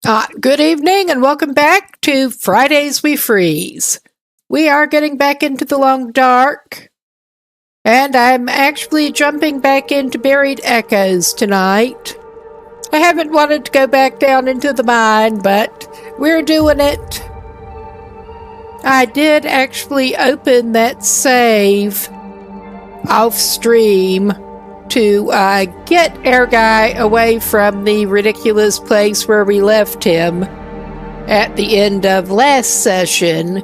Good evening and welcome back to Fridays We Freeze. We are getting back into the long dark, and I'm actually jumping back into Buried Echoes tonight. I haven't wanted to go back down into the mine, but we're doing it. I did actually open that save off stream to get Air Guy away from the ridiculous place where we left him at the end of last session,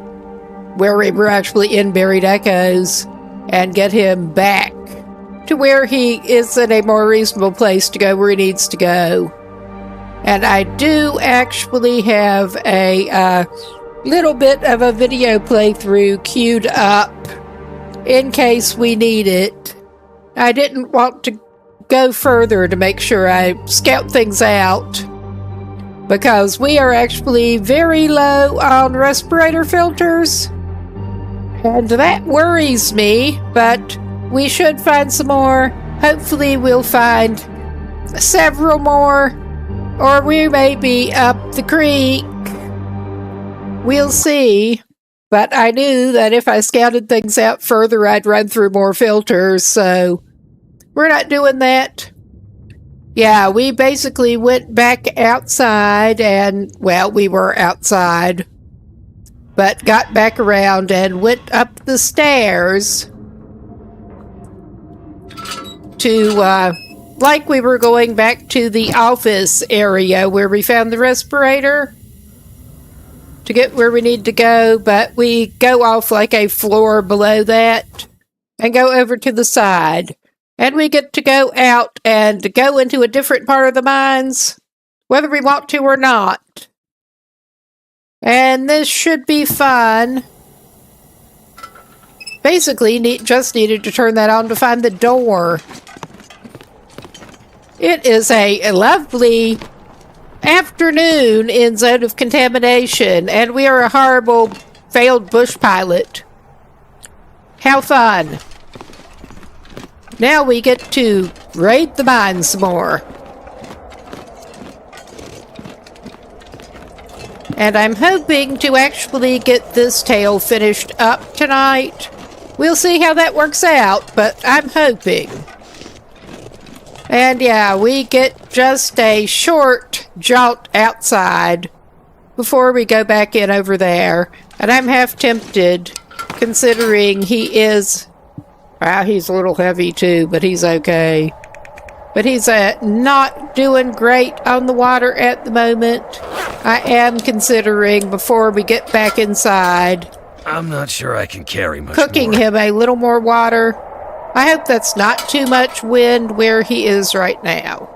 where we were actually in Buried Echoes, and get him back to where he is in a more reasonable place to go where he needs to go. And I do actually have a little bit of a video playthrough queued up in case we need it. I didn't want to go further to make sure I scout things out, because we are actually very low on respirator filters, and that worries me, but we should find some more. Hopefully we'll find several more, or we may be up the creek. We'll see. But I knew that if I scouted things out further, I'd run through more filters, so we're not doing that. Yeah, we basically went back outside and, well, we were outside, but got back around and went up the stairs to, like we were going back to the office area where we found the respirator to get where we need to go, but we go off like a floor below that and go over to the side. And we get to go out and go into a different part of the mines, whether we want to or not. And this should be fun. Basically, just needed to turn that on to find the door. It is a lovely afternoon in Zone of Contamination, and we are a horrible, failed bush pilot. How fun. Now we get to raid the mines some more. And I'm hoping to actually get this tale finished up tonight. We'll see how that works out, but I'm hoping. And yeah, we get just a short jaunt outside before we go back in over there. And I'm half tempted, considering he is... Wow, he's a little heavy too, but he's okay. But he's not doing great on the water at the moment. I am considering, before we get back inside, I'm not sure I can carry much cooking more. him a little more water. I hope that's not too much wind where he is right now.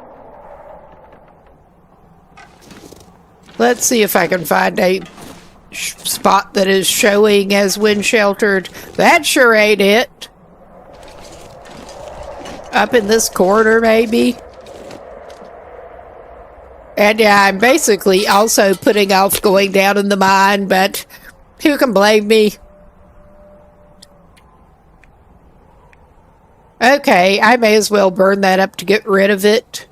Let's see if I can find a spot that is showing as wind sheltered. That sure ain't it. Up in this corner, maybe. And yeah, I'm basically also putting off going down in the mine, but who can blame me? Okay, I may as well burn that up to get rid of it.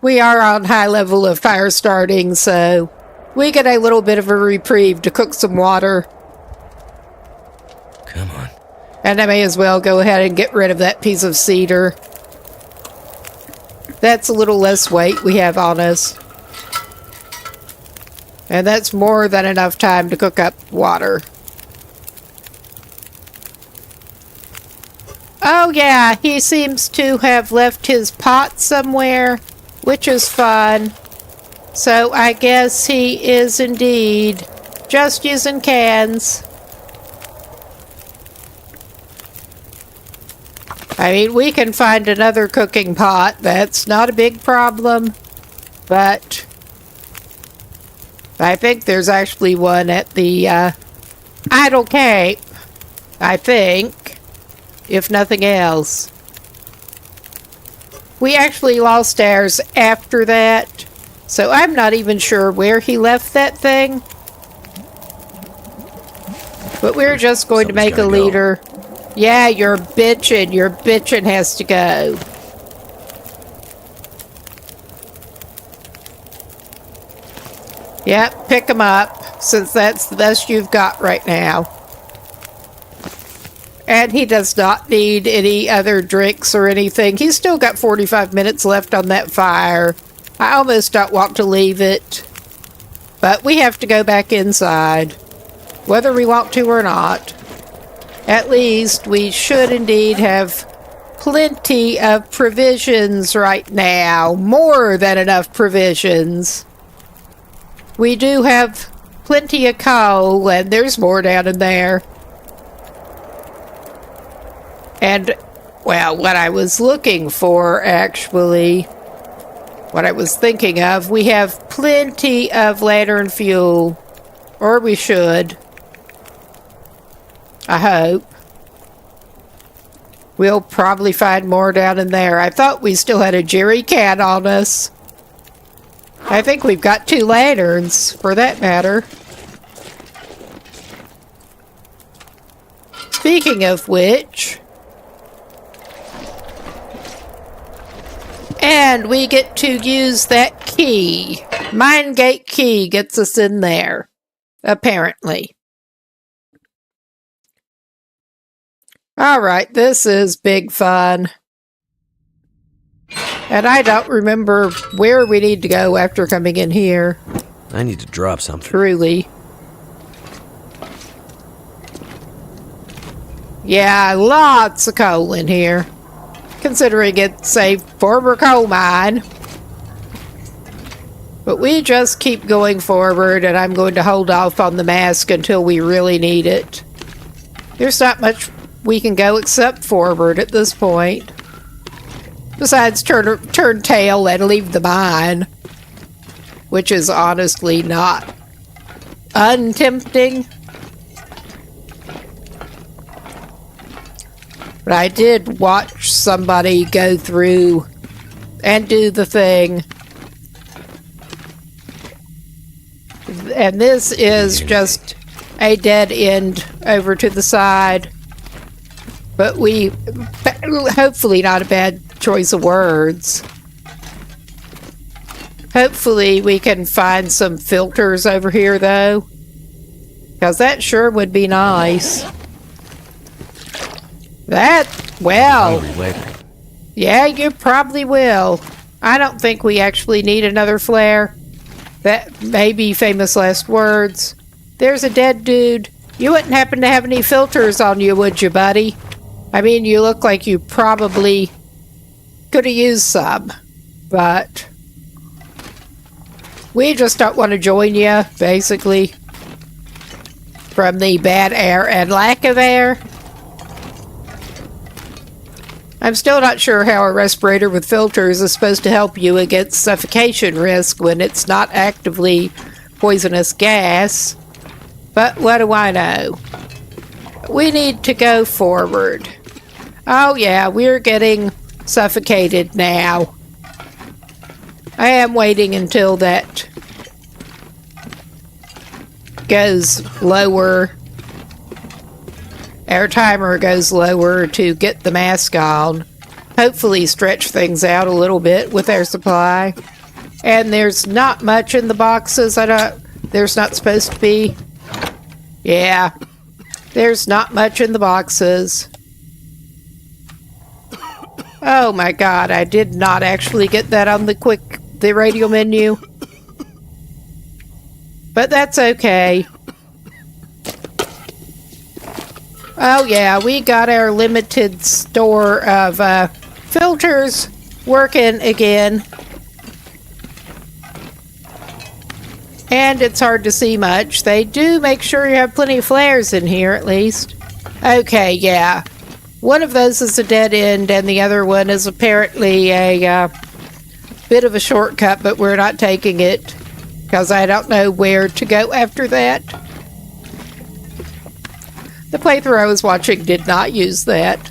We are on high level of fire starting, so we get a little bit of a reprieve to cook some water. Come on. And I may as well go ahead and get rid of that piece of cedar. That's a little less weight we have on us. And that's more than enough time to cook up water. Oh yeah, he seems to have left his pot somewhere, which is fun. So I guess he is indeed just using cans. I mean, we can find another cooking pot. That's not a big problem. But I think there's actually one at the Idle Cape. I think. If nothing else. We actually lost ours after that. So I'm not even sure where he left that thing. But we're just going to make a leader. Yeah, you're bitching. Your bitching has to go. Yep, pick them up, since that's the best you've got right now. And he does not need any other drinks or anything. He's still got 45 minutes left on that fire. I almost don't want to leave it. But we have to go back inside, whether we want to or not. At least we should indeed have plenty of provisions right now. More than enough provisions. We do have plenty of coal, and there's more down in there. And, well, what I was looking for, actually, what I was thinking of, we have plenty of lantern fuel. Or we should. I hope. We'll probably find more down in there. I thought we still had a jerry can on us. I think we've got 2 lanterns, for that matter. Speaking of which... And we get to use that key. Mine gate key gets us in there. Apparently. Alright, this is big fun. And I don't remember where we need to go after coming in here. I need to drop something. Truly. Yeah, lots of coal in here. Considering it's a former coal mine. But we just keep going forward, and I'm going to hold off on the mask until we really need it. There's not much we can go except forward at this point. Besides turn tail and leave the mine. Which is honestly not untempting. But I did watch somebody go through and do the thing. And this is just a dead end over to the side. But hopefully not a bad choice of words. Hopefully we can find some filters over here, though. Because that sure would be nice. Well, yeah, you probably will. I don't think we actually need another flare. That may be famous last words. There's a dead dude. You wouldn't happen to have any filters on you, would you, buddy? I mean, you look like you probably could have used some, but we just don't want to join you, basically, from the bad air and lack of air. I'm still not sure how a respirator with filters is supposed to help you against suffocation risk when it's not actively poisonous gas. But what do I know? We need to go forward. Oh yeah, we're getting suffocated now. I am waiting until that goes lower. Our timer goes lower to get the mask on. Hopefully stretch things out a little bit with our supply. And there's not much in the boxes. There's not supposed to be. Yeah. There's not much in the boxes. Oh my god, I did not actually get that on the radio menu. But that's okay. Oh yeah, we got our limited store of filters working again. And it's hard to see much. They do make sure you have plenty of flares in here, at least. Okay, yeah. One of those is a dead end, and the other one is apparently a bit of a shortcut, but we're not taking it, because I don't know where to go after that. The playthrough I was watching did not use that.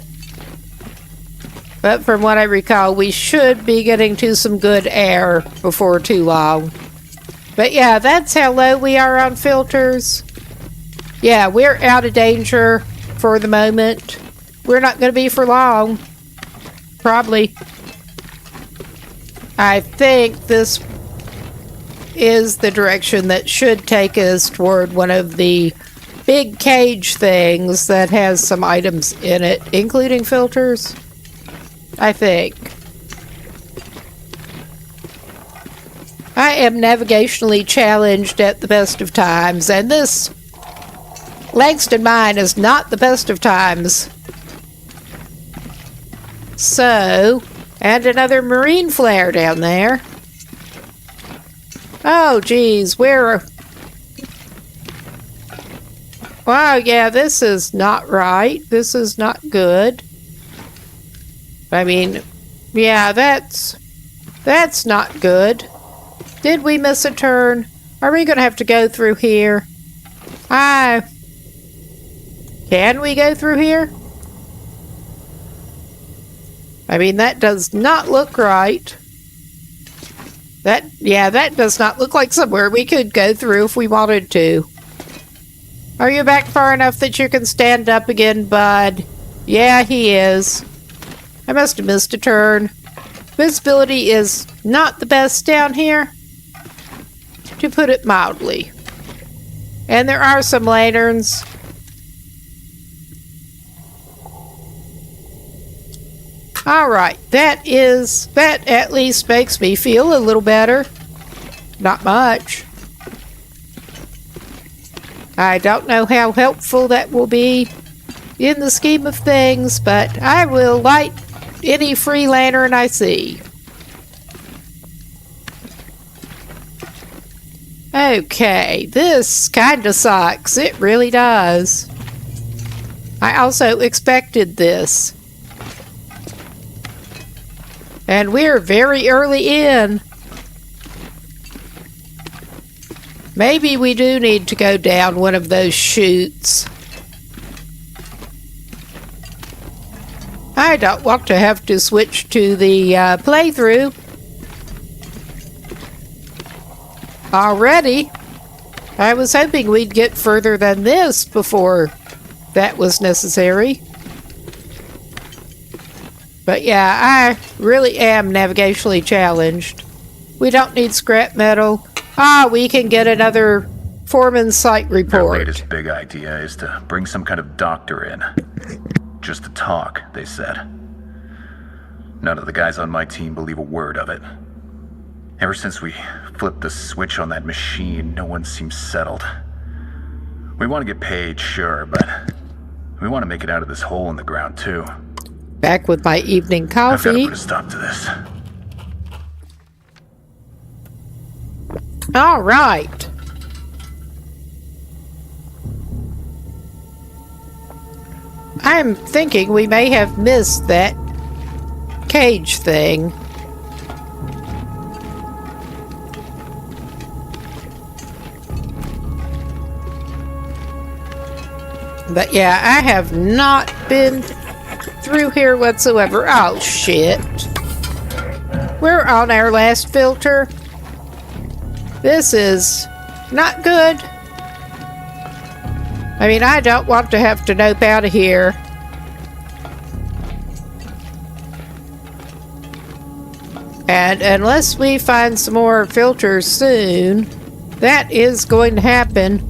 But from what I recall, we should be getting to some good air before too long. But yeah, that's how low we are on filters. Yeah, we're out of danger for the moment. We're not going to be for long. Probably. I think this is the direction that should take us toward one of the big cage things that has some items in it, including filters, I think. I am navigationally challenged at the best of times, and this Langston mine is not the best of times. So, and another marine flare down there. Oh, geez, where... Wow, yeah, this is not right. This is not good. I mean, yeah, that's not good. Did we miss a turn? Are we going to have to go through here? Can we go through here? I mean, that does not look right. That does not look like somewhere we could go through if we wanted to. Are you back far enough that you can stand up again, bud? Yeah, he is. I must have missed a turn. Visibility is not the best down here, to put it mildly. And there are some lanterns. Alright, that at least makes me feel a little better. Not much. I don't know how helpful that will be in the scheme of things, but I will light any free lantern I see. Okay, this kinda sucks. It really does. I also expected this. And we're very early in. Maybe we do need to go down one of those chutes. I don't want to have to switch to the playthrough already. I was hoping we'd get further than this before that was necessary. But yeah, I really am navigationally challenged. We don't need scrap metal. We can get another foreman's site report. Their latest big idea is to bring some kind of doctor in. Just to talk, they said. None of the guys on my team believe a word of it. Ever since we flipped the switch on that machine, no one seems settled. We want to get paid, sure, but we want to make it out of this hole in the ground, too. Back with my evening I've got to coffee. put a stop to this. All right. I'm thinking we may have missed that cage thing. But yeah, I have not been through here whatsoever. Oh, shit. We're on our last filter. This is not good. I mean, I don't want to have to nope out of here. And unless we find some more filters soon, that is going to happen.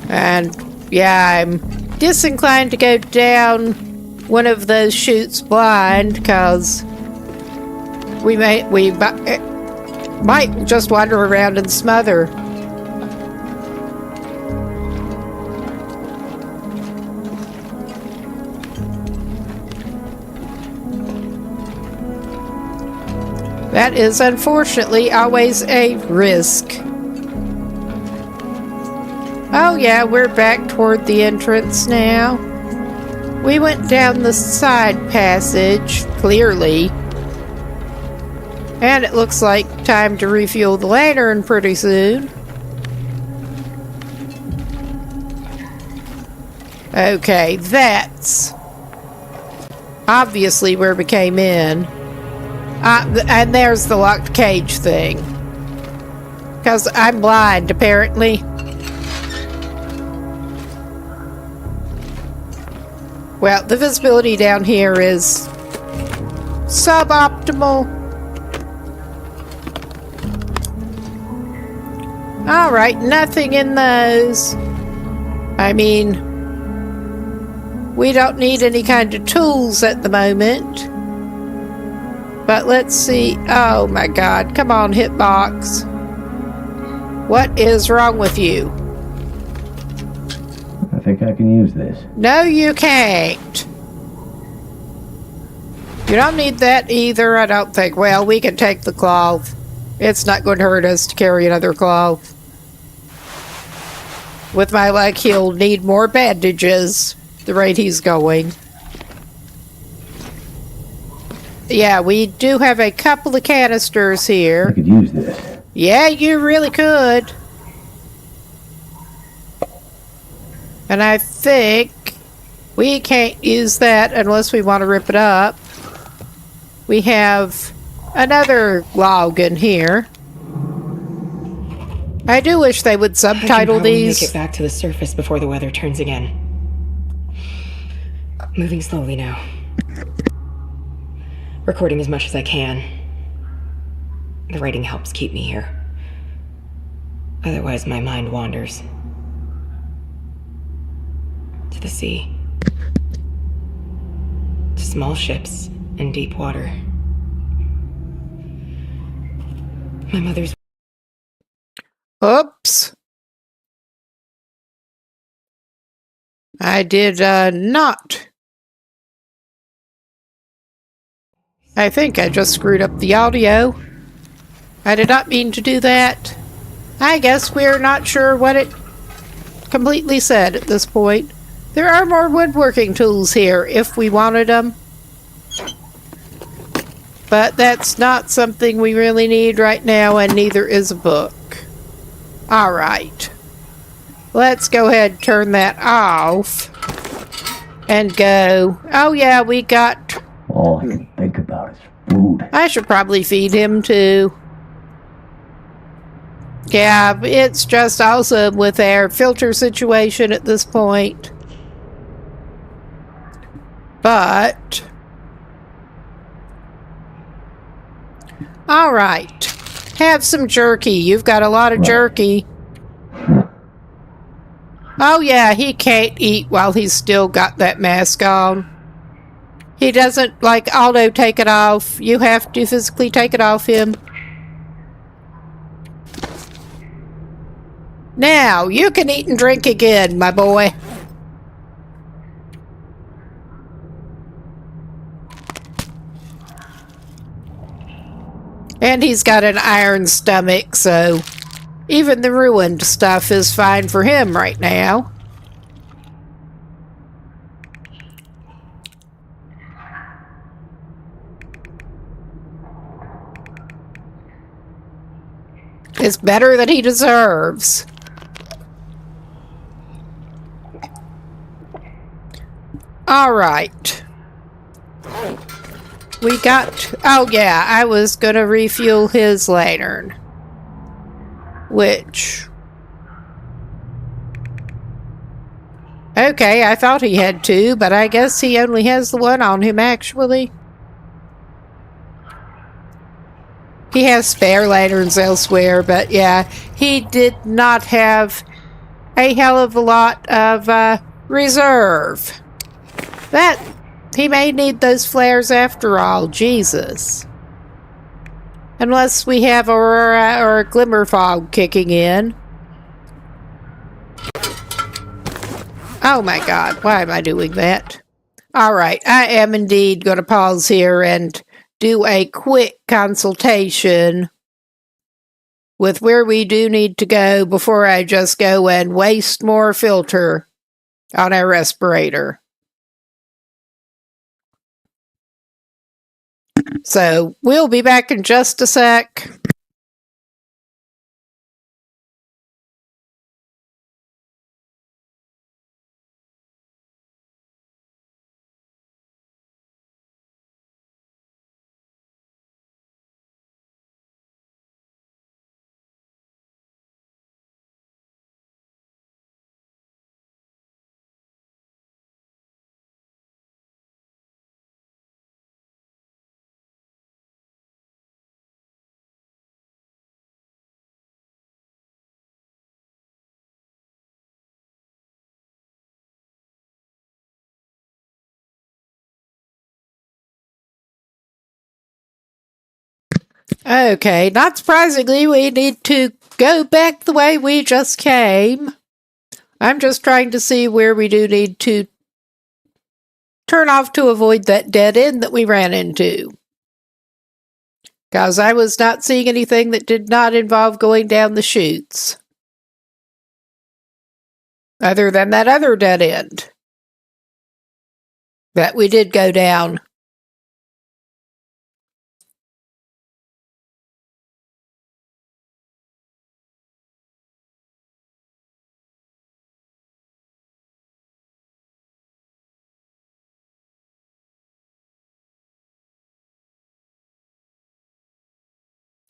And yeah, I'm disinclined to go down one of those chutes blind, because we might just wander around and smother. That is unfortunately always a risk. Oh yeah, we're back toward the entrance now. We went down the side passage, clearly. And it looks like time to refuel the lantern pretty soon. Okay, that's obviously where we came in. And there's the locked cage thing. Because I'm blind, apparently. Well, the visibility down here is suboptimal. Alright, nothing in those. I mean, we don't need any kind of tools at the moment. But let's see. Oh my god, come on, hitbox. What is wrong with you? I think I can use this. No, you can't. You don't need that either, I don't think. Well, we can take the cloth. It's not going to hurt us to carry another cloth. With my luck, he'll need more bandages, the rate he's going. Yeah, we do have a couple of canisters I here. could use this. Yeah, you really could. And I think we can't use that unless we want to rip it up. We have another log in here. I do wish they would I can subtitle probably these. make it back to the surface before the weather turns again. Moving slowly now. Recording as much as I can. The writing helps keep me here. Otherwise, my mind wanders. To the sea. To small ships in deep water. My mother's... Oops. I did not. I think I just screwed up the audio. I did not mean to do that. I guess we're not sure what it completely said at this point. There are more woodworking tools here if we wanted them. But that's not something we really need right now, and neither is a book. Alright. Let's go ahead and turn that off. And go. Oh yeah, we got... All I can think about is food. I should probably feed him too. Yeah, it's just awesome with our filter situation at this point. But... Alright. Have some jerky. You've got a lot of jerky. Oh yeah, he can't eat while he's still got that mask on. He doesn't, like, auto take it off. You have to physically take it off him. Now, you can eat and drink again, my boy. And he's got an iron stomach, so even the ruined stuff is fine for him right now. It's better than he deserves. All right. We got... Oh, yeah, I was going to refuel his lantern. Which... Okay, I thought he had two, but I guess he only has the one on him, actually. He has spare lanterns elsewhere, but yeah, he did not have a hell of a lot of reserve. He may need those flares after all, Jesus. Unless we have aurora or glimmer fog kicking in. Oh my god, why am I doing that? Alright, I am indeed going to pause here and do a quick consultation with where we do need to go before I just go and waste more filter on our respirator. So, we'll be back in just a sec. Okay, not surprisingly, we need to go back the way we just came. I'm just trying to see where we do need to turn off to avoid that dead end that we ran into. Because I was not seeing anything that did not involve going down the chutes. Other than that other dead end that we did go down.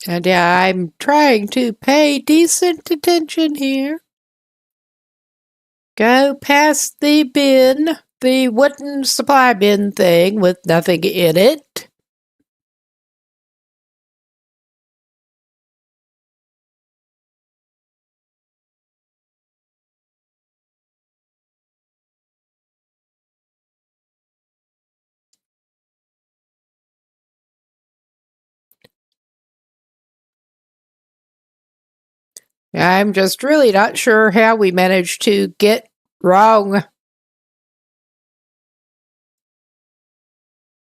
And yeah, I'm trying to pay decent attention here. Go past the bin, the wooden supply bin thing with nothing in it. I'm just really not sure how we managed to get wrong.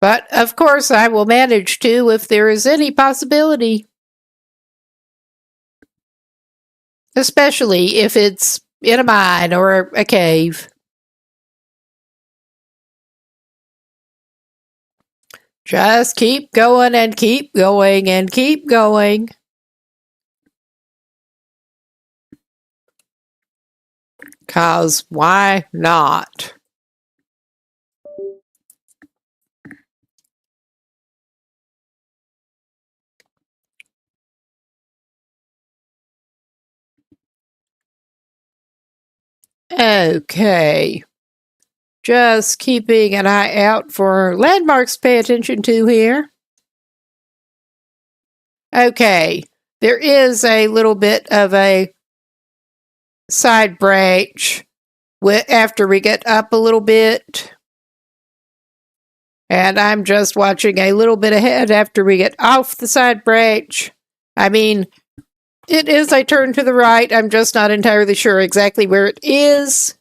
But, of course, I will manage to if there is any possibility. Especially if it's in a mine or a cave. Just keep going and keep going and keep going. Cause why not? Okay. Just keeping an eye out for landmarks to pay attention to here. Okay. There is a little bit of a side branch after we get up a little bit. And I'm just watching a little bit ahead after we get off the side branch. I mean, it is a turn to the right. I'm just not entirely sure exactly where it is.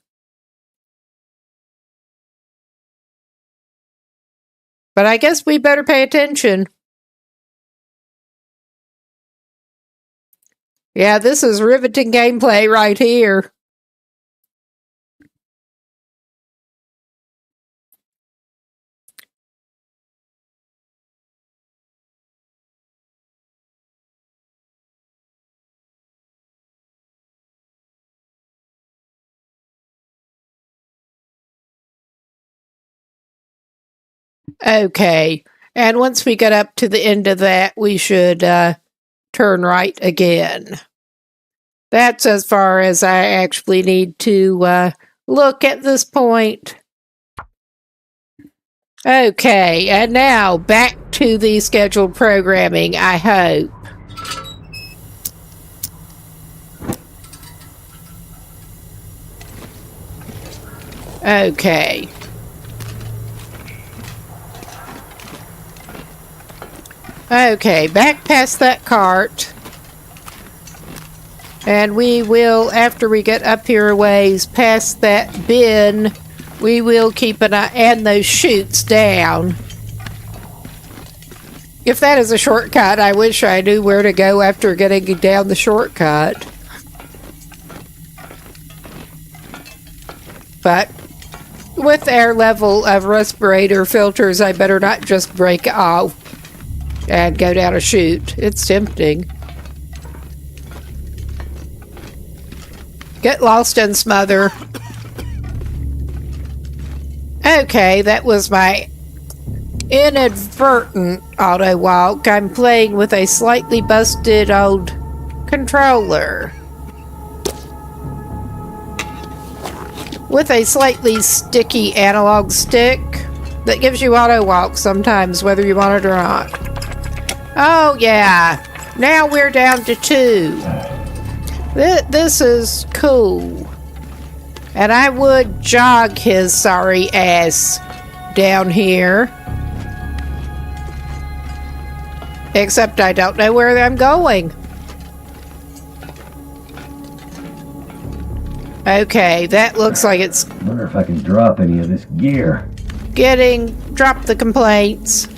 But I guess we better pay attention. Yeah, this is riveting gameplay right here. Okay, and once we get up to the end of that, we should turn right again. That's as far as I actually need to look at this point. Okay, and now back to the scheduled programming, I hope. Okay. Okay, back past that cart. And we will, after we get up here a ways past that bin, we will keep an eye, and those chutes down. If that is a shortcut, I wish I knew where to go after getting down the shortcut. But with our level of respirator filters, I better not just break off and go down a chute. It's tempting. Get lost and smother. Okay, that was my inadvertent auto walk. I'm playing with a slightly busted old controller. With a slightly sticky analog stick that gives you auto walk sometimes, whether you want it or not. Oh yeah, now we're down to 2. This is cool. And I would jog his sorry ass down here. Except I don't know where I'm going. Okay, that looks like it's Wonder if I can drop any of this gear. drop the complaints.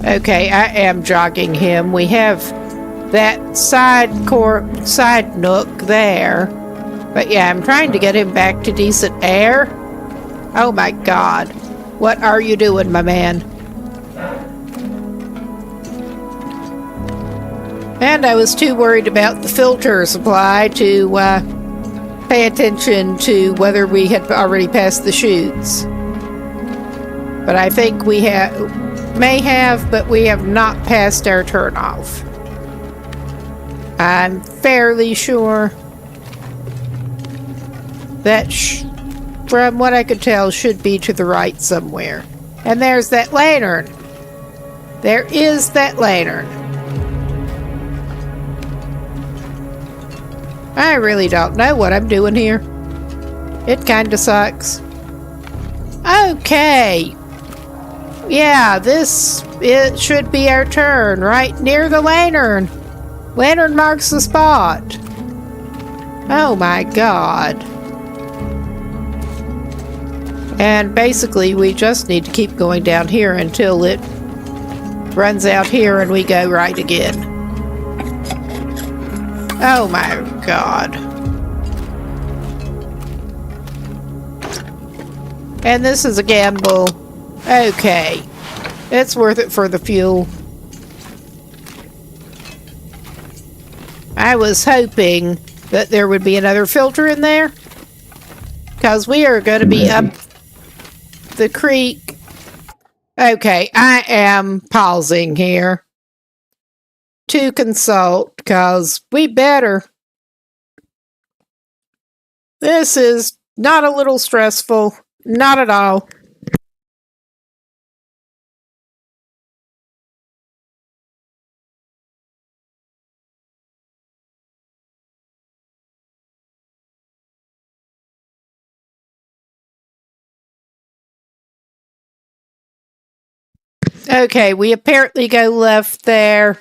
Okay, I am jogging him. We have that side nook there. But yeah, I'm trying to get him back to decent air. Oh my god. What are you doing, my man? And I was too worried about the filter supply to pay attention to whether we had already passed the chutes. But I think we may have, but we have not passed our turnoff. I'm fairly sure that, from what I could tell, should be to the right somewhere. And there's that lantern. There is that lantern. I really don't know what I'm doing here. It kinda sucks. Okay. Yeah, it should be our turn, right near the lantern. Lantern marks the spot. Oh my god. And basically, we just need to keep going down here until it runs out here and we go right again. Oh my god. And this is a gamble. Okay. It's worth it for the fuel. I was hoping that there would be another filter in there, because we are going to be up the creek. Okay, I am pausing here to consult, because we better. This is not a little stressful. Not at all. Okay, we apparently go left there.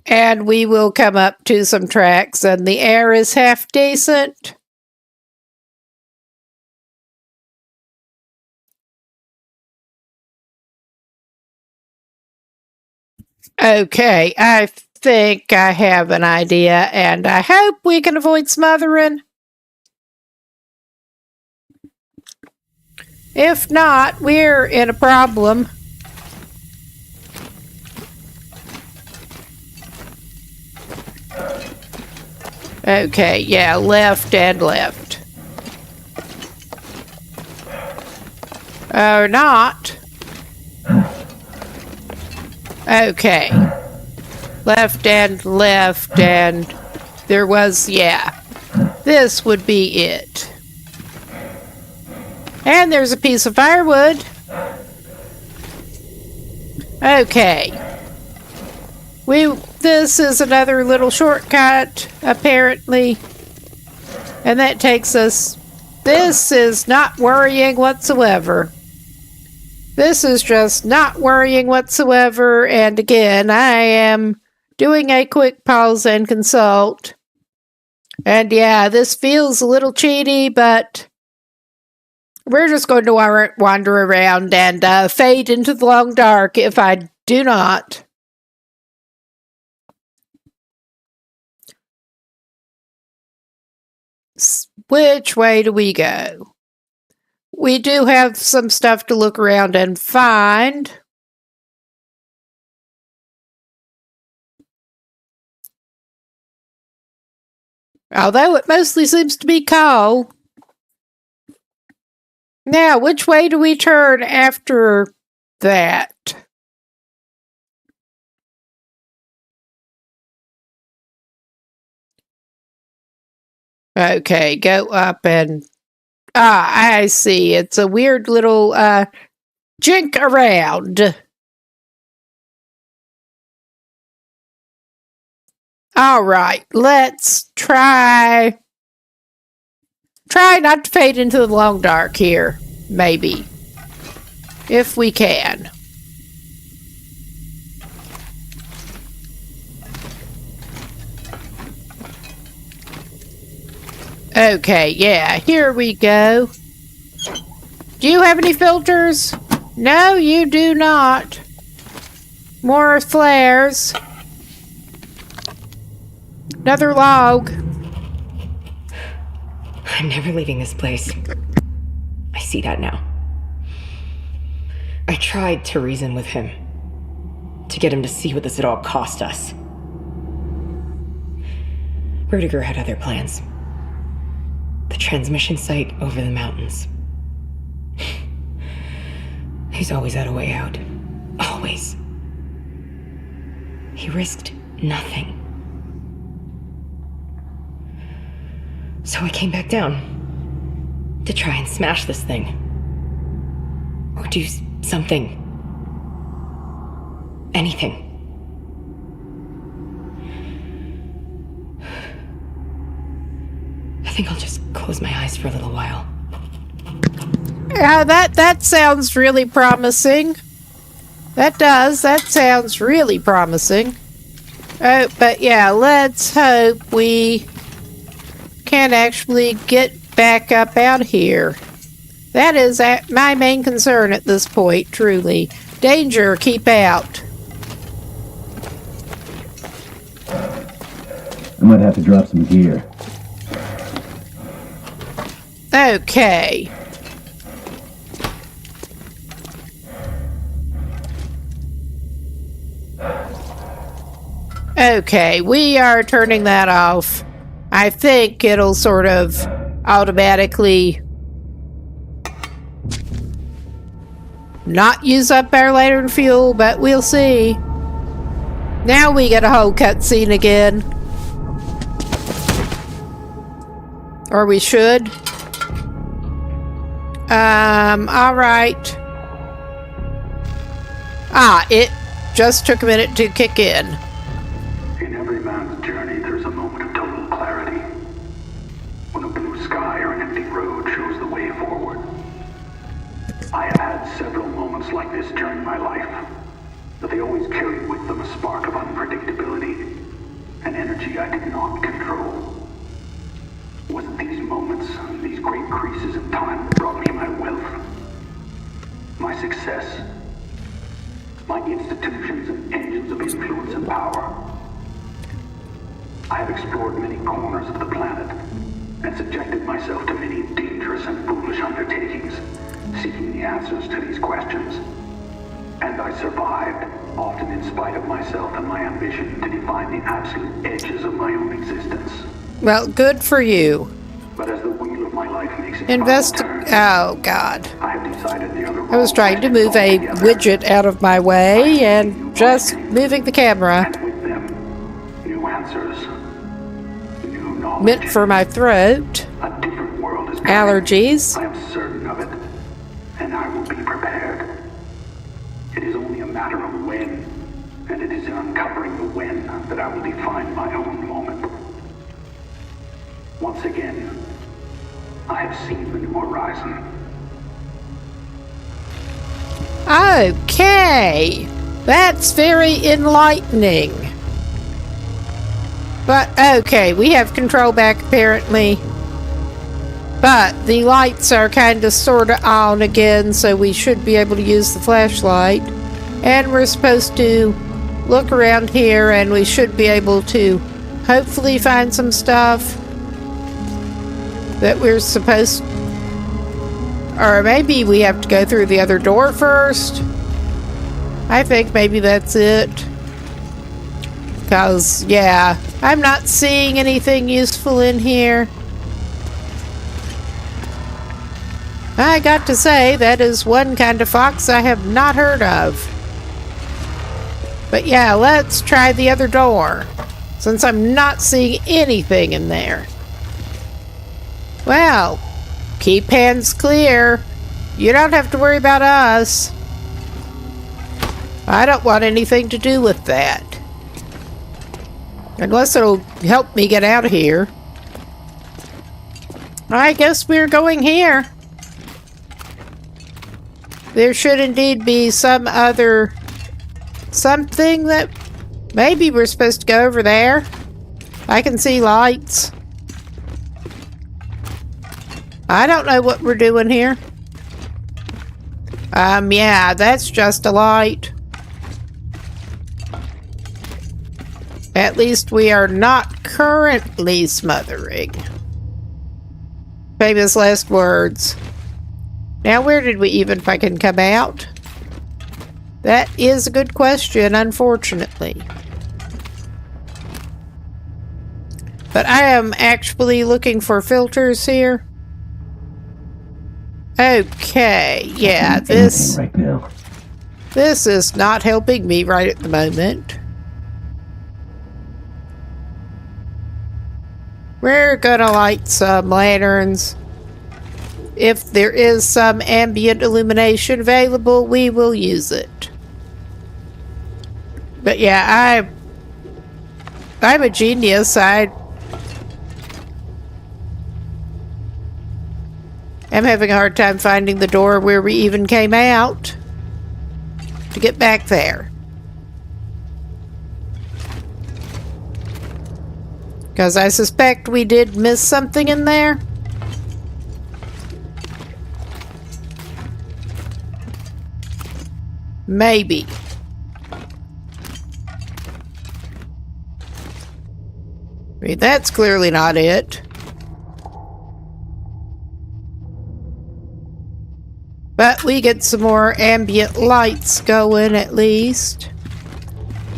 And we will come up to some tracks, and the air is half decent. Okay, I think I have an idea, and I hope we can avoid smothering. If not, we're in a problem. Okay, yeah, left and left. Or not. Okay. Left and left, and there was, yeah. This would be it. And there's a piece of firewood. Okay. This is another little shortcut, apparently. And that takes us... This is not worrying whatsoever. This is just not worrying whatsoever. And again, I am doing a quick pause and consult. And yeah, this feels a little cheaty, but we're just going to wander around and fade into the long dark if I do not. Which way do we go? We do have some stuff to look around and find. Although it mostly seems to be coal. Now, which way do we turn after that? Okay, go up and... I see. It's a weird little jink around. All right, let's try not to fade into the long dark here, maybe. If we can. Okay, yeah, here we go. Do you have any filters? No, you do not. More flares. Another log. I'm never leaving this place. I see that now. I tried to reason with him, to get him to see what this had all cost us. Rudiger had other plans. The transmission site over the mountains. He's always had a way out. Always. He risked nothing. So I came back down to try and smash this thing. Or do something. Anything. I think I'll just close my eyes for a little while. Yeah, that sounds really promising. That does. That sounds really promising. Oh, but yeah, let's hope we can actually get back up out here. That is my main concern at this point, truly. Danger, keep out. I might have to drop some gear. Okay. Okay, we are turning that off. I think it'll sort of automatically not use up our lantern fuel, but we'll see. Now we get a whole cutscene again. Or we should. Alright. It just took a minute to kick in. In every man's journey, there's a moment of total clarity. When a blue sky or an empty road shows the way forward. I have had several moments like this during my life, but they always carried with them a spark of unpredictability, an energy I did not control. Was it these moments, these great creases in time that brought me my wealth, my success, my institutions and engines of influence and power? I have explored many corners of the planet and subjected myself to many dangerous and foolish undertakings, seeking the answers to these questions. And I survived, often in spite of myself and my ambition to define the absolute edges of my own existence. Well, good for you. But as the wheel of my life makes its Oh, God. I have decided the other I was trying to move a widget out of my way and just moving the camera. And with them, new answers, new knowledge. Meant for my throat. A different world is coming. Allergies. I am certain of it, and I will be prepared. It is only a matter of when, and it is in uncovering the when that I will define my own moment. Once again, I have seen the new horizon. Okay. That's very enlightening. But, okay, we have control back apparently. But the lights are kind of sort of on again, so we should be able to use the flashlight. And we're supposed to look around here, and we should be able to hopefully find some stuff that we're supposed... Or maybe we have to go through the other door first. I think maybe that's it. Because, yeah, I'm not seeing anything useful in here. I got to say, that is one kind of fox I have not heard of. But yeah, let's try the other door, since I'm not seeing anything in there. Well, keep hands clear. You don't have to worry about us. I don't want anything to do with that. Unless it'll help me get out of here. I guess we're going here. There should indeed be some other... something that... maybe we're supposed to go over there. I can see lights. I don't know what we're doing here. Yeah, that's just a light. At least we are not currently smothering. Famous last words. Now, where did we even fucking come out? That is a good question, unfortunately. But I am actually looking for filters here. Okay, yeah, this... right now. This is not helping me right at the moment. We're gonna light some lanterns. If there is some ambient illumination available, we will use it. But yeah, I'm a genius. I'm having a hard time finding the door where we even came out to get back there. Because I suspect we did miss something in there. Maybe. I mean, that's clearly not it. But we get some more ambient lights going at least.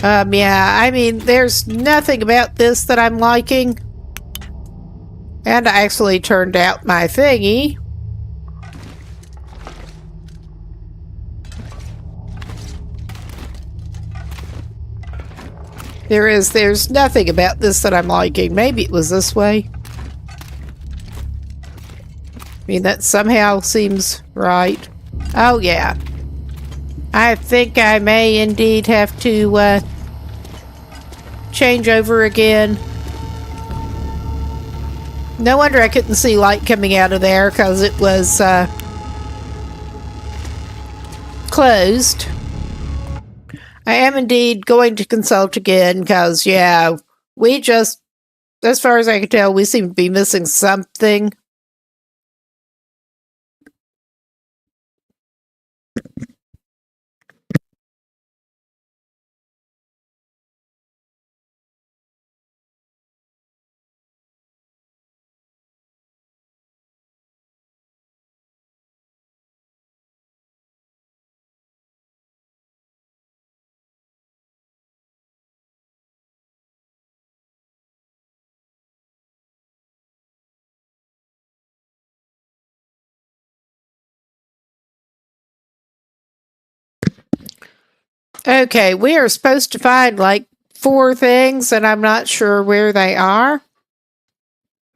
Yeah, I mean, there's nothing about this that I'm liking. And I actually turned out my thingy. There's nothing about this that I'm liking. Maybe it was this way. I mean, that somehow seems right. Oh, yeah. I think I may indeed have to change over again. No wonder I couldn't see light coming out of there, because it was closed. I am indeed going to consult again, because, yeah, we just, as far as I can tell, we seem to be missing something. Okay, we are supposed to find like 4 things, and I'm not sure where they are.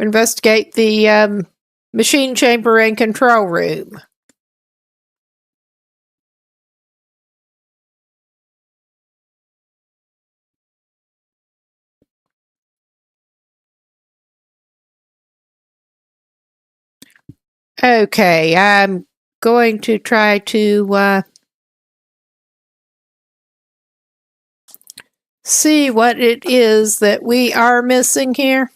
Investigate the machine chamber and control room. Okay, I'm going to try to see what it is that we are missing here.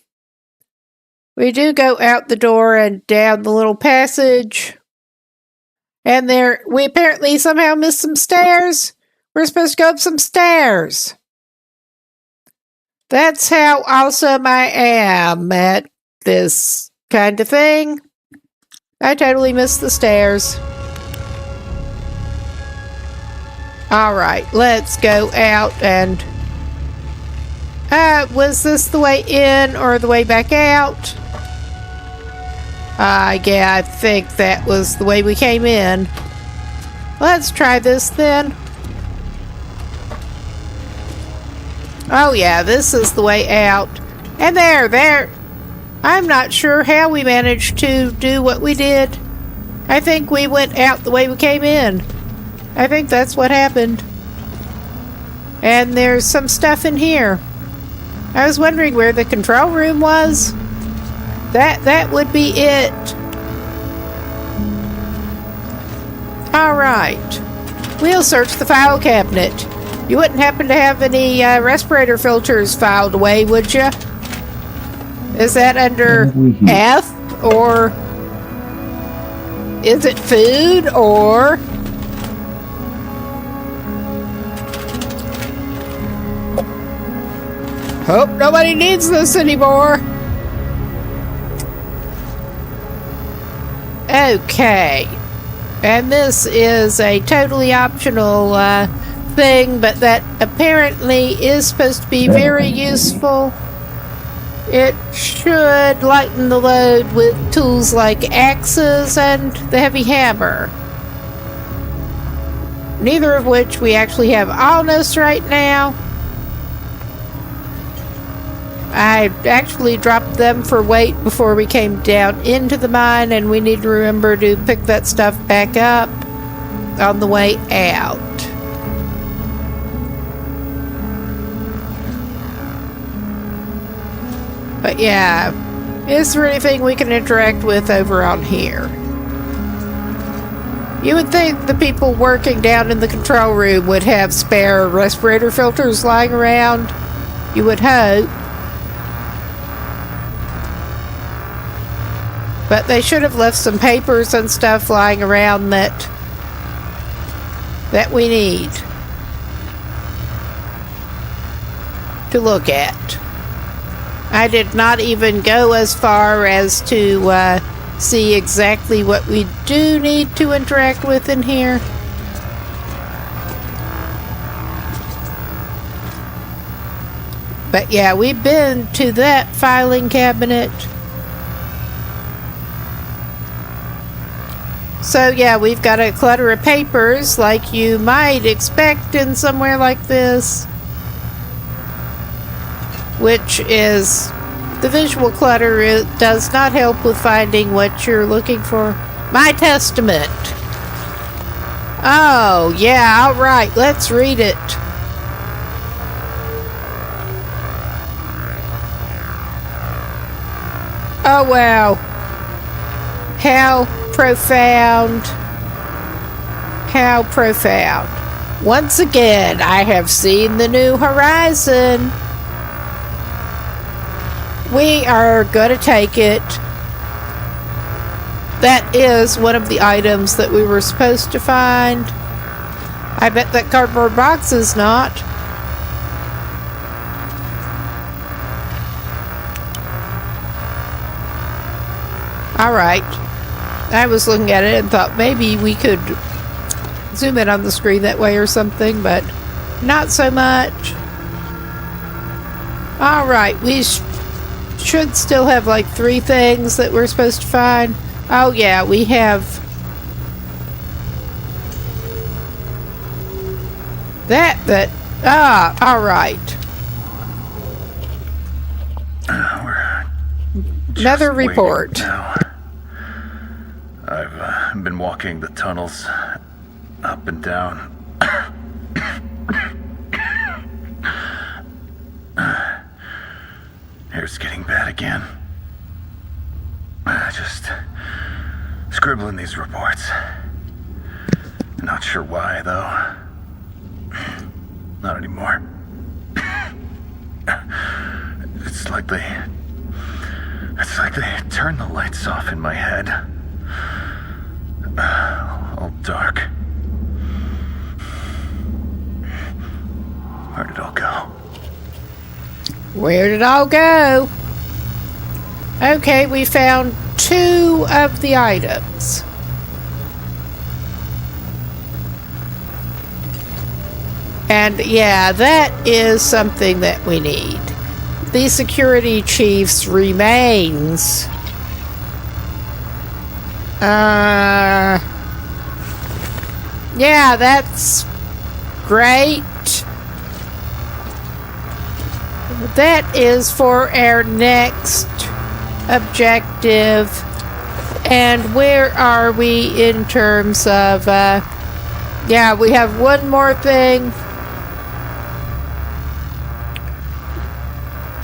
We do go out the door and down the little passage. And there, we apparently somehow missed some stairs. We're supposed to go up some stairs. That's how awesome I am at this kind of thing. I totally missed the stairs. Alright, let's go out and... was this the way in or the way back out? Yeah, I think that was the way we came in. Let's try this then. Oh yeah, this is the way out. And there. I'm not sure how we managed to do what we did. I think we went out the way we came in. I think that's what happened. And there's some stuff in here. I was wondering where the control room was. That would be it. Alright. We'll search the file cabinet. You wouldn't happen to have any respirator filters filed away, would you? Is that under F? Or is it food? Or... Hope nobody needs this anymore. Okay. And this is a totally optional thing, but that apparently is supposed to be very useful. It should lighten the load with tools like axes and the heavy hammer. Neither of which we actually have on us right now. I actually dropped them for weight before we came down into the mine, and we need to remember to pick that stuff back up on the way out. But yeah, is there anything we can interact with over on here? You would think the people working down in the control room would have spare respirator filters lying around. You would hope. But they should have left some papers and stuff lying around that we need to look at. I did not even go as far as to see exactly what we do need to interact with in here. But yeah, we've been to that filing cabinet. So yeah, we've got a clutter of papers like you might expect in somewhere like this. Which is, the visual clutter does not help with finding what you're looking for. My Testament. Oh, yeah, alright, let's read it. Oh, wow. How profound. How profound. Once again, I have seen the new horizon. We are going to take it. That is one of the items that we were supposed to find. I bet that cardboard box is not. Alright. I was looking at it and thought maybe we could zoom in on the screen that way or something, but not so much. Alright, we should still have like 3 things that we're supposed to find. Oh yeah, we have alright. Another report. Now. I've been walking the tunnels up and down. Hair's getting bad again. Just scribbling these reports. Not sure why, though. Not anymore. It's like they turned the lights off in my head. All dark. Where did it all go? Where did it all go? Okay, we found 2 of the items. And yeah, that is something that we need. The security chief's remains. Yeah, that's great. That is for our next objective. And where are we in terms of, yeah, we have one more thing.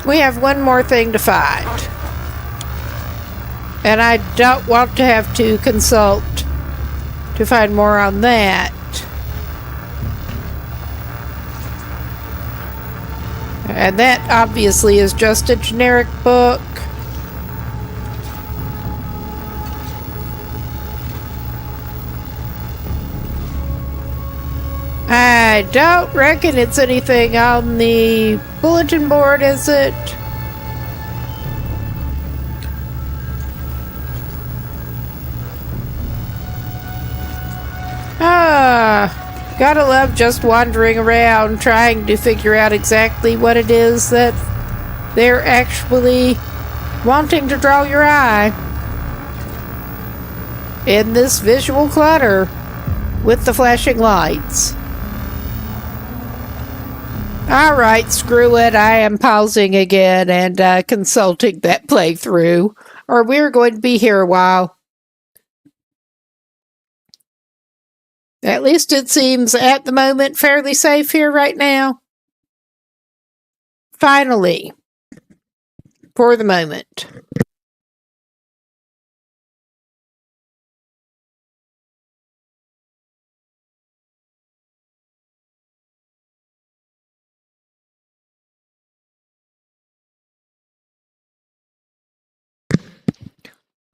We have one more thing to find. And I don't want to have to consult to find more on that. And that obviously is just a generic book. I don't reckon it's anything on the bulletin board, is it? Gotta love just wandering around trying to figure out exactly what it is that they're actually wanting to draw your eye in this visual clutter with the flashing lights. Alright, screw it. I am pausing again and consulting that playthrough, or we're going to be here a while. At least it seems at the moment fairly safe here right now. Finally, for the moment.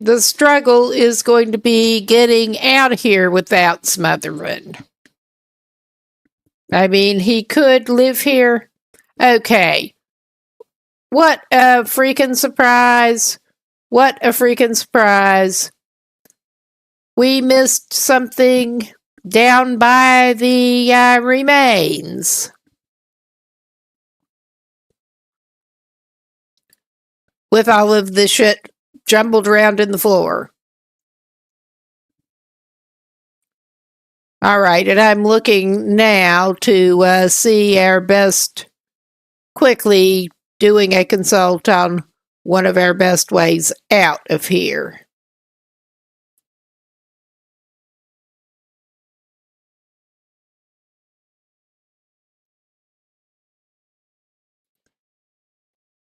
The struggle is going to be getting out of here without smothering. I mean, he could live here. Okay. What a freaking surprise. What a freaking surprise. We missed something down by the remains. With all of the shit jumbled around in the floor. All right, and I'm looking now to see our best, quickly doing a consult on one of our best ways out of here.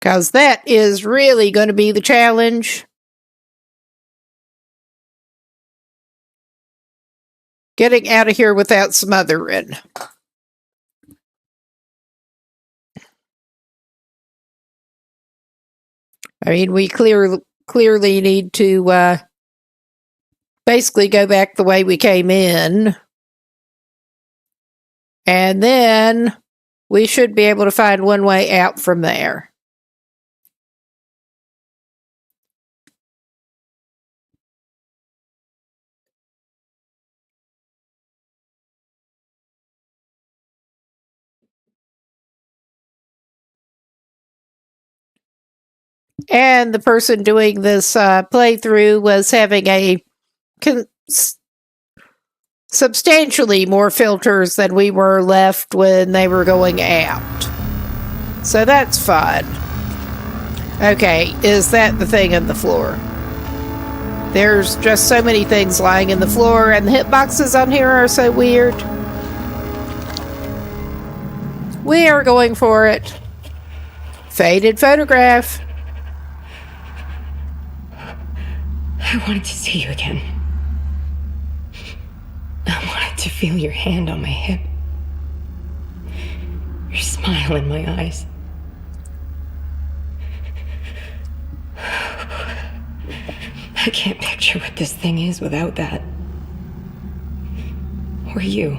Because that is really going to be the challenge. Getting out of here without smothering. I mean, we clearly need to basically go back the way we came in. And then we should be able to find one way out from there. And the person doing this playthrough was having a substantially more filters than we were left when they were going out. So that's fun. Okay, is that the thing on the floor? There's just so many things lying in the floor, and the hitboxes on here are so weird. We are going for it. Faded photograph. I wanted to see you again. I wanted to feel your hand on my hip. Your smile in my eyes. I can't picture what this thing is without that. Or you.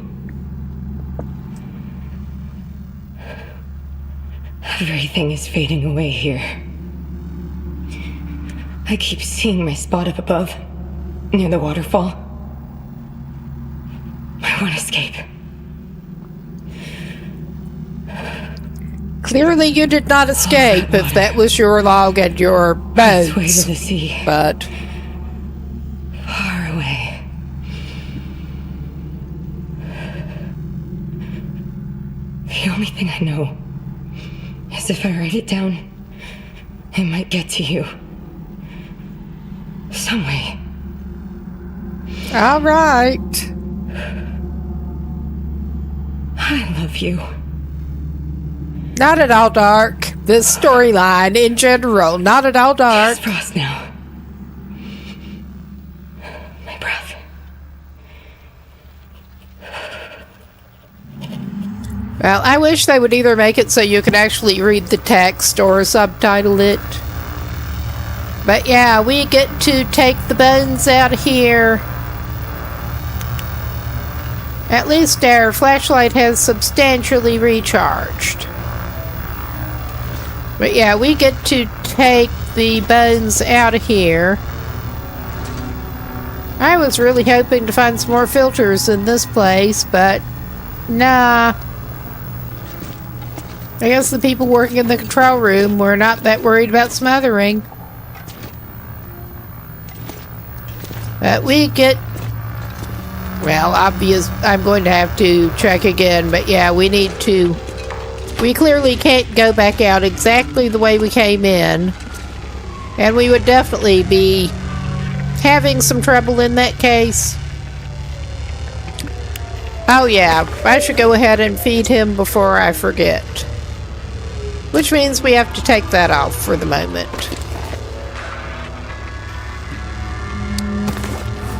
Everything is fading away here. I keep seeing my spot up above, near the waterfall. I want to escape. Clearly you did not escape if that was your log and your boats. Way to the sea. But far away. The only thing I know is if I write it down, it might get to you. Some way. all right. I love you. Not at all, Dark. this storyline in general. Not at all dark. It's frost now. My breath. Well, I wish they would either make it so you could actually read the text or subtitle it. But yeah, we get to take the bones out of here. At least our flashlight has substantially recharged. But yeah, we get to take the bones out of here. I was really hoping to find some more filters in this place, but nah. I guess the people working in the control room were not that worried about smothering. But we get... Well, obvious. I'm going to have to check again, but yeah, we need to... We clearly can't go back out exactly the way we came in. And we would definitely be having some trouble in that case. Oh yeah, I should go ahead and feed him before I forget. Which means we have to take that off for the moment.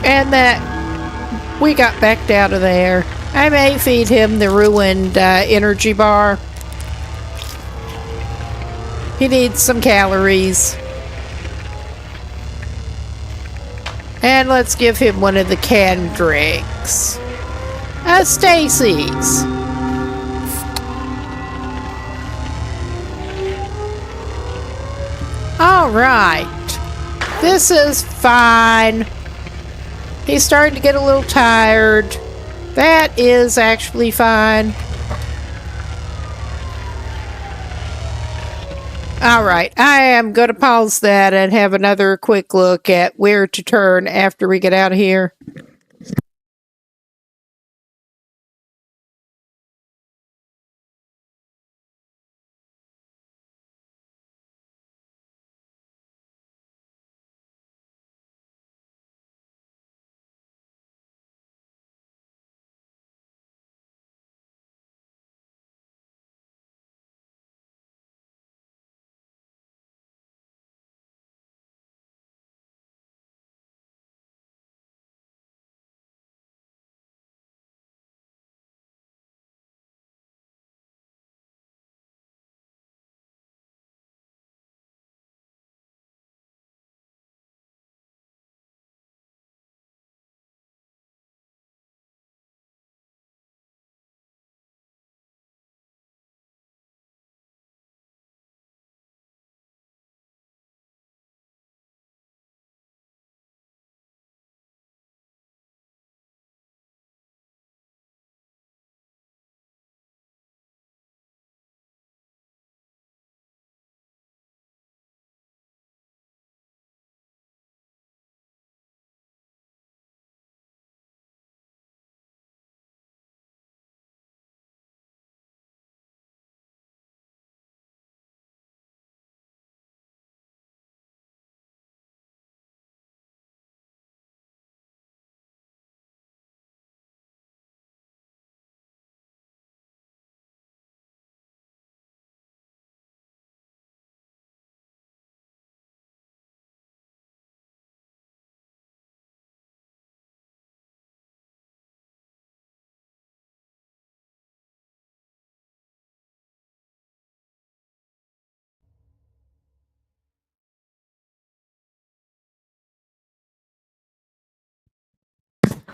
And that we got backed out of there. I may feed him the ruined energy bar. He needs some calories. And let's give him one of the canned drinks. Stacy's. Alright. This is fine. He's starting to get a little tired. That is actually fine. Alright, I am going to pause that and have another quick look at where to turn after we get out of here.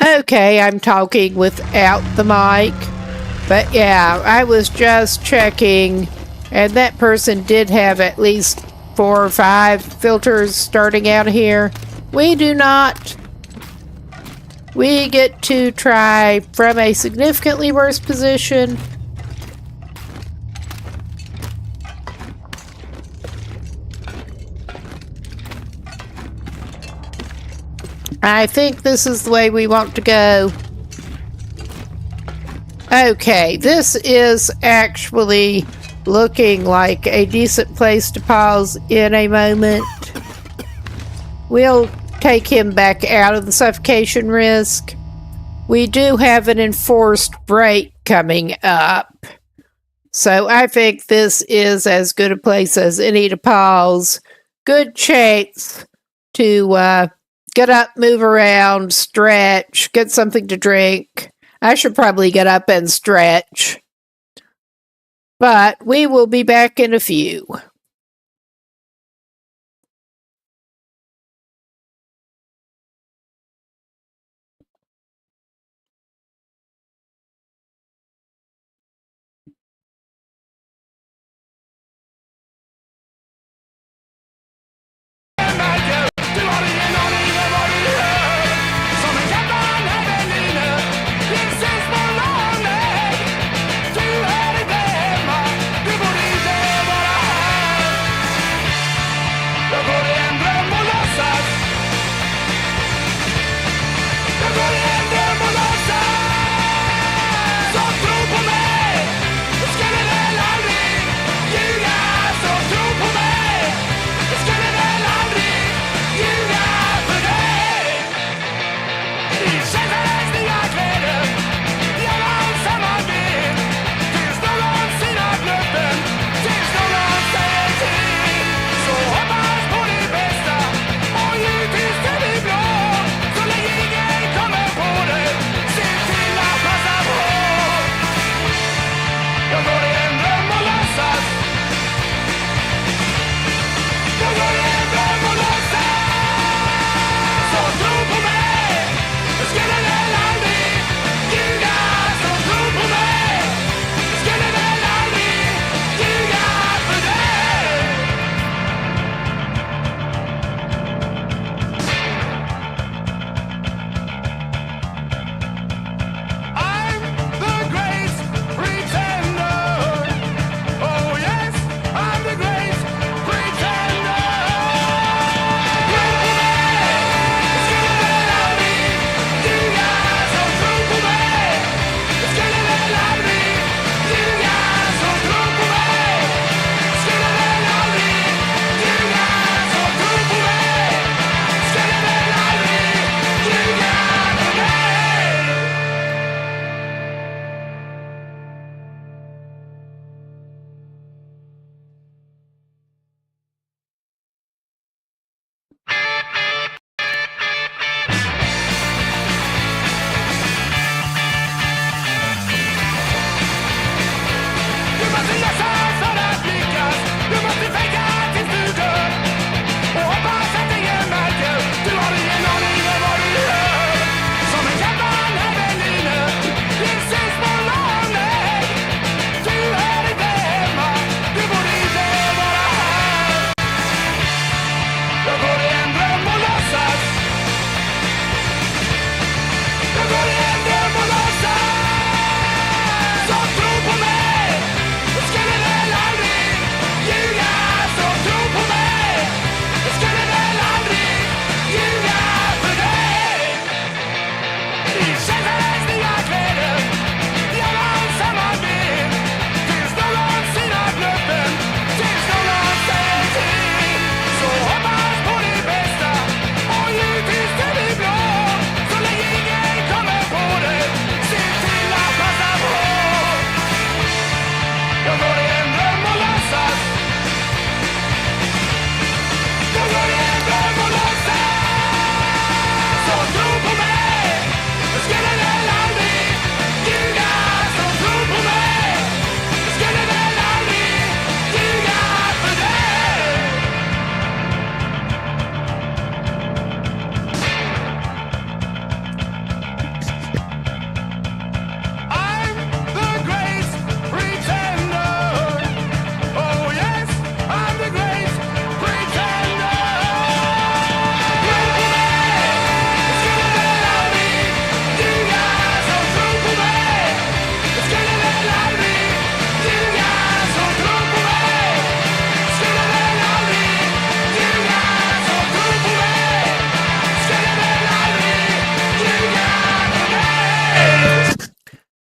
Okay, I'm talking without the mic. But yeah, I was just checking, and that person did have at least 4 or 5 filters starting out of here. We do not. We get to try from a significantly worse position. I think this is the way we want to go. Okay, this is actually looking like a decent place to pause in a moment. We'll take him back out of the suffocation risk. We do have an enforced break coming up. So I think this is as good a place as any to pause. Good chance to get up, move around, stretch, get something to drink. I should probably get up and stretch. But we will be back in a few.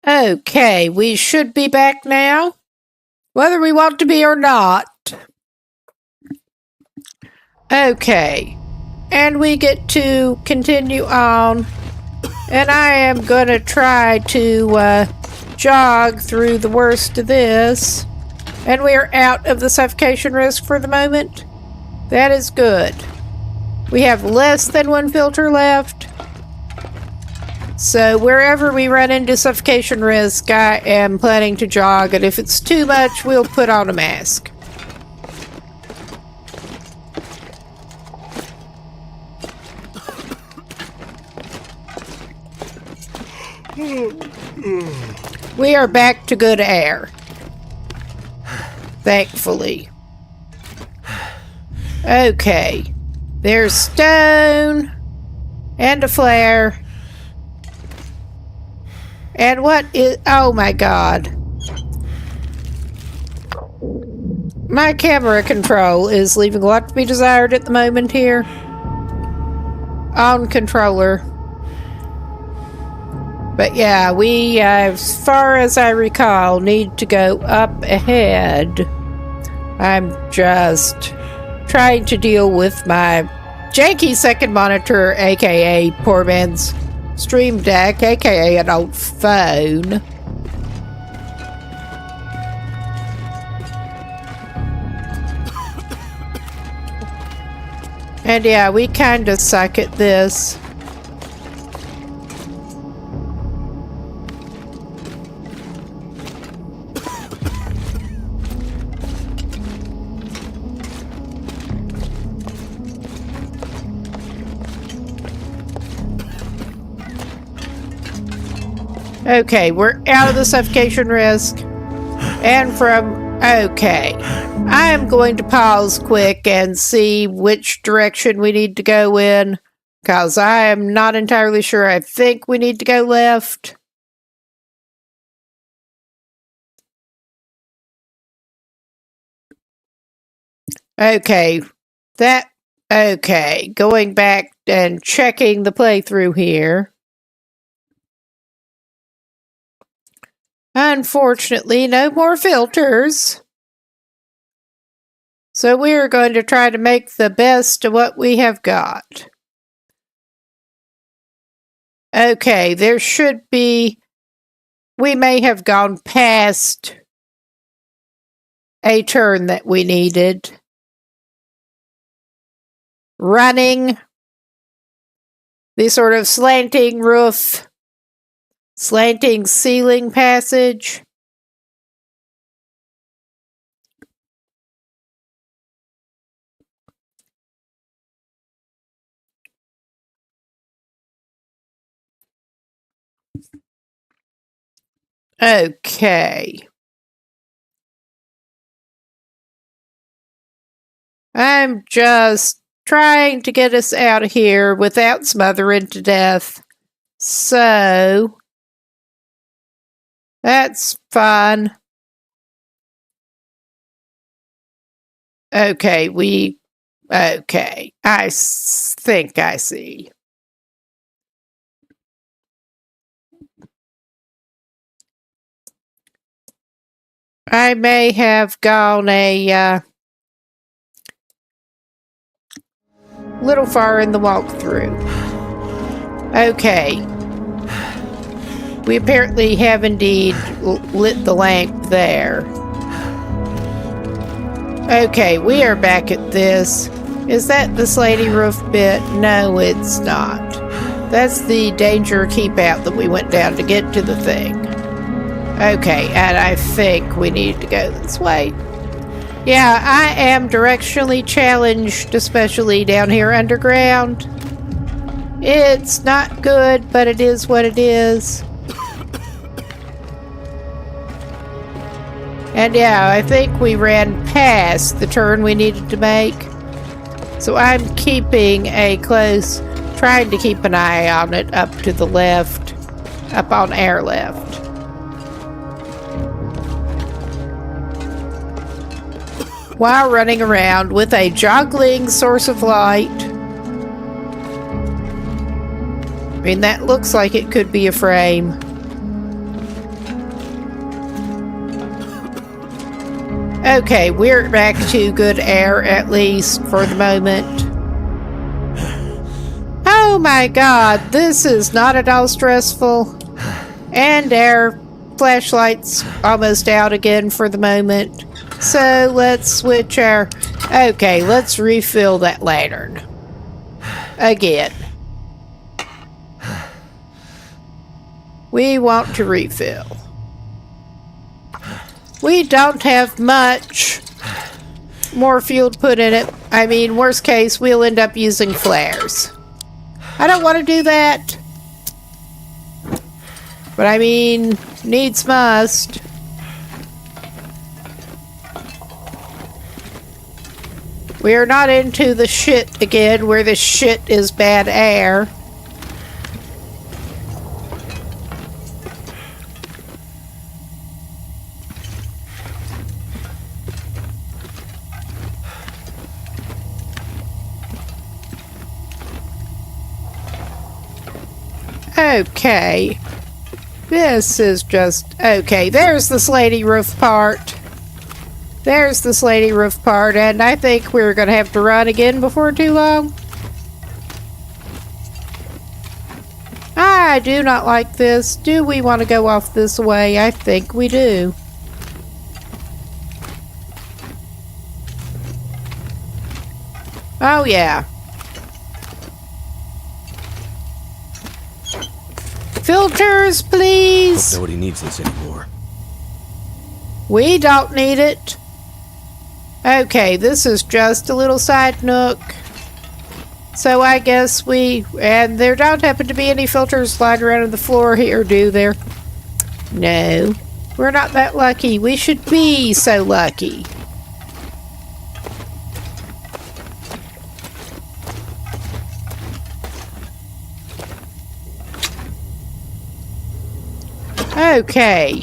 Okay, we should be back now, whether we want to be or not. Okay, and we get to continue on, and I am going to try to jog through the worst of this. And we are out of the suffocation risk for the moment. That is good. We have less than one filter left. So wherever we run into suffocation risk, I am planning to jog. And if it's too much, we'll put on a mask. We are back to good air. Thankfully. Okay. There's stone. And a flare. And what is... Oh my god. My camera control is leaving a lot to be desired at the moment here. On controller. But yeah, we, as far as I recall, need to go up ahead. I'm just trying to deal with my janky second monitor, aka poor man's Stream Deck, aka an old phone. And yeah, we kind of suck at this. Okay, we're out of the suffocation risk. And okay. I am going to pause quick and see which direction we need to go in. Because I am not entirely sure. I think we need to go left. Okay. Okay. Going back and checking the playthrough here. Unfortunately, no more filters. So we're going to try to make the best of what we have got. Okay, there should be... We may have gone past a turn that we needed. Running. The sort of slanting roof. Slanting ceiling passage. Okay. I'm just trying to get us out of here without smothering to death. So... That's fun. Okay, okay. I think I see. I may have gone a little far in the walkthrough. Okay. We apparently have indeed lit the lamp there. Okay, we are back at this. Is that the slatey roof bit? No, it's not. That's the danger keep out that we went down to get to the thing. Okay, and I think we need to go this way. Yeah, I am directionally challenged, especially down here underground. It's not good, but it is what it is. And yeah, I think we ran past the turn we needed to make. So I'm keeping trying to keep an eye on it up to the left, up on air left. While running around with a joggling source of light. I mean, that looks like it could be a frame. Okay, we're back to good air, at least, for the moment. Oh my god, this is not at all stressful. And air flashlight's almost out again for the moment. So let's switch our... Okay, let's refill that lantern. Again. We want to refill. We don't have much more fuel to put in it. I mean, worst case, we'll end up using flares. I don't want to do that. But I mean, needs must. We are not into the shit again, where the shit is bad air. Okay. This is just... Okay, there's the slaty roof part. There's the slaty roof part, and I think we're going to have to run again before too long. I do not like this. Do we want to go off this way? I think we do. Oh, yeah. Filters, please. Nobody needs this anymore. We don't need it. Okay, this is just a little side nook. So I guess and there don't happen to be any filters lying around on the floor here, do there? No. We're not that lucky. We should be so lucky. Okay.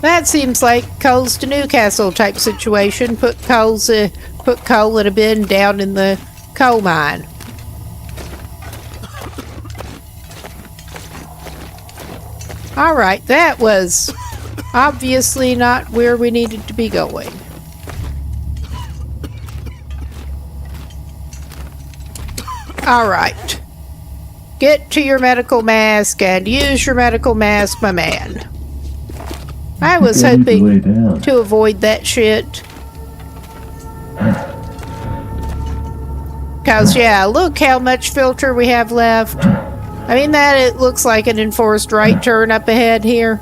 That seems like Coles to Newcastle type situation. Put coal in a bin down in the coal mine. Alright, that was obviously not where we needed to be going. Alright. Get to your medical mask and use your medical mask, my man. I was hoping to avoid that shit. Cause yeah, look how much filter we have left. I mean it looks like an enforced right turn up ahead here.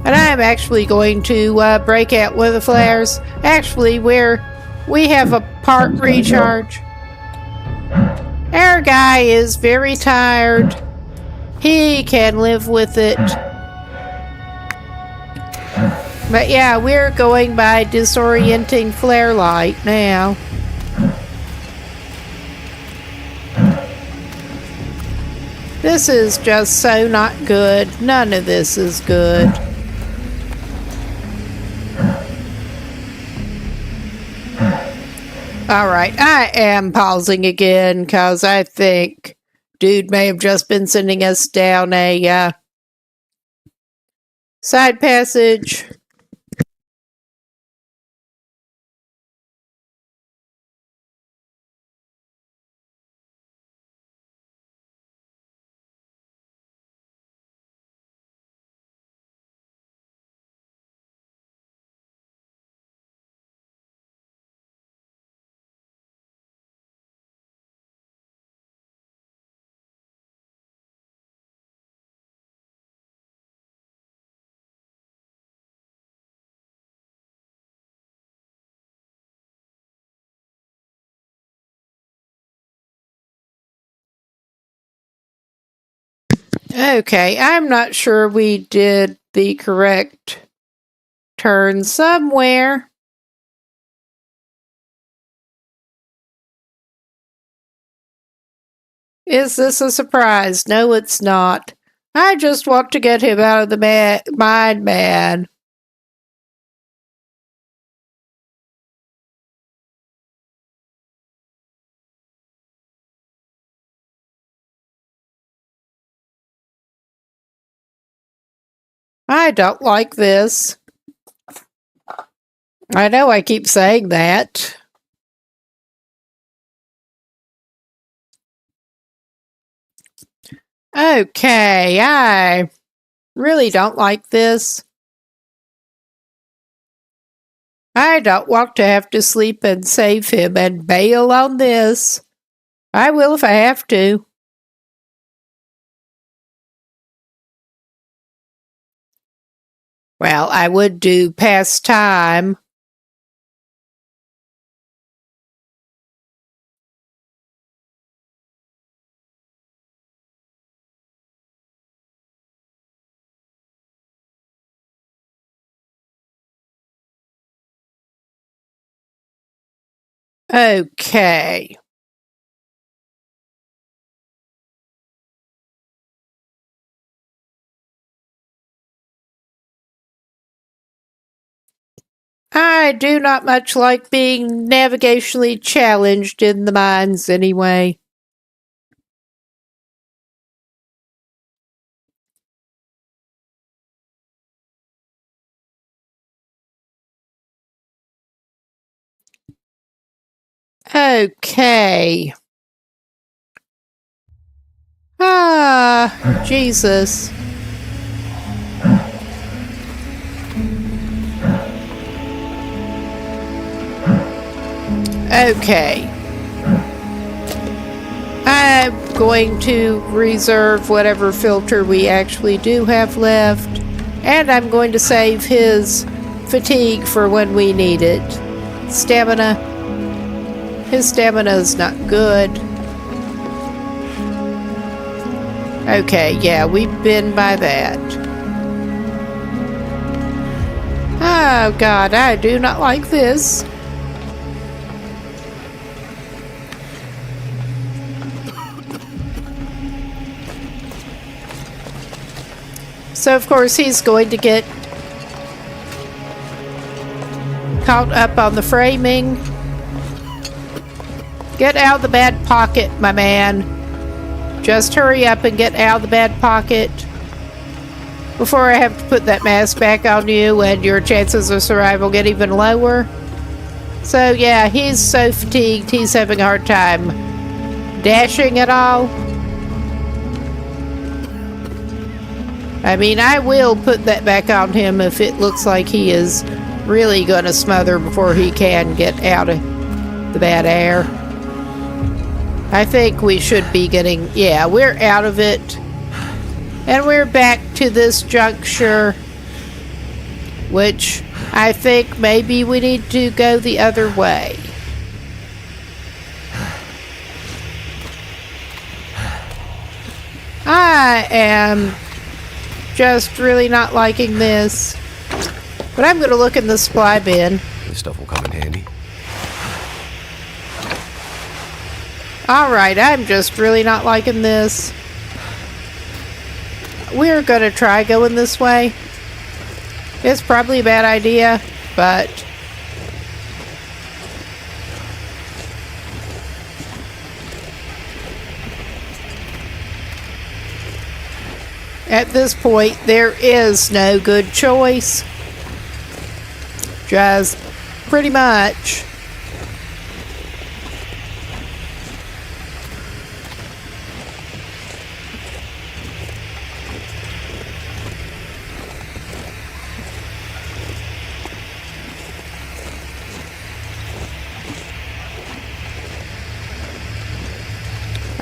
And I'm actually going to break out one of the flares. Actually, where we have a part recharge. Our guy is very tired. He can live with it. But yeah, we're going by disorienting flare light now. This is just so not good. None of this is good. Alright, I am pausing again because I think dude may have just been sending us down a side passage. Okay, I'm not sure we did the correct turn somewhere. Is this a surprise? No, it's not. I just want to get him out of the mine, man. I don't like this. I know I keep saying that. Okay, I really don't like this. I don't want to have to sleep and save him and bail on this. I will if I have to. Well, I would do past time. Okay. I do not much like being navigationally challenged in the mines anyway. Okay. Ah, Jesus. Okay. I'm going to reserve whatever filter we actually do have left, and I'm going to save his fatigue for when we need it. Stamina. His stamina is not good. Okay, yeah, we've been by that. Oh God, I do not like this. So of course he's going to get caught up on the framing. Get out of the bad pocket, my man. Just hurry up and get out of the bad pocket before I have to put that mask back on you and your chances of survival get even lower. So yeah, he's so fatigued, he's having a hard time dashing at all. I mean, I will put that back on him if it looks like he is really going to smother before he can get out of the bad air. I think we should be getting... Yeah, we're out of it. And we're back to this juncture, which I think maybe we need to go the other way. I am just really not liking this. But I'm going to look in the supply bin. This stuff will come in handy. Alright, I'm just really not liking this. We're going to try going this way. It's probably a bad idea, but... At this point, there is no good choice. Just pretty much.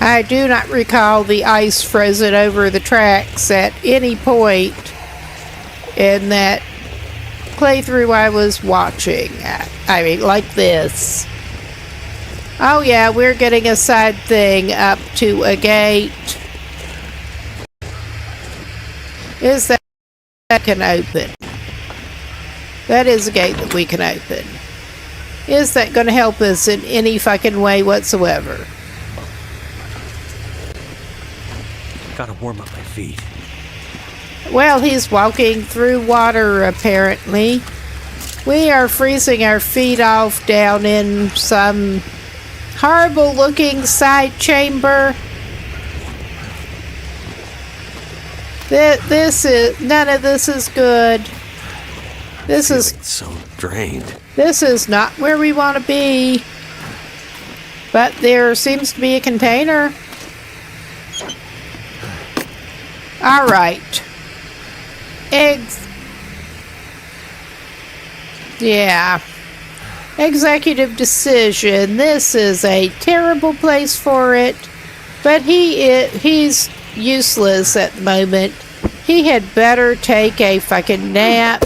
I do not recall the ice frozen over the tracks at any point in that playthrough I was watching. I mean, like this. Oh yeah, we're getting a side thing up to a gate. Is that can open? That is a gate that we can open. Is that going to help us in any fucking way whatsoever? Gotta warm up my feet. Well, he's walking through water, apparently. We are freezing our feet off down in some horrible-looking side chamber. This is... None of this is good. This is... so drained. This is not where we want to be. But there seems to be a container. All right. Yeah. Executive decision. This is a terrible place for it. But he's useless at the moment. He had better take a fucking nap.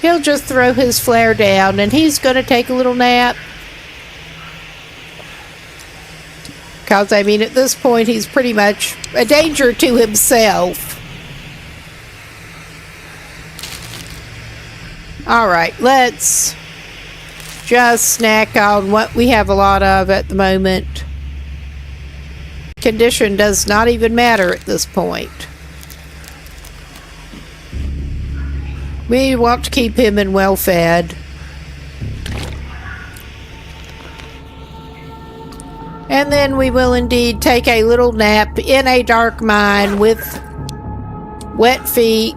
He'll just throw his flare down and he's gonna take a little nap. Because, I mean, at this point, he's pretty much a danger to himself. Alright, let's just snack on what we have a lot of at the moment. Condition does not even matter at this point. We want to keep him in well fed. And then we will indeed take a little nap in a dark mine with wet feet.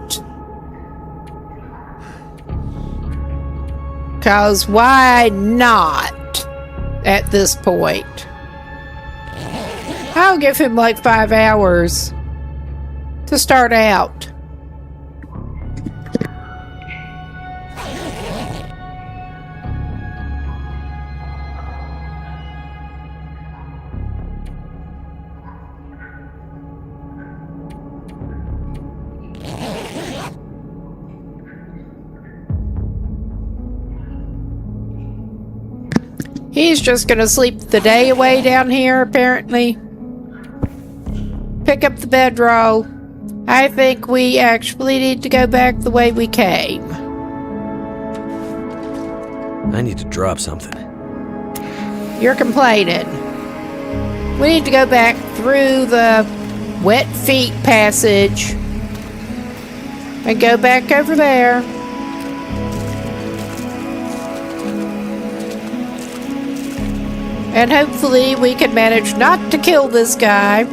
'Cause why not at this point? I'll give him like 5 hours to start out. He's just gonna sleep the day away down here, apparently. Pick up the bedroll. I think we actually need to go back the way we came. I need to drop something. You're complaining. We need to go back through the wet feet passage and go back over there. And hopefully we can manage not to kill this guy.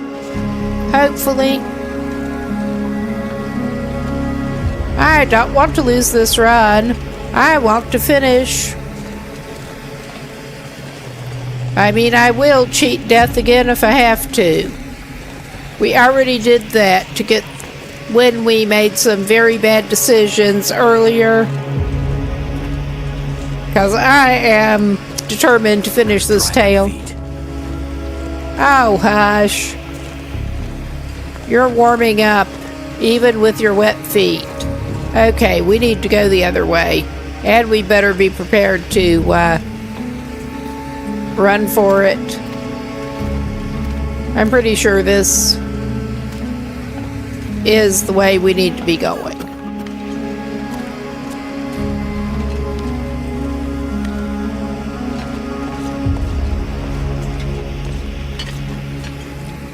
Hopefully. I don't want to lose this run. I want to finish. I mean, I will cheat death again if I have to. We already did that to get when we made some very bad decisions earlier. Because I am determined to finish this tale. Oh, hush. You're warming up, even with your wet feet. Okay, we need to go the other way. And we better be prepared to run for it. I'm pretty sure this is the way we need to be going.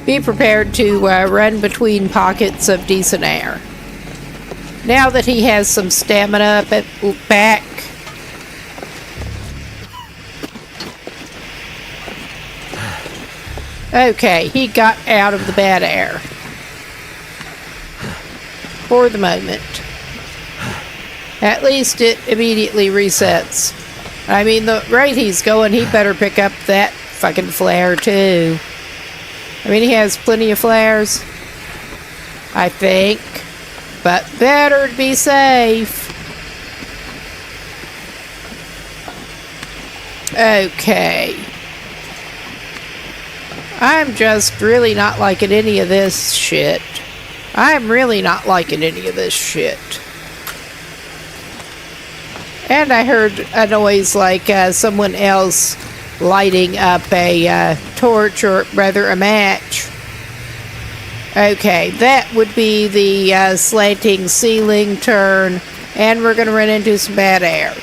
Be prepared to run between pockets of decent air. Now that he has some stamina back. Okay, he got out of the bad air. For the moment. At least it immediately resets. I mean, the rate he's going, he better pick up that fucking flare too. I mean, he has plenty of flares, I think, but better to be safe. Okay. I'm just really not liking any of this shit. I'm really not liking any of this shit. And I heard a noise like someone else lighting up a torch, or rather a match. Okay, that would be the slanting ceiling turn, and we're going to run into some bad air.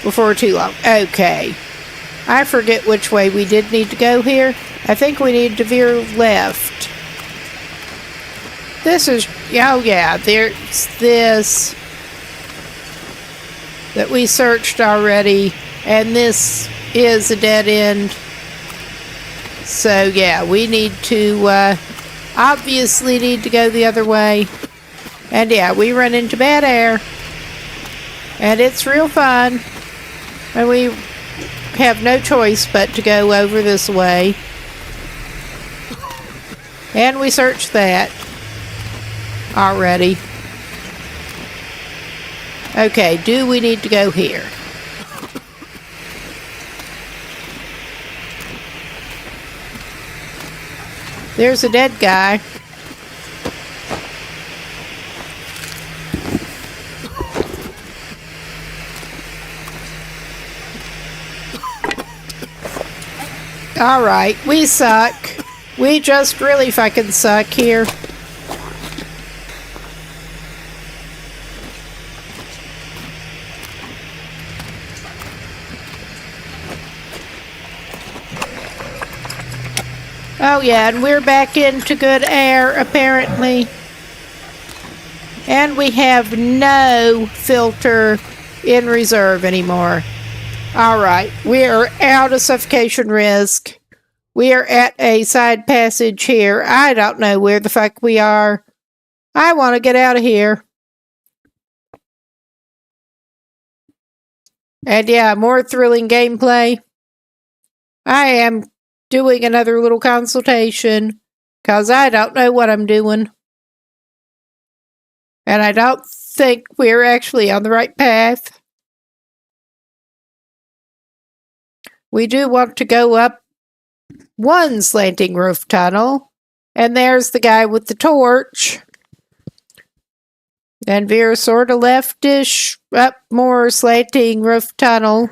Before too long. Okay. I forget which way we did need to go here. I think we need to veer left. This is... oh yeah, there's this that we searched already, and this is a dead end. So yeah, we need to obviously need to go the other way. And yeah, we run into bad air, and it's real fun, and we have no choice but to go over this way. And we searched that already. Okay, do we need to go here? There's a dead guy. Alright, we suck. We just really fucking suck here. Oh yeah, and we're back into good air, apparently. And we have no filter in reserve anymore. Alright, we are out of suffocation risk. We are at a side passage here. I don't know where the fuck we are. I want to get out of here. And yeah, more thrilling gameplay. I am doing another little consultation because I don't know what I'm doing. And I don't think we're actually on the right path. We do want to go up one slanting roof tunnel. And there's the guy with the torch. And we're sort of leftish up more slanting roof tunnel.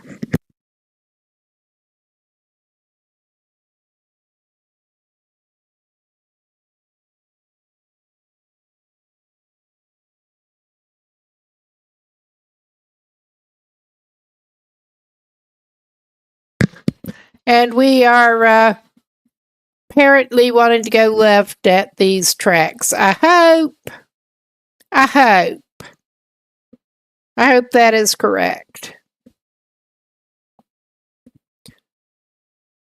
And we are apparently wanting to go left at these tracks. I hope that is correct.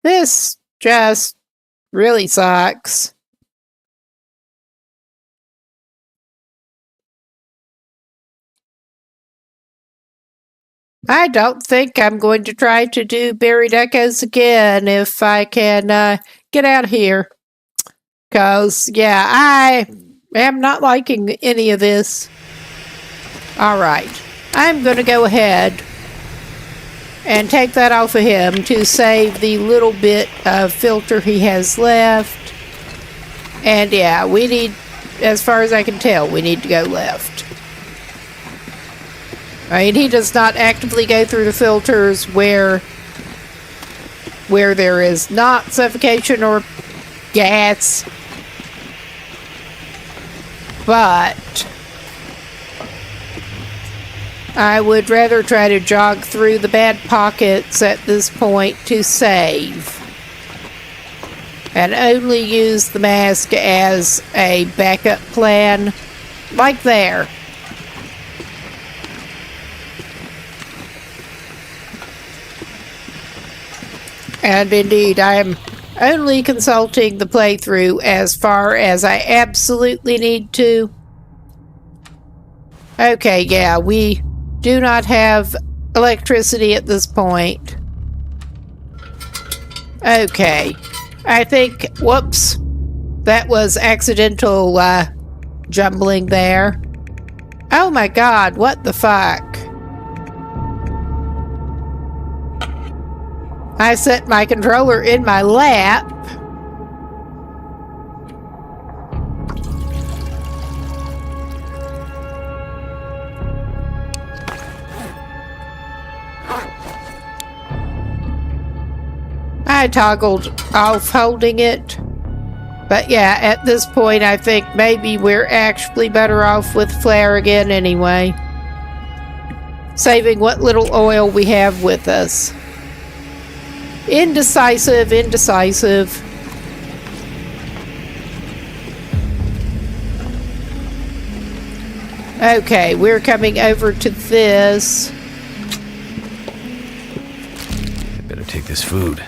This just really sucks. I don't think I'm going to try to do buried echoes again if I can get out of here. Because, yeah, I am not liking any of this. Alright, I'm going to go ahead and take that off of him to save the little bit of filter he has left. And yeah, we need, as far as I can tell, we need to go left. I mean, he does not actively go through the filters where there is not suffocation or gas. But I would rather try to jog through the bad pockets at this point to save. And only use the mask as a backup plan. Like there. And indeed, I am only consulting the playthrough as far as I absolutely need to. Okay, yeah, we do not have electricity at this point. Okay, I think, whoops, that was accidental jumbling there. Oh my god, what the fuck? I set my controller in my lap. I toggled off holding it. But yeah, at this point I think maybe we're actually better off with flare again anyway. Saving what little oil we have with us. Indecisive. Okay, we're coming over to this. I better take this food.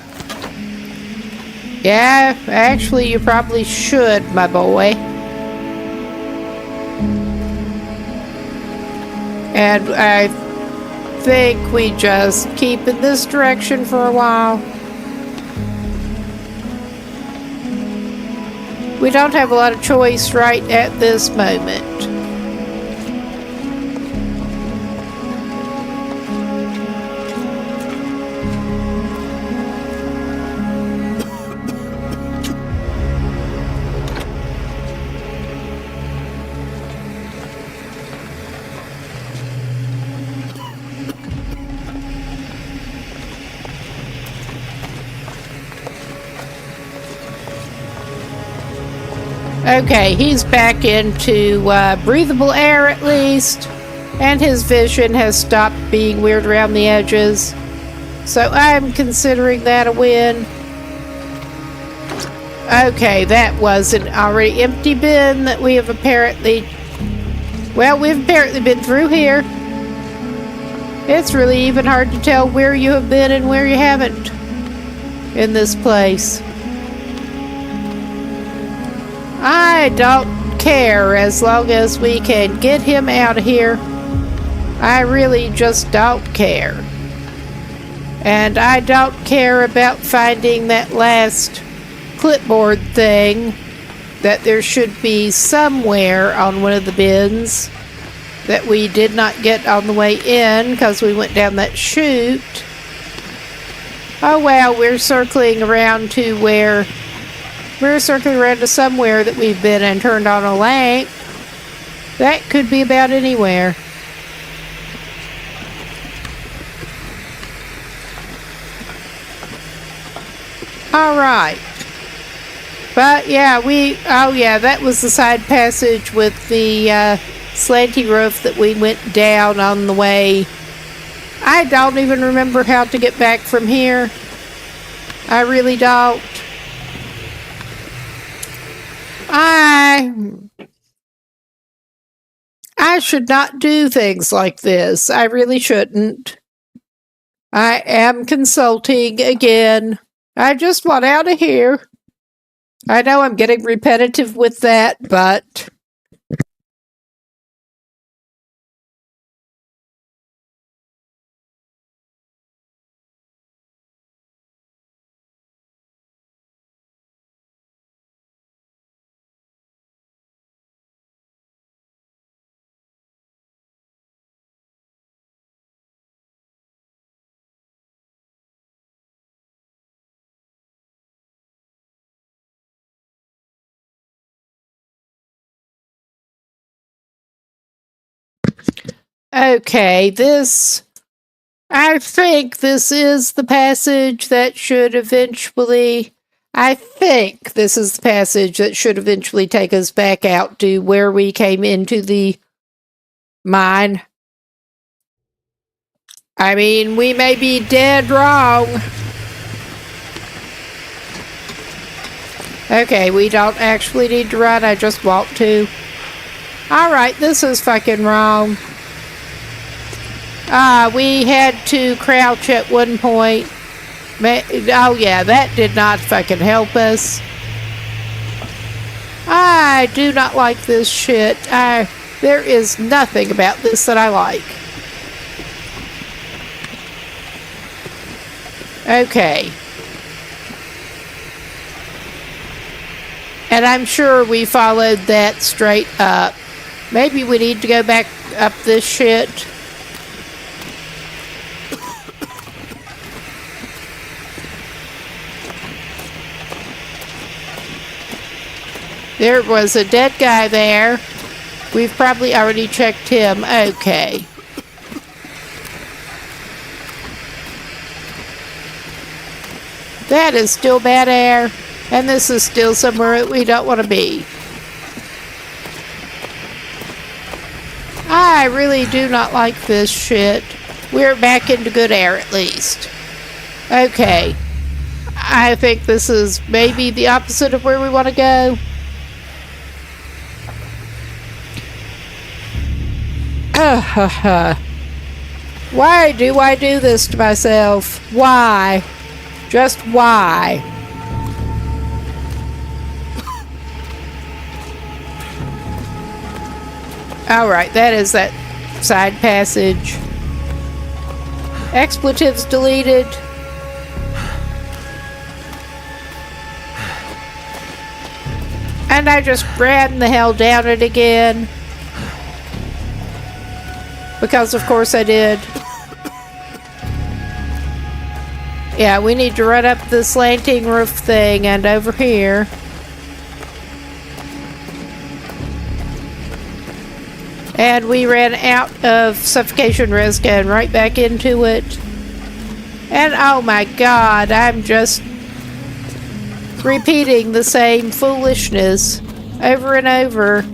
Yeah, actually you probably should, my boy. And I think we just keep in this direction for a while. We don't have a lot of choice right at this moment. Okay, he's back into breathable air at least, and his vision has stopped being weird around the edges. So I'm considering that a win. Okay, that was an already empty bin that we have apparently... Well, we've apparently been through here. It's really even hard to tell where you have been and where you haven't in this place. I don't care as long as we can get him out of here. I really just don't care. And I don't care about finding that last clipboard thing that there should be somewhere on one of the bins that we did not get on the way in because we went down that chute. Oh well, we're circling around to where... We're circling around to somewhere that we've been and turned on a lamp. That could be about anywhere. Alright. But yeah, oh yeah, that was the side passage with the slanty roof that we went down on the way. I don't even remember how to get back from here. I really don't. I should not do things like this. I really shouldn't. I am consulting again. I just want out of here. I know I'm getting repetitive with that, but... Okay, I think this is the passage that should eventually... I think this is the passage that should eventually take us back out to where we came into the mine. I mean, we may be dead wrong. Okay, we don't actually need to run, I just want to. Alright, this is fucking wrong. We had to crouch at one point. Oh yeah, that did not fucking help us. I do not like this shit. There is nothing about this that I like. Okay. And I'm sure we followed that straight up. Maybe we need to go back up this shit. There was a dead guy there. We've probably already checked him. Okay. That is still bad air. And this is still somewhere we don't want to be. I really do not like this shit. We're back into good air at least. Okay. I think this is maybe the opposite of where we want to go. Why do I do this to myself? Why? Just why? Alright, that is that side passage. Expletives deleted. And I just ran the hell down it again. Because of course I did. Yeah, we need to run up the slanting roof thing and over here. And we ran out of suffocation risk and right back into it. And oh my god, I'm just repeating the same foolishness over and over.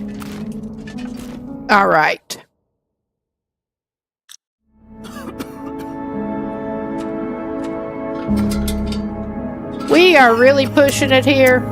Alright. We are really pushing it here.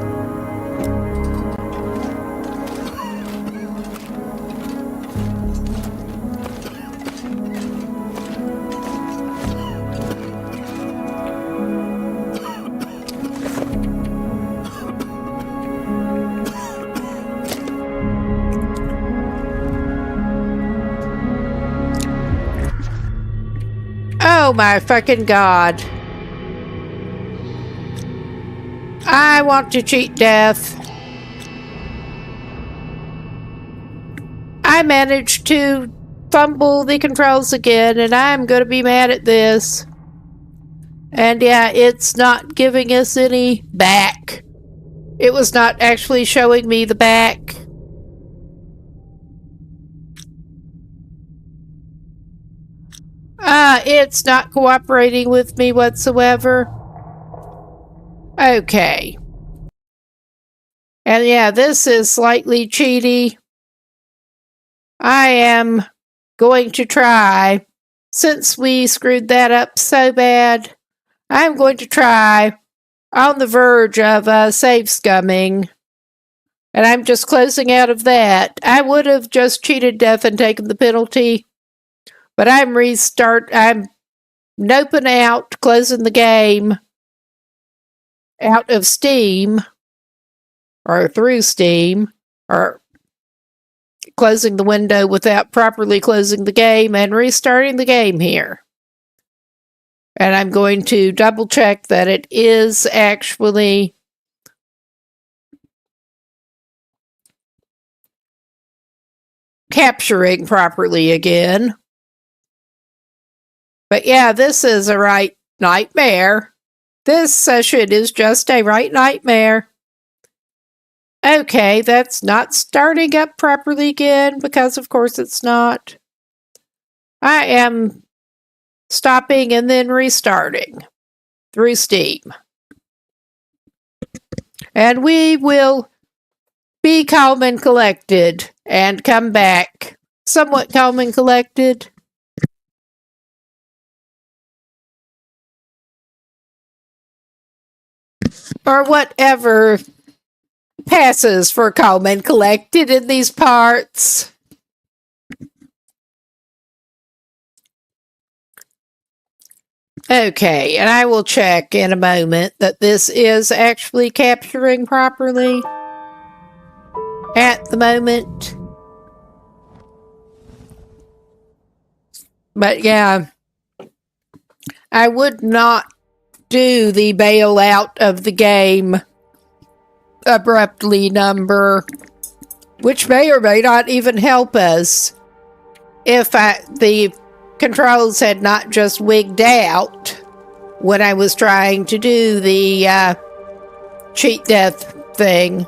Oh my fucking god. I want to cheat death. I managed to fumble the controls again, and I'm gonna be mad at this. And yeah, it's not giving us any back. It was not actually showing me the back. It's not cooperating with me whatsoever. Okay. And yeah, this is slightly cheaty. I am going to try, since we screwed that up so bad, I'm going to try on the verge of save scumming. And I'm just closing out of that. I would have just cheated death and taken the penalty. But I'm noping out, closing the game out of Steam, or through Steam, or closing the window without properly closing the game and restarting the game here. And I'm going to double check that it is actually capturing properly again. But yeah, this is a right nightmare. This session is just a right nightmare. Okay, that's not starting up properly again, because of course it's not. I am stopping and then restarting through Steam. And we will be calm and collected and come back somewhat calm and collected. Or whatever passes for calm and collected in these parts. Okay, and I will check in a moment that this is actually capturing properly at the moment. But yeah, I would not do the bailout of the game abruptly number, which may or may not even help us if the controls had not just wigged out when I was trying to do the cheat death thing.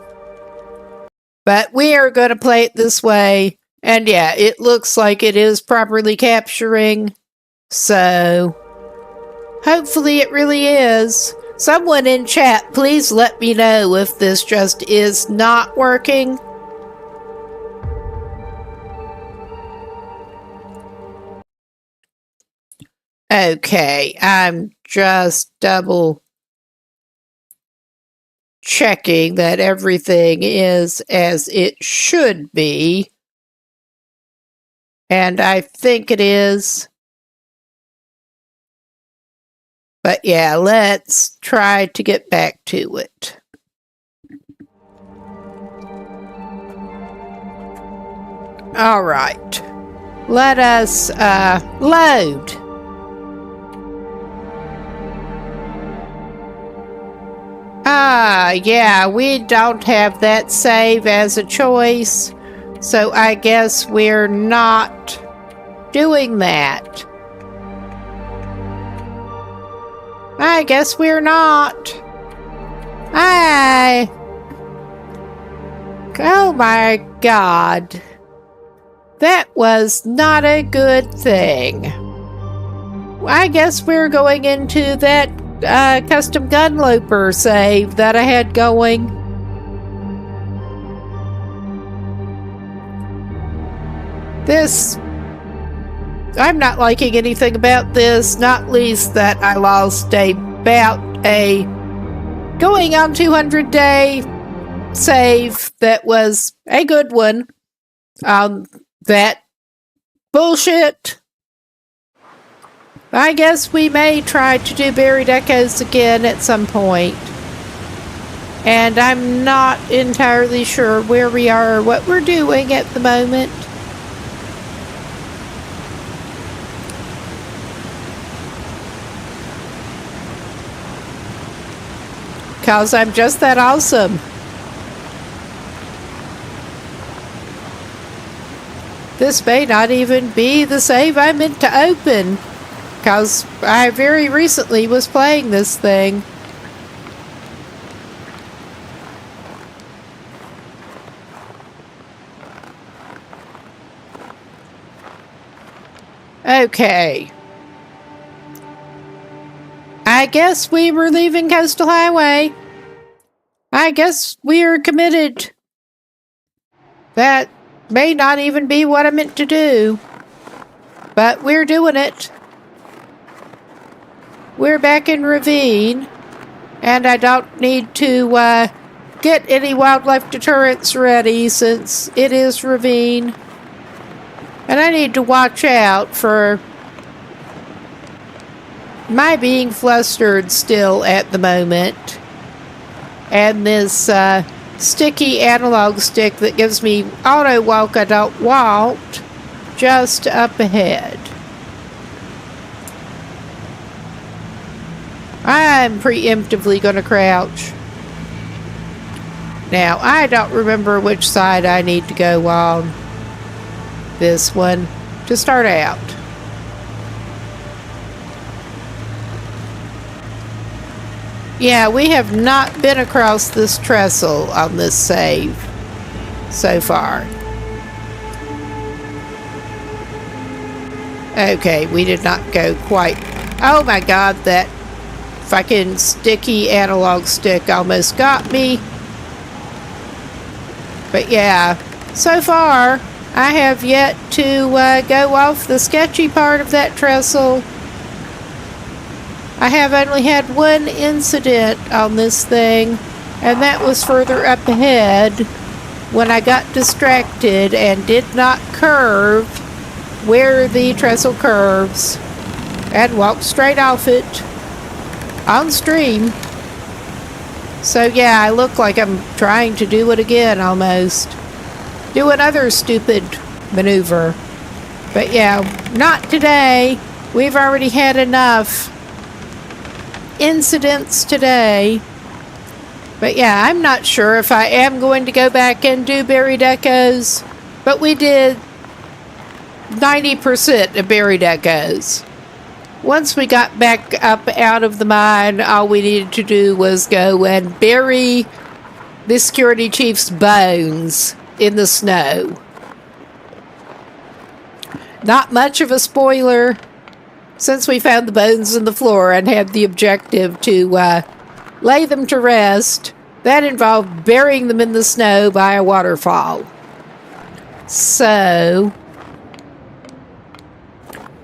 But we are going to play it this way, and yeah, it looks like it is properly capturing, so hopefully it really is. Someone in chat, please let me know if this just is not working. Okay, I'm just double checking that everything is as it should be. And I think it is. But yeah, let's try to get back to it. All right. Let us load. Yeah, we don't have that save as a choice, so I guess we're not doing that. I guess we're not. Oh my God. That was not a good thing. I guess we're going into that custom gunloper save that I had going. I'm not liking anything about this, not least that I lost going on 200 day save that was a good one. That bullshit. I guess we may try to do Buried Echoes again at some point. And I'm not entirely sure where we are or what we're doing at the moment. Because I'm just that awesome. This may not even be the save I meant to open. Because I very recently was playing this thing. Okay. I guess we were leaving Coastal Highway. I guess we're committed. That may not even be what I meant to do. But we're doing it. We're back in Ravine. And I don't need to get any wildlife deterrents ready since it is Ravine. And I need to watch out for my being flustered still at the moment. And this sticky analog stick that gives me auto walk I don't want just up ahead. I'm preemptively going to crouch. Now, I don't remember which side I need to go on. This one to start out. Yeah, we have not been across this trestle on this save so far. Okay, we did not go quite. Oh my God, that fucking sticky analog stick almost got me. But yeah, so far I have yet to go off the sketchy part of that trestle. I have only had one incident on this thing, and that was further up ahead when I got distracted and did not curve where the trestle curves and walked straight off it on stream. So yeah, I look like I'm trying to do it again almost. Do another stupid maneuver. But yeah, not today. We've already had enough incidents today. But yeah, I'm not sure if I am going to go back and do Buried Echoes. But we did 90% of Buried Echoes. Once we got back up out of the mine, all we needed to do was go and bury the security chief's bones in the snow. Not much of a spoiler, since we found the bones in the floor and had the objective to lay them to rest. That involved burying them in the snow by a waterfall. So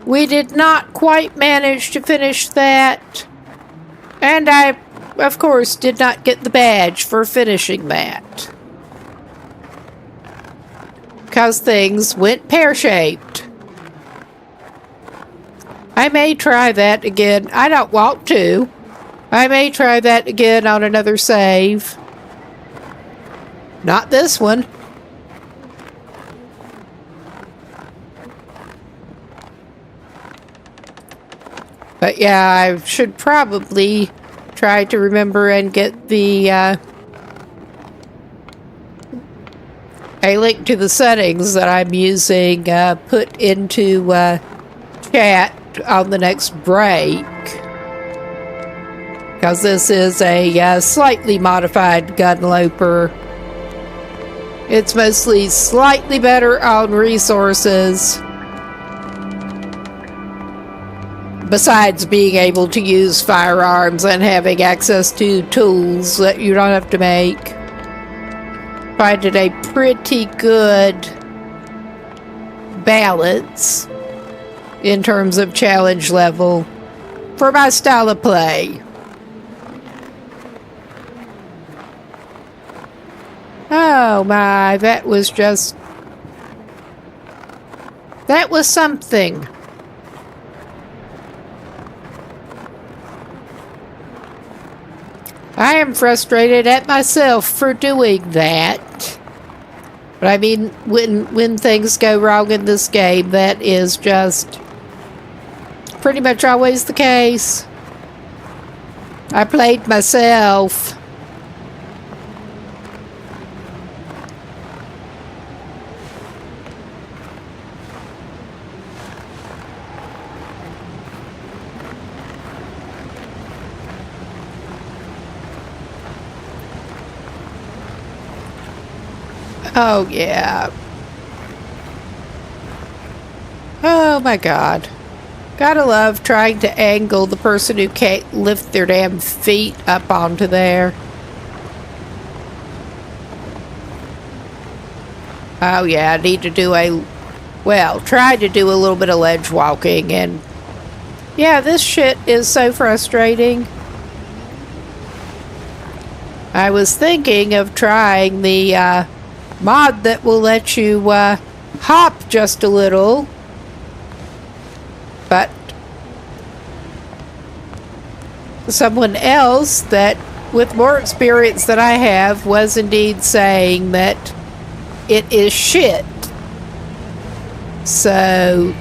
we did not quite manage to finish that. And I, of course, did not get the badge for finishing that. Because things went pear-shaped. I may try that again. I don't want to. I may try that again on another save. Not this one. But yeah, I should probably try to remember and get the a link to the settings that I'm using put into chat on the next break, because this is a slightly modified gunloper. It's mostly slightly better on resources, besides being able to use firearms and having access to tools that you don't have to make. Find it a pretty good balance in terms of challenge level for my style of play. Oh my, that was something. I am frustrated at myself for doing that. But I mean, when things go wrong in this game, that is just pretty much always the case. I played myself. Oh, yeah. Oh, my God. Gotta love trying to angle the person who can't lift their damn feet up onto there. Oh, yeah, I need to do try to do a little bit of ledge walking, and yeah, this shit is so frustrating. I was thinking of trying the, mod that will let you hop just a little, but someone else that with more experience than I have was indeed saying that it is shit. So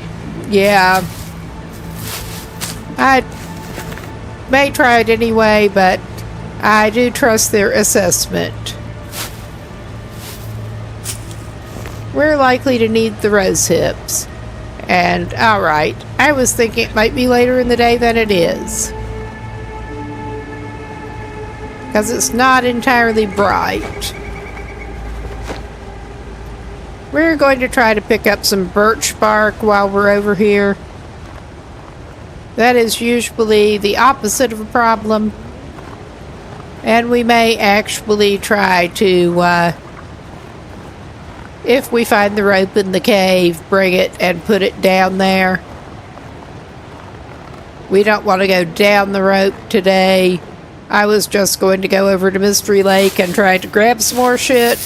yeah, I may try it anyway, but I do trust their assessment. We're likely to need the rose hips. And, alright, I was thinking it might be later in the day than it is. Because it's not entirely bright. We're going to try to pick up some birch bark while we're over here. That is usually the opposite of a problem. And we may actually try to, if we find the rope in the cave, bring it and put it down there. We don't want to go down the rope today. I was just going to go over to Mystery Lake and try to grab some more shit.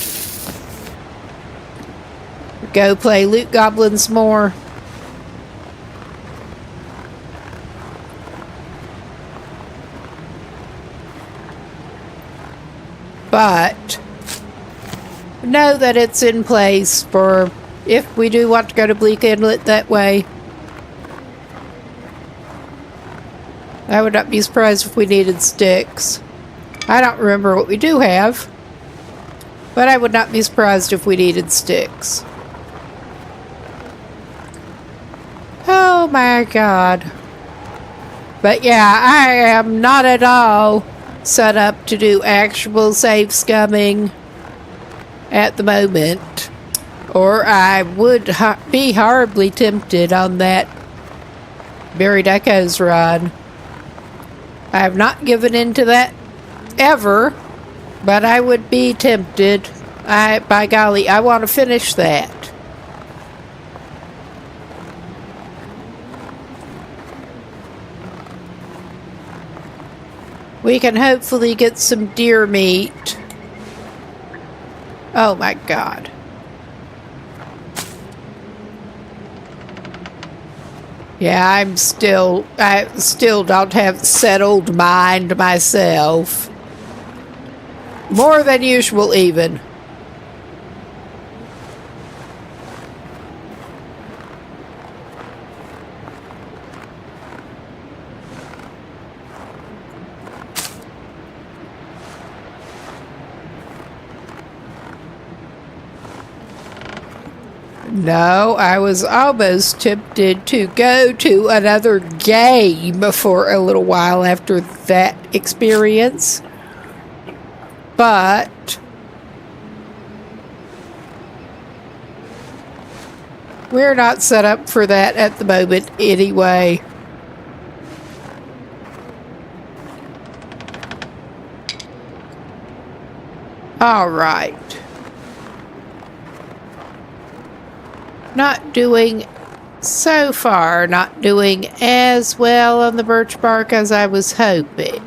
Go play Loot Goblins more. But know that it's in place for if we do want to go to Bleak Inlet that way. I would not be surprised if we needed sticks. I don't remember what we do have, but I would not be surprised if we needed sticks. Oh my God. But yeah, I am not at all set up to do actual save scumming at the moment, or I would be horribly tempted on that Buried Echoes run. I have not given in to that ever, but I would be tempted. By golly, I want to finish that. We can hopefully get some deer meat. Oh my God. Yeah, I still don't have a settled mind myself. More than usual, even. No, I was almost tempted to go to another game for a little while after that experience. But we're not set up for that at the moment anyway. All right. Not doing so far, not doing as well on the birch bark as I was hoping.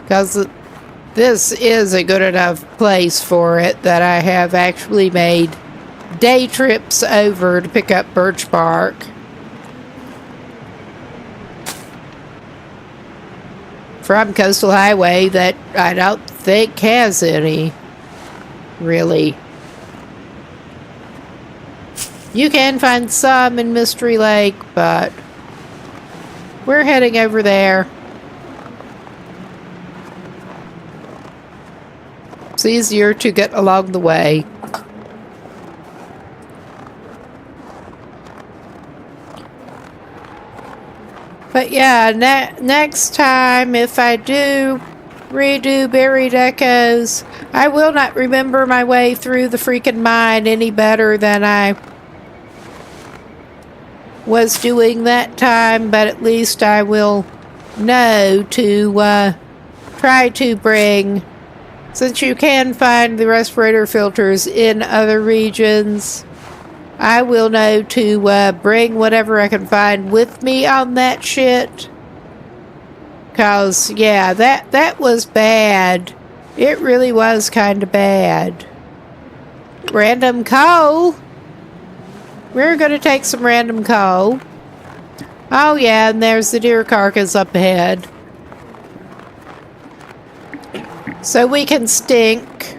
Because this is a good enough place for it that I have actually made day trips over to pick up birch bark. From Coastal Highway that I don't think has any, really. You can find some in Mystery Lake, but we're heading over there. It's easier to get along the way. But yeah, next time, if I do redo Buried Echoes, I will not remember my way through the freaking mine any better than I was doing that time, but at least I will know to try to bring, since you can find the respirator filters in other regions, I will know to bring whatever I can find with me on that shit. Cause yeah, that was bad. It really was kind of bad. Random coal. We're gonna take some random coal. Oh yeah, and there's the deer carcass up ahead. So we can stink.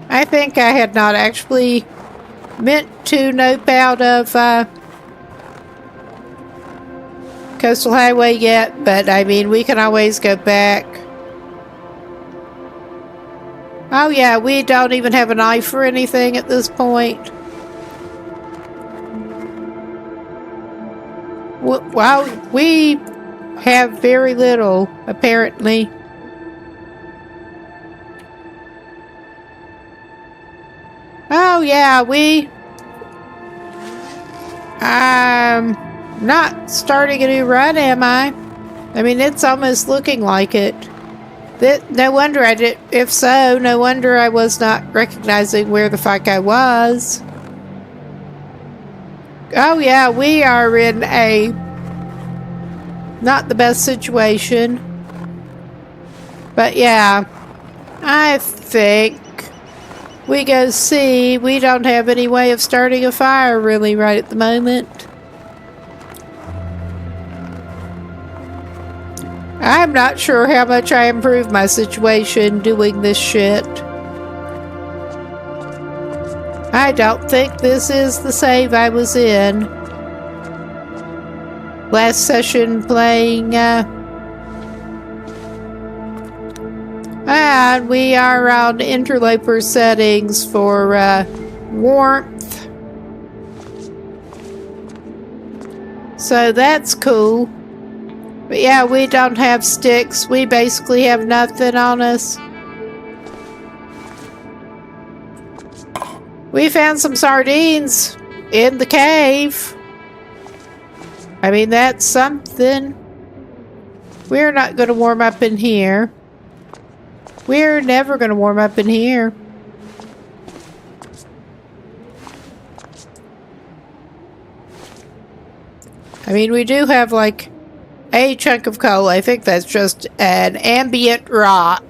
I think I had not actually meant to nope out of Coastal Highway yet, but I mean, we can always go back. Oh yeah, we don't even have a knife or anything at this point. Well, we have very little, apparently. Oh yeah, I'm not starting a new run, am I? I mean, it's almost looking like it. No wonder I did. If so, no wonder I was not recognizing where the fuck I was. Oh yeah, we are in a not the best situation. But yeah, I think we go see. We don't have any way of starting a fire really right at the moment. I'm not sure how much I improved my situation doing this shit. I don't think this is the save I was in last session playing, and we are on interloper settings for warmth. So that's cool. But yeah, we don't have sticks. We basically have nothing on us. We found some sardines in the cave. I mean, that's something. We're not going to warm up in here. We're never going to warm up in here. I mean, we do have like a chunk of coal. I think that's just an ambient rock.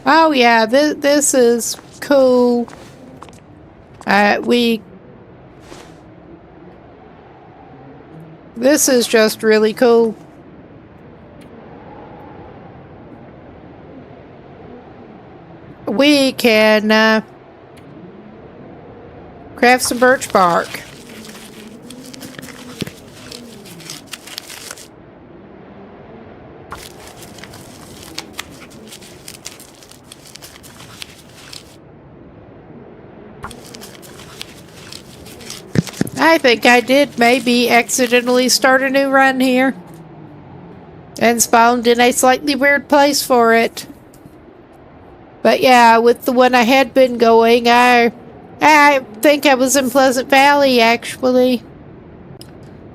Oh yeah, this is cool. This is just really cool. We can craft some birch bark. I think I did maybe accidentally start a new run here. And spawned in a slightly weird place for it. But yeah, with the one I had been going, I think I was in Pleasant Valley, actually.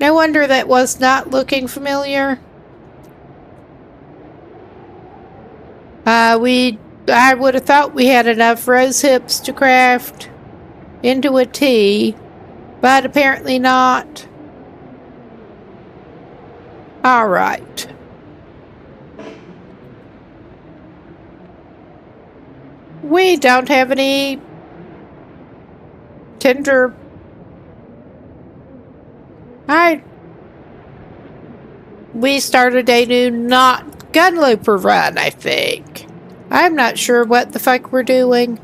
No wonder that was not looking familiar. I would have thought we had enough rose hips to craft into a tea, but apparently not. Alright. We don't have any tinder. We started a new not gunlooper run, I think. I'm not sure what the fuck we're doing.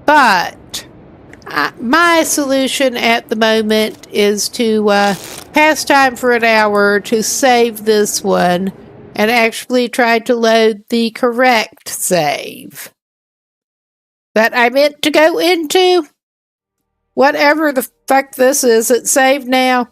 But my solution at the moment is to pass time for an hour to save this one and actually try to load the correct save that I meant to go into. Whatever the fuck this is, it's saved now.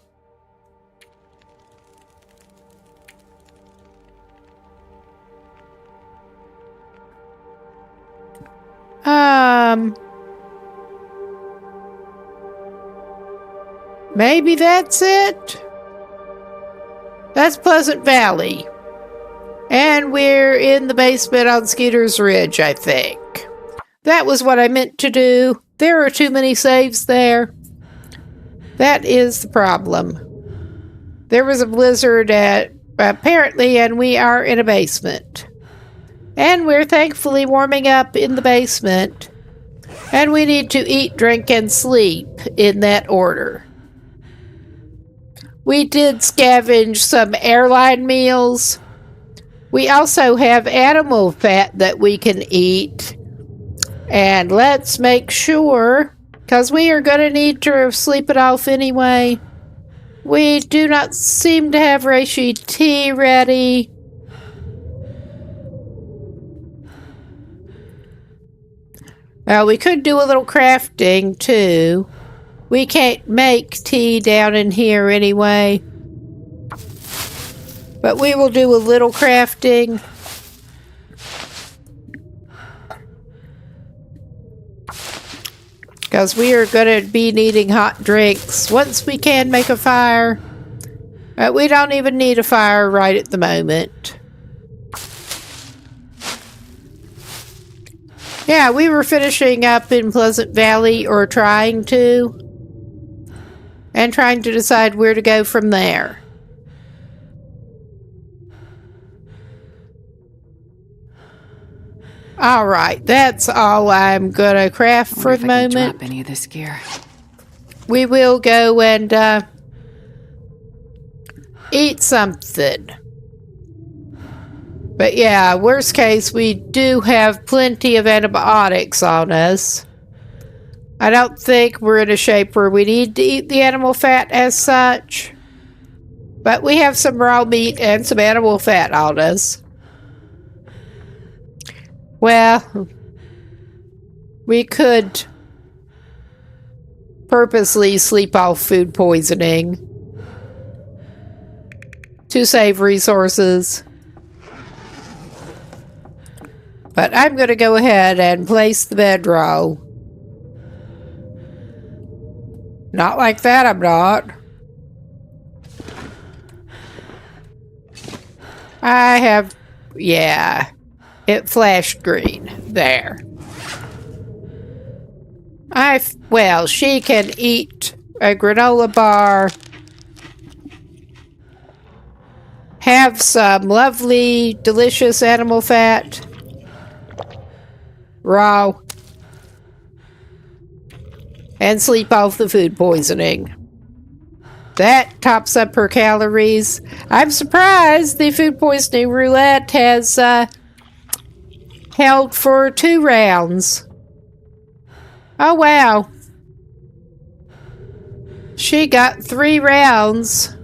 Maybe that's it. That's Pleasant Valley. And we're in the basement on Skeeter's Ridge, I think. That was what I meant to do. There are too many saves there. That is the problem. There was a blizzard apparently, and we are in a basement. And we're thankfully warming up in the basement. And we need to eat, drink, and sleep in that order. We did scavenge some airline meals. We also have animal fat that we can eat. And let's make sure, because we are going to need to sleep it off anyway. We do not seem to have reishi tea ready. Well, we could do a little crafting too. We can't make tea down in here anyway. But we will do a little crafting. Because we are going to be needing hot drinks once we can make a fire. But we don't even need a fire right at the moment. Yeah, we were finishing up in Pleasant Valley, or trying to. And trying to decide where to go from there. Alright, that's all I'm gonna craft for the moment. Drop any of this gear. We will go and eat something. But yeah, worst case, we do have plenty of antibiotics on us. I don't think we're in a shape where we need to eat the animal fat as such. But we have some raw meat and some animal fat on us. Well, we could purposely sleep off food poisoning to save resources. But I'm going to go ahead and place the bedroll. Not like that, I'm not. I have... yeah. It flashed green. There. Well, she can eat a granola bar. Have some lovely, delicious animal fat. Raw. And sleep off the food poisoning. That tops up her calories. I'm surprised the food poisoning roulette has held for 2 rounds. Oh, wow. She got 3 rounds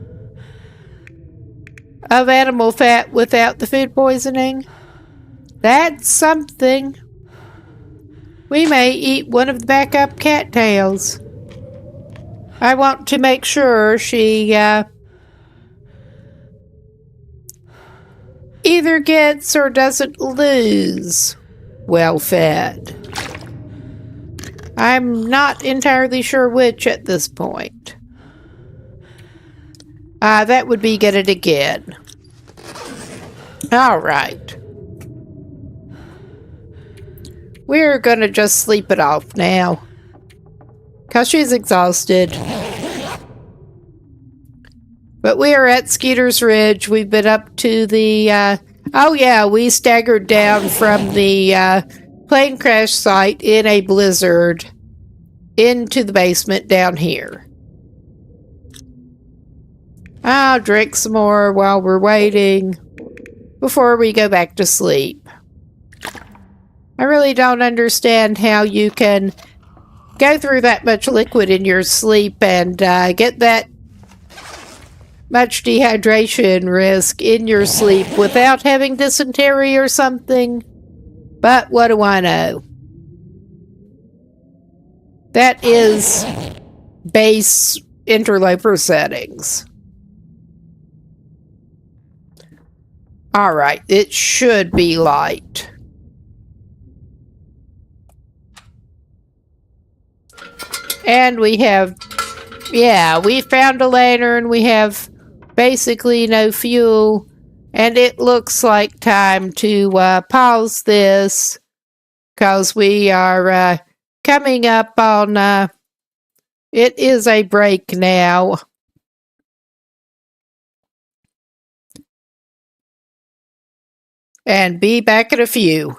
of animal fat without the food poisoning. That's something. We may eat one of the backup cattails. I want to make sure she either gets or doesn't lose well fed. I'm not entirely sure which at this point. That would be get it again. All right. We're gonna just sleep it off now. Because she's exhausted. But we are at Skeeter's Ridge. We've been up to the, oh yeah, we staggered down from the plane crash site in a blizzard into the basement down here. I'll drink some more while we're waiting before we go back to sleep. I really don't understand how you can go through that much liquid in your sleep and get that much dehydration risk in your sleep without having dysentery or something. But what do I know? That is base interloper settings. Alright, it should be light. And we have, yeah, we found a lantern. We have basically no fuel. And it looks like time to pause this. Because we are coming up on, it is a break now. And be back in a few.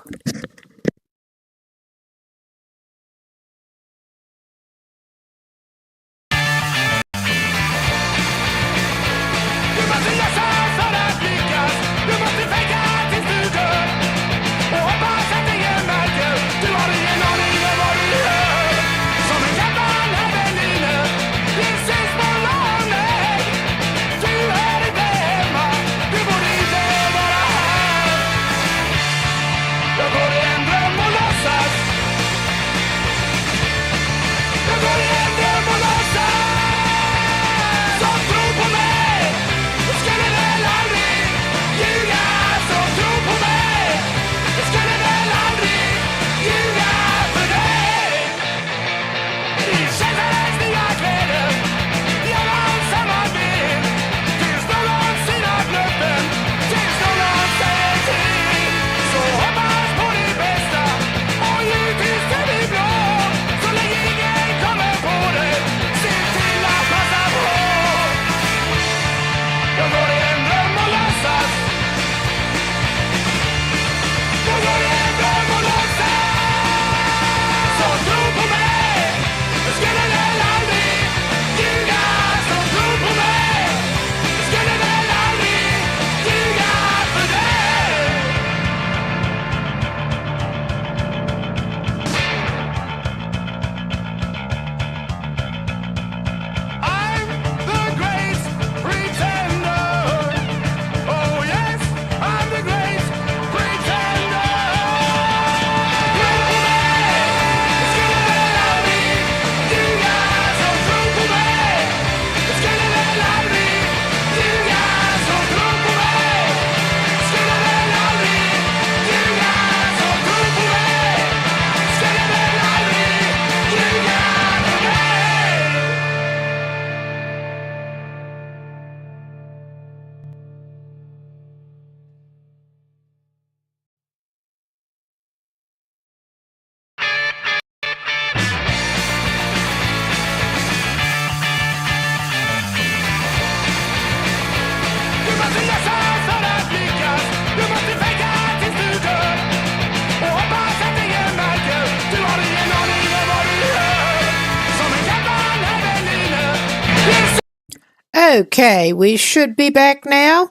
Okay, we should be back now.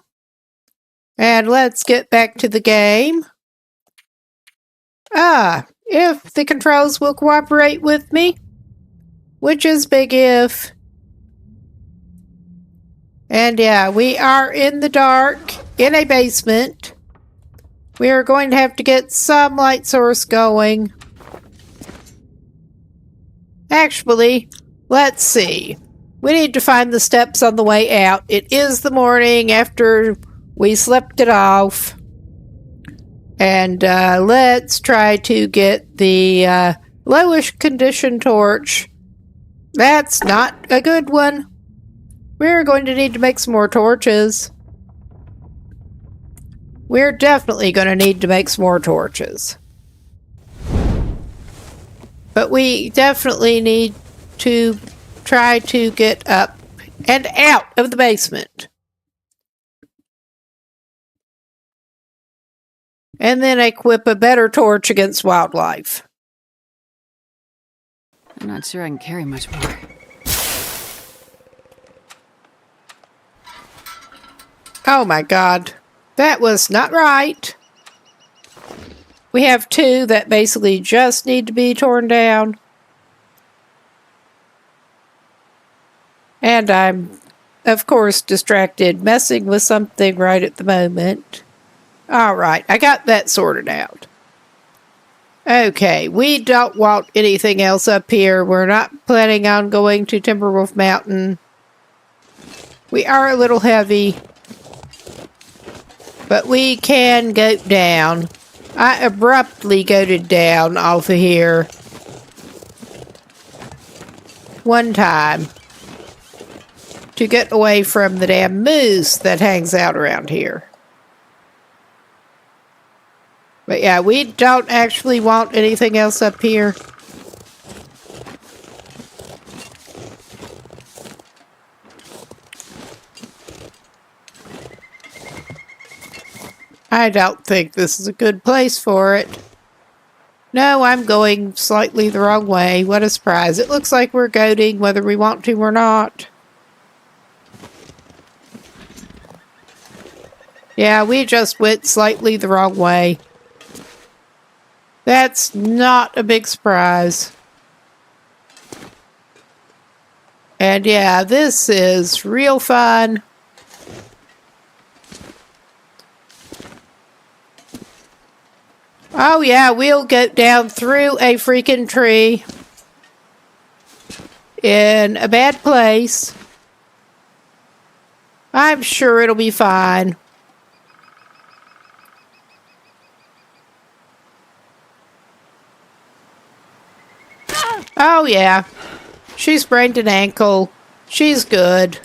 And let's get back to the game. If the controls will cooperate with me. Which is big if. And yeah, we are in the dark, in a basement. We are going to have to get some light source going. Actually, let's see. We need to find the steps on the way out. It is the morning after we slept it off. And let's try to get the lowish condition torch. That's not a good one. We're going to need to make some more torches. We're definitely going to need to make some more torches. But we definitely need to try to get up and out of the basement. And then equip a better torch against wildlife. I'm not sure I can carry much more. Oh my god. That was not right. We have 2 that basically just need to be torn down. And I'm, of course, distracted, messing with something right at the moment. Alright, I got that sorted out. Okay, we don't want anything else up here. We're not planning on going to Timberwolf Mountain. We are a little heavy. But we can go down. I abruptly goated down off of here. One time. To get away from the damn moose that hangs out around here. But yeah, we don't actually want anything else up here. I don't think this is a good place for it. No, I'm going slightly the wrong way. What a surprise. It looks like we're goating whether we want to or not. Yeah, we just went slightly the wrong way. That's not a big surprise. And yeah, this is real fun. Oh yeah, we'll go down through a freaking tree. In a bad place. I'm sure it'll be fine. Oh yeah. She sprained an ankle. She's good.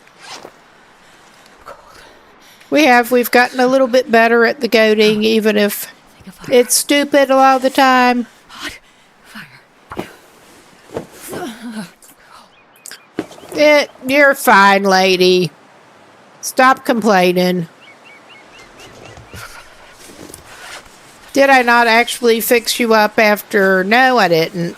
We've gotten a little bit better at the goading, even if it's stupid a lot of the time. Hot fire. You're fine, lady. Stop complaining. Did I not actually fix you up after? No, I didn't.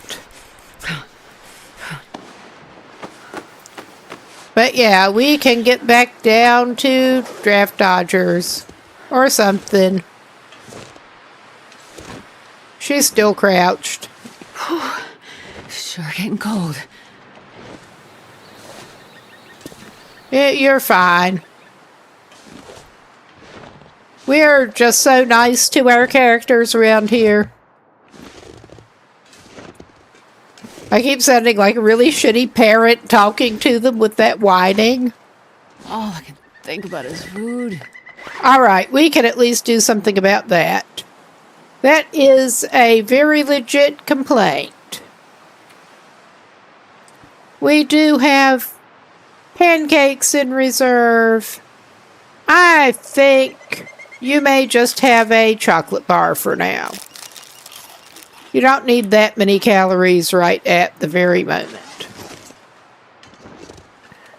But yeah, we can get back down to Draft Dodgers. Or something. She's still crouched. Sure getting cold. You're fine. We're just so nice to our characters around here. I keep sounding like a really shitty parent talking to them with that whining. All I can think about is food. Alright, we can at least do something about that. That is a very legit complaint. We do have pancakes in reserve. I think you may just have a chocolate bar for now. You don't need that many calories right at the very moment.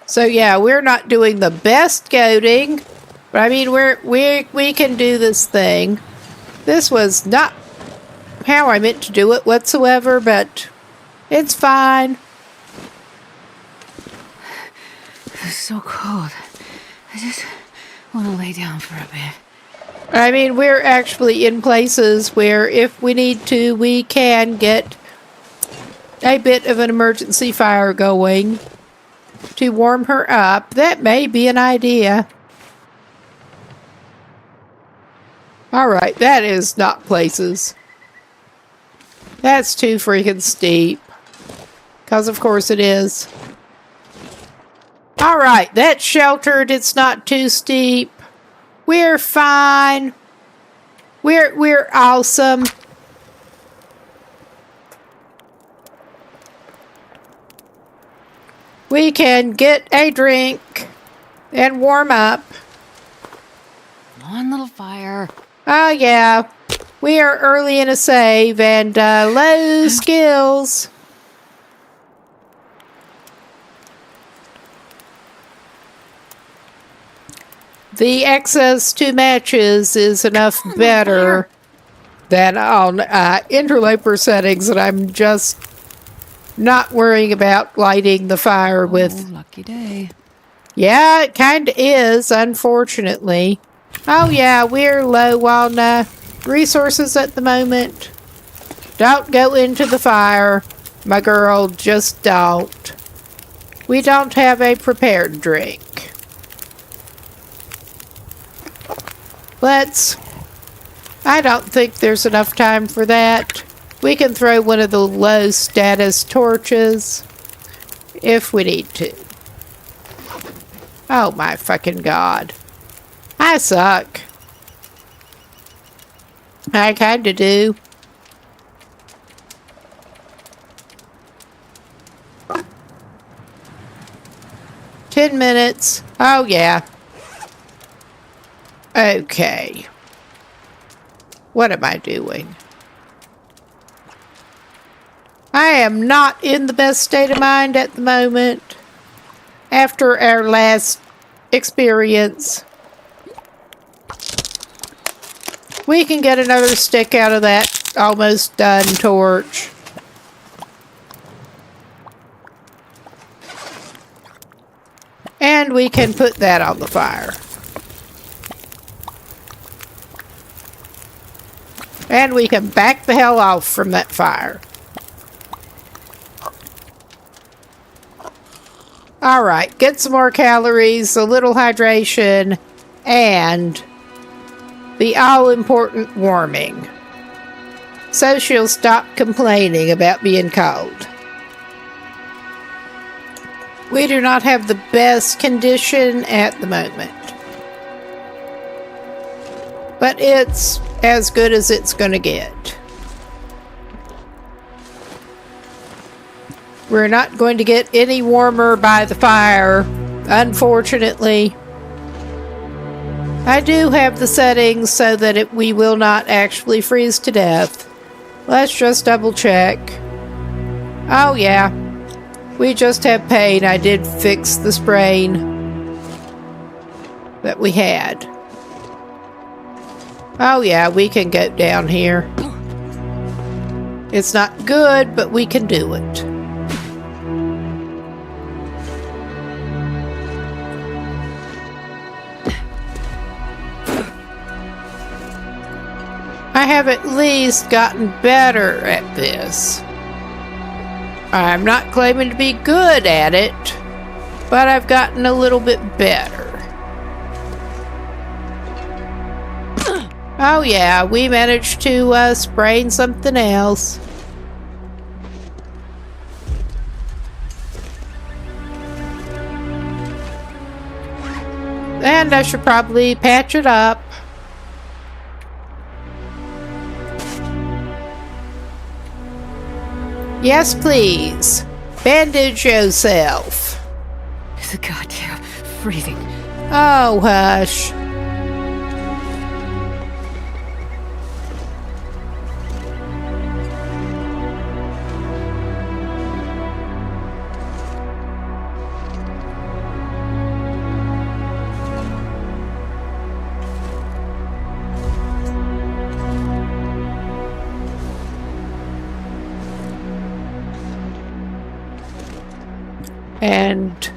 So yeah, we're not doing the best goading, but I mean we can do this thing. This was not how I meant to do it whatsoever, but it's fine. It's so cold. I just want to lay down for a bit. I mean, we're actually in places where if we need to, we can get a bit of an emergency fire going to warm her up. That may be an idea. Alright, that is not places. That's too freaking steep. Because of course it is. right, that's sheltered. It's not too steep. We're fine. We're awesome. We can get a drink and warm up. Come on, little fire. Oh, yeah. We are early in a save and low skills. The access to matches is enough better than on interloper settings, and I'm just not worrying about lighting the fire with... Oh, lucky day. Yeah, it kind of is, unfortunately. Oh, yeah, we're low on resources at the moment. Don't go into the fire, my girl, just don't. We don't have a prepared drink. I don't think there's enough time for that. We can throw one of the low status torches if we need to. Oh my fucking god. I suck. I kinda do. "10 minutes. Oh yeah. Okay. What am I doing? I am not in the best state of mind at the moment. After our last experience. We can get another stick out of that almost done torch. And we can put that on the fire. And we can back the hell off from that fire. Alright, get some more calories, a little hydration, and the all-important warming. So she'll stop complaining about being cold. We do not have the best condition at the moment. But it's as good as it's gonna get. We're not going to get any warmer by the fire, unfortunately. I do have the settings so that we will not actually freeze to death. Let's just double check. Oh yeah, we just have pain. I did fix the sprain that we had. Oh yeah, we can go down here. It's not good, but we can do it. I have at least gotten better at this. I'm not claiming to be good at it, but I've gotten a little bit better. Oh yeah, we managed to sprain something else. And I should probably patch it up. Yes, please. Bandage yourself. It's a goddamn freezing. Oh, hush. And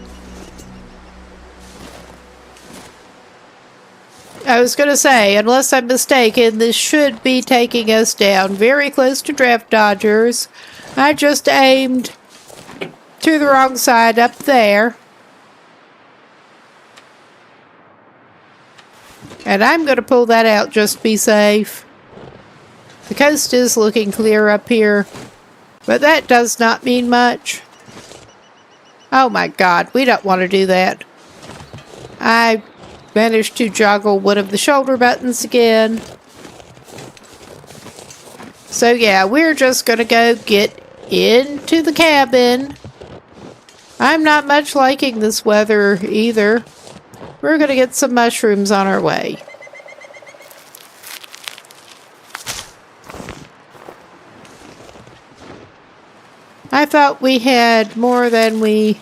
I was going to say, unless I'm mistaken, this should be taking us down very close to Draft Dodgers. I just aimed to the wrong side up there. And I'm going to pull that out just to be safe. The coast is looking clear up here, but that does not mean much. Oh my god, we don't want to do that. I managed to joggle one of the shoulder buttons again. So yeah, we're just gonna go get into the cabin. I'm not much liking this weather either. We're gonna get some mushrooms on our way. I thought we had more than we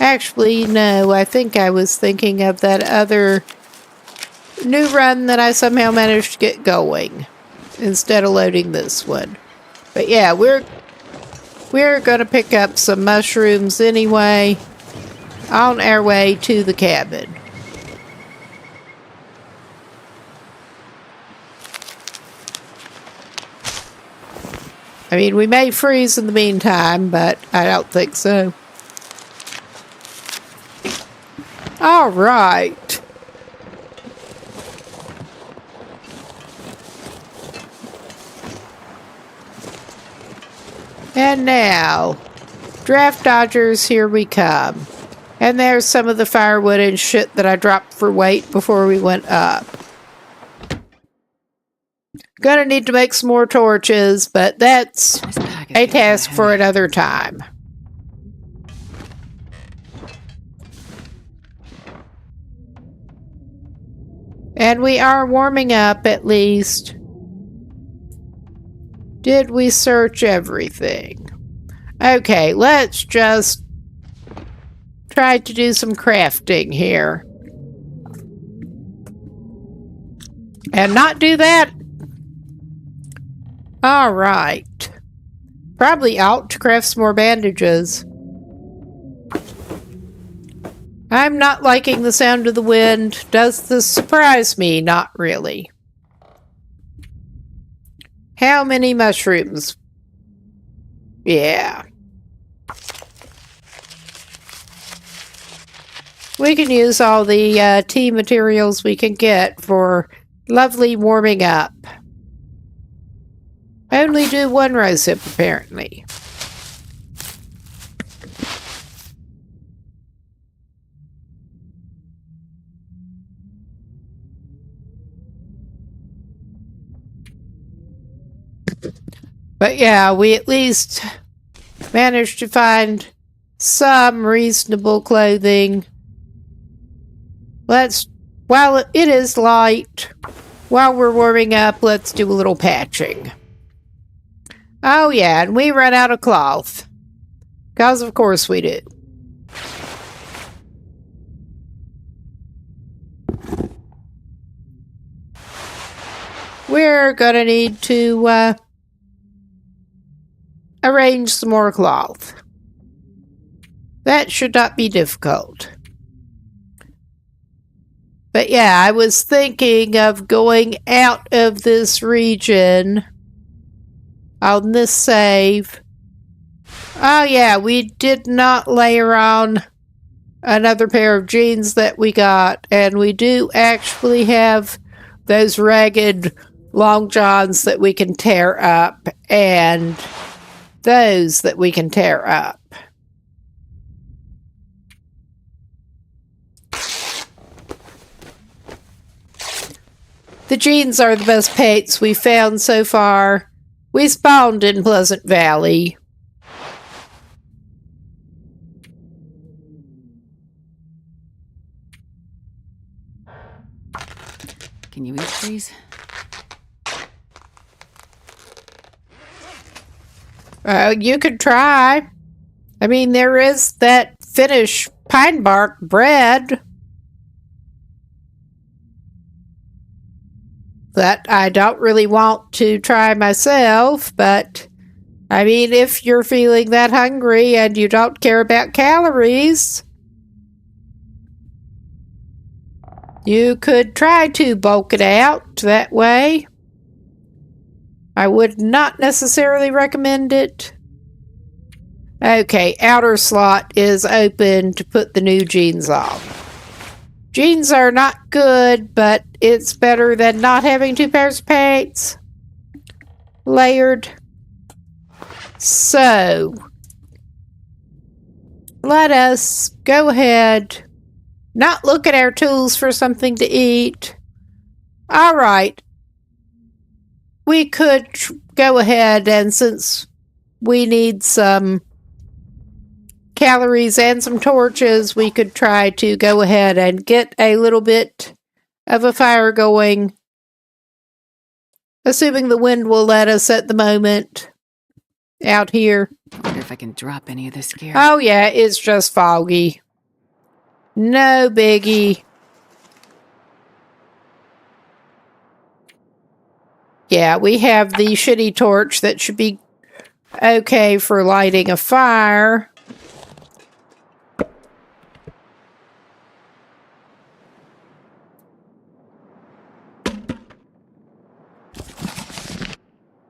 actually know. I think I was thinking of that other new run that I somehow managed to get going instead of loading this one. But yeah, we're gonna pick up some mushrooms anyway on our way to the cabin. I mean, we may freeze in the meantime, but I don't think so. All right. And now, draft dodgers, here we come. And there's some of the firewood and shit that I dropped for weight before we went up. Gonna need to make some more torches, but that's a task for another time. And we are warming up at least. Did we search everything? Okay, let's just try to do some crafting here. And not do that. Alright. Probably ought to craft some more bandages. I'm not liking the sound of the wind. Does this surprise me? Not really. How many mushrooms? Yeah. We can use all the tea materials we can get for lovely warming up. Only do one rosehip, apparently. But yeah, we at least managed to find some reasonable clothing. While it is light, while we're warming up, let's do a little patching. Oh yeah, and we run out of cloth. 'Cause of course we do. We're gonna need to arrange some more cloth. That should not be difficult. But yeah, I was thinking of going out of this region on this save. Oh yeah, we did not layer on another pair of jeans that we got, and we do actually have those ragged long johns that we can tear up, and those that we can tear up. The jeans are the best paints we've found so far. We spawned in Pleasant Valley. Can you eat these? You could try. I mean, there is that Finnish pine bark bread that I don't really want to try myself, but I mean, if you're feeling that hungry and you don't care about calories, you could try to bulk it out that way. I would not necessarily recommend it. Okay, outer slot is open to put the new jeans on. Jeans are not good, but it's better than not having two pairs of pants. Layered. So, let us go ahead not look at our tools for something to eat. All right. We could go ahead, and since we need some calories and some torches, we could try to go ahead and get a little bit of a fire going. Assuming the wind will let us at the moment out here. I wonder if I can drop any of this gear. Oh yeah, it's just foggy. No biggie. Yeah, we have the shitty torch that should be okay for lighting a fire.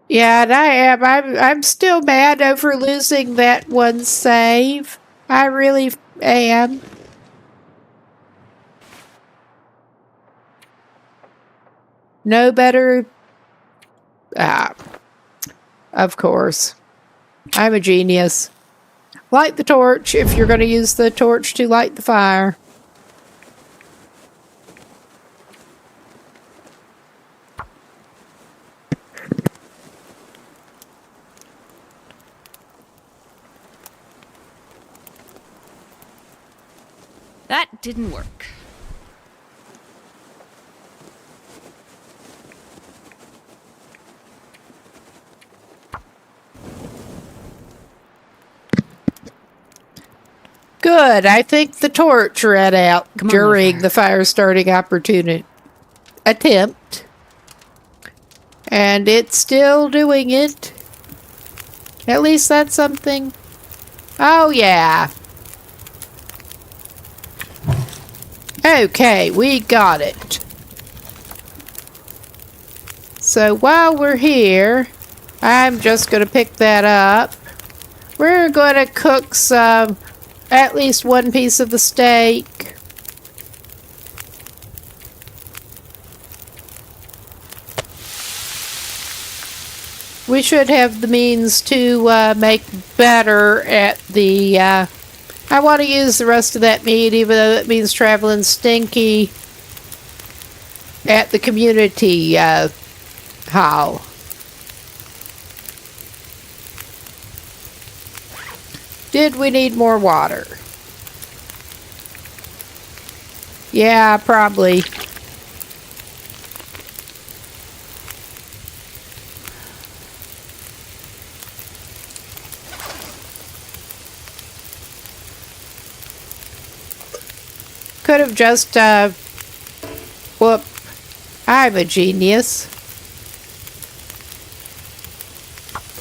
Yeah, and I'm still mad over losing that one save. I really am. No better. Of course. I'm a genius. Light the torch if you're going to use the torch to light the fire. That didn't work. Good. I think the torch ran out Come on, during fire. the fire starting attempt. And it's still doing it. At least that's something. Oh, yeah. Okay, we got it. So while we're here, I'm just going to pick that up. We're going to cook some, at least one piece of the steak. We should have the means to make better at the... I want to use the rest of that meat, even though it means traveling stinky at the community hall. Did we need more water? Yeah, probably. Could have just, whoop. I'm a genius.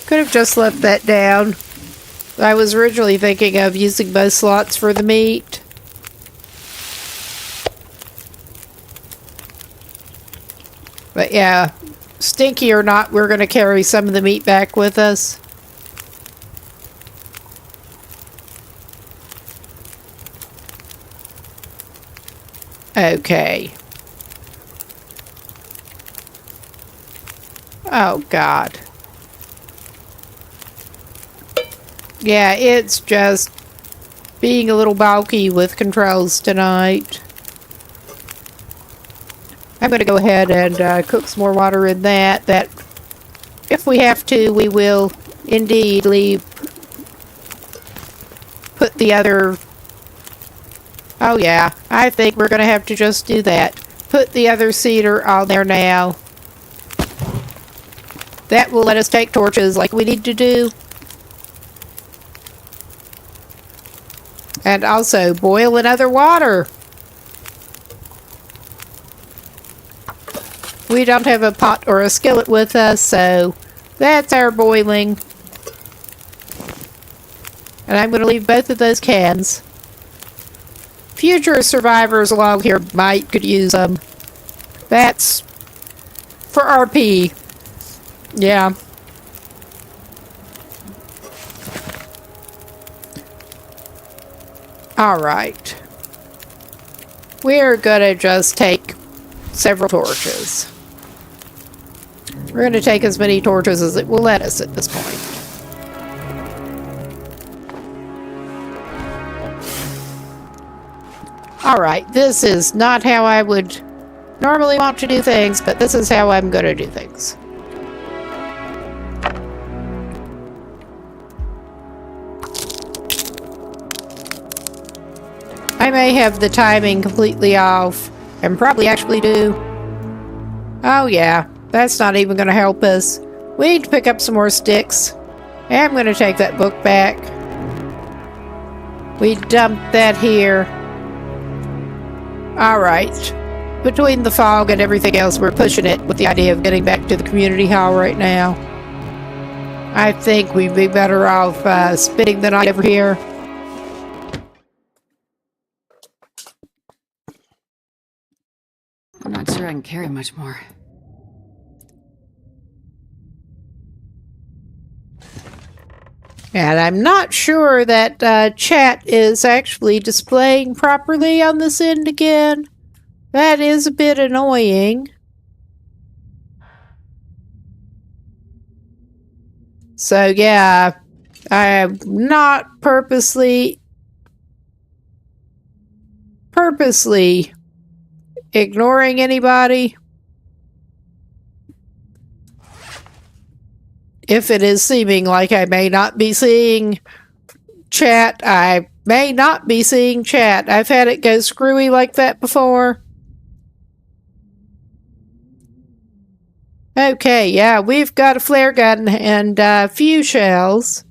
Could have just left that down. I was originally thinking of using both slots for the meat. But yeah, stinky or not, we're going to carry some of the meat back with us. Okay. Oh, God. Yeah, it's just being a little bulky with controls tonight. I'm going to go ahead and cook some more water in that. That, if we have to, we will indeed put the other... Oh yeah, I think we're going to have to just do that. Put the other cedar on there now. That will let us take torches like we need to do. And also boil another water. We don't have a pot or a skillet with us, so that's our boiling. And I'm going to leave both of those cans. Future survivors along here could use them. That's for RP. Yeah. Alright. We're gonna just take several torches. We're gonna take as many torches as it will let us at this point. Alright, this is not how I would normally want to do things, but this is how I'm going to do things. I may have the timing completely off, and probably actually do. Oh yeah, that's not even going to help us. We need to pick up some more sticks. I'm going to take that book back. We dumped that here. Alright. Between the fog and everything else, we're pushing it with the idea of getting back to the community hall right now. I think we'd be better off spending the night over here. I'm not sure I can carry much more. And I'm not sure that chat is actually displaying properly on this end again. That is a bit annoying. So yeah, I am not purposely ignoring anybody. If it is seeming like I may not be seeing chat, I may not be seeing chat. I've had it go screwy like that before. Okay, yeah, we've got a flare gun and a few shells.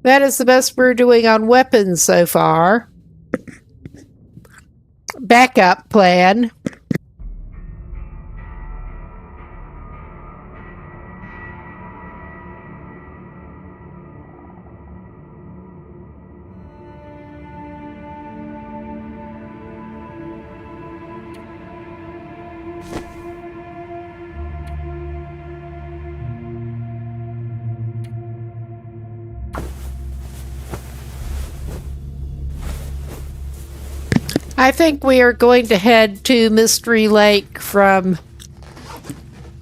That is the best we're doing on weapons so far. Backup plan. I think we are going to head to Mystery Lake from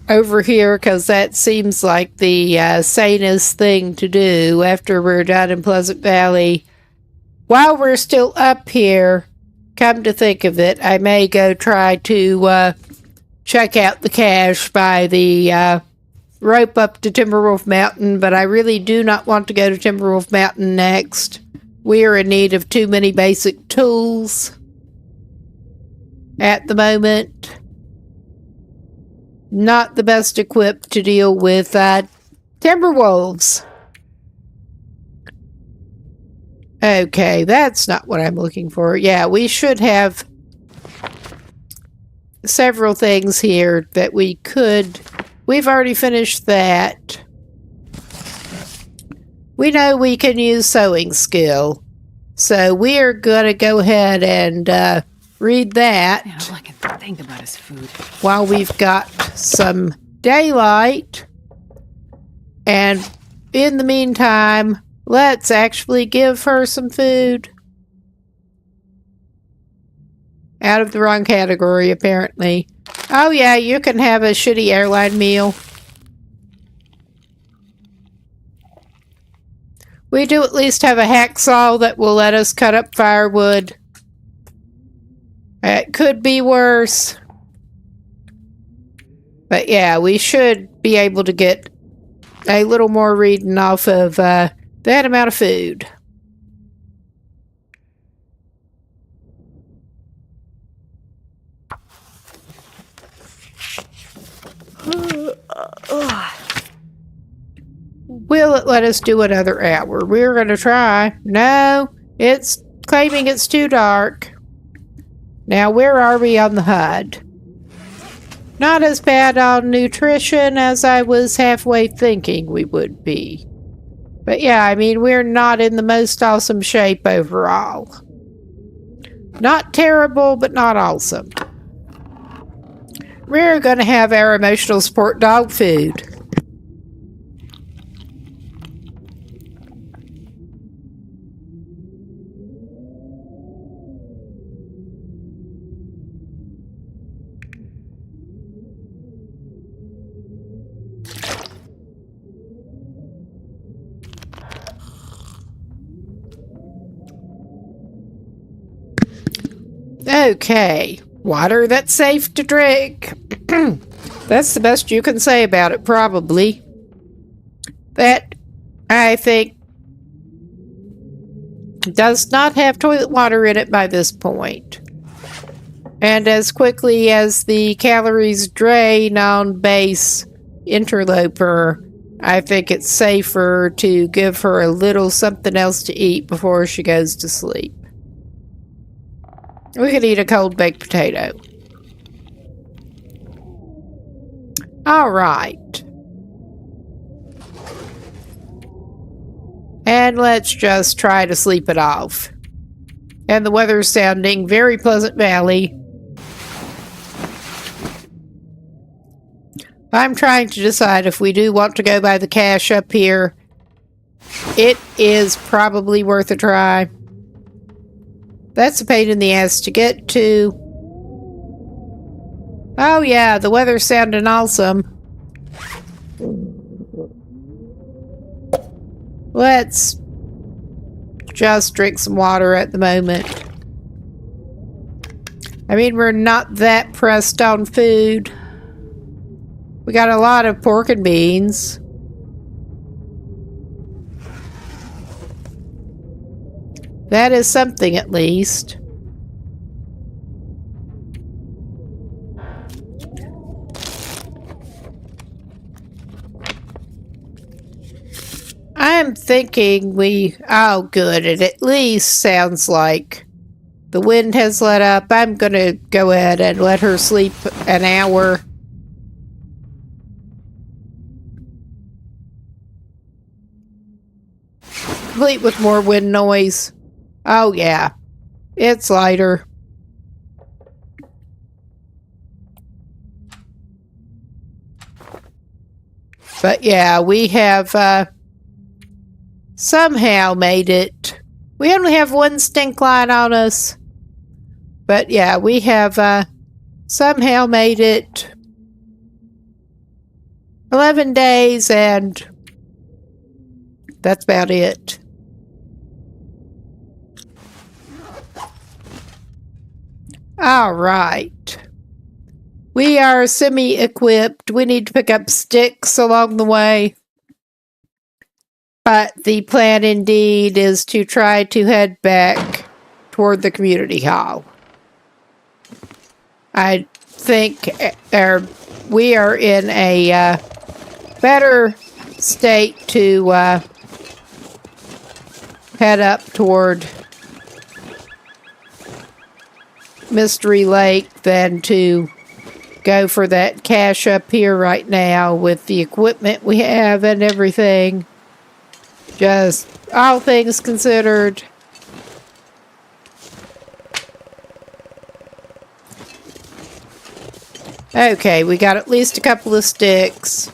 over here because that seems like the sanest thing to do after we're done in Pleasant Valley. While we're still up here, come to think of it, I may go try to check out the cache by the rope up to Timberwolf Mountain, but I really do not want to go to Timberwolf Mountain next. We are in need of too many basic tools at the moment. Not the best equipped to deal with timberwolves. Okay, that's not what I'm looking for. Yeah, we should have several things here that we could... We've already finished that. We know we can use sewing skill. So we are going to go ahead and read that. Yeah, all I can think about is food. While we've got some daylight. And in the meantime, let's actually give her some food. Out of the wrong category, apparently. Oh yeah, you can have a shitty airline meal. We do at least have a hacksaw that will let us cut up firewood. It could be worse. But yeah, we should be able to get a little more reading off of that amount of food. Will it let us do another hour? We're going to try. No, it's claiming it's too dark. Now, where are we on the HUD? Not as bad on nutrition as I was halfway thinking we would be. But yeah, I mean, we're not in the most awesome shape overall. Not terrible, but not awesome. We're going to have our emotional support dog food. Okay, water that's safe to drink. That's the best you can say about it, probably. That, I think, does not have toilet water in it by this point. And as quickly as the calories drain on base interloper, I think it's safer to give her a little something else to eat before she goes to sleep. We could eat a cold baked potato. All right. And let's just try to sleep it off. And the weather's sounding very Pleasant Valley. I'm trying to decide if we do want to go by the cache up here. It is probably worth a try. That's a pain in the ass to get to. Oh yeah, the weather's sounding awesome. Let's just drink some water at the moment. I mean, we're not that pressed on food. We got a lot of pork and beans. That is something, at least. I'm thinking oh good, it at least sounds like the wind has let up. I'm gonna go ahead and let her sleep an hour. Complete with more wind noise. Oh yeah, it's lighter. But yeah, we have somehow made it. We only have one stink line on us. But yeah, we have somehow made it 11 days, and that's about it. All right. We are semi-equipped. We need to pick up sticks along the way. But the plan indeed is to try to head back toward the community hall. I think we are in a better state to head up toward Mystery Lake than to go for that cache up here right now with the equipment we have and everything. Just all things considered. Okay, we got at least a couple of sticks.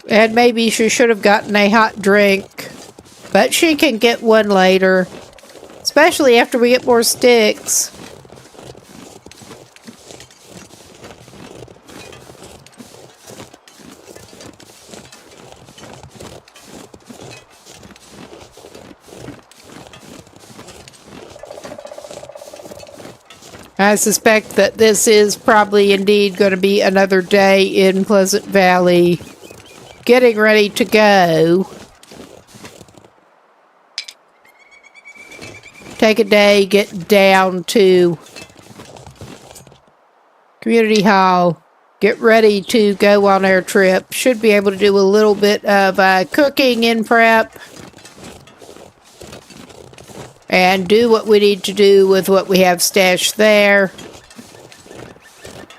And maybe she should have gotten a hot drink, but she can get one later. Especially after we get more sticks. I suspect that this is probably indeed going to be another day in Pleasant Valley. Getting ready to go. Take a day, get down to Community Hall, get ready to go on our trip. Should be able to do a little bit of cooking in prep. And do what we need to do with what we have stashed there.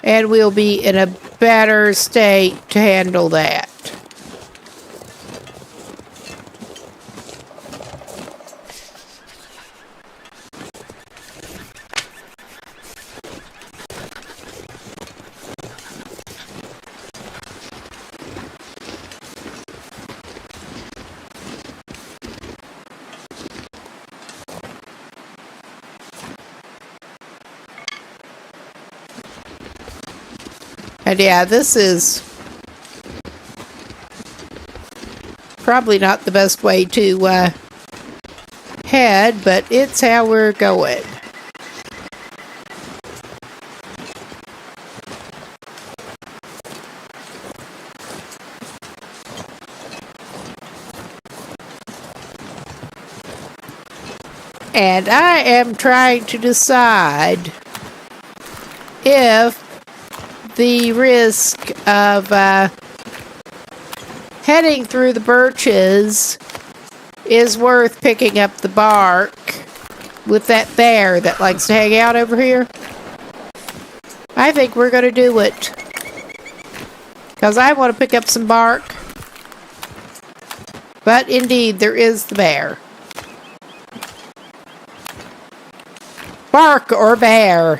And we'll be in a better state to handle that. And yeah, this is probably not the best way to head, but it's how we're going. And I am trying to decide if the risk of heading through the birches is worth picking up the bark with that bear that likes to hang out over here. I think we're going to do it. Because I want to pick up some bark. But indeed, there is the bear. Bark or bear.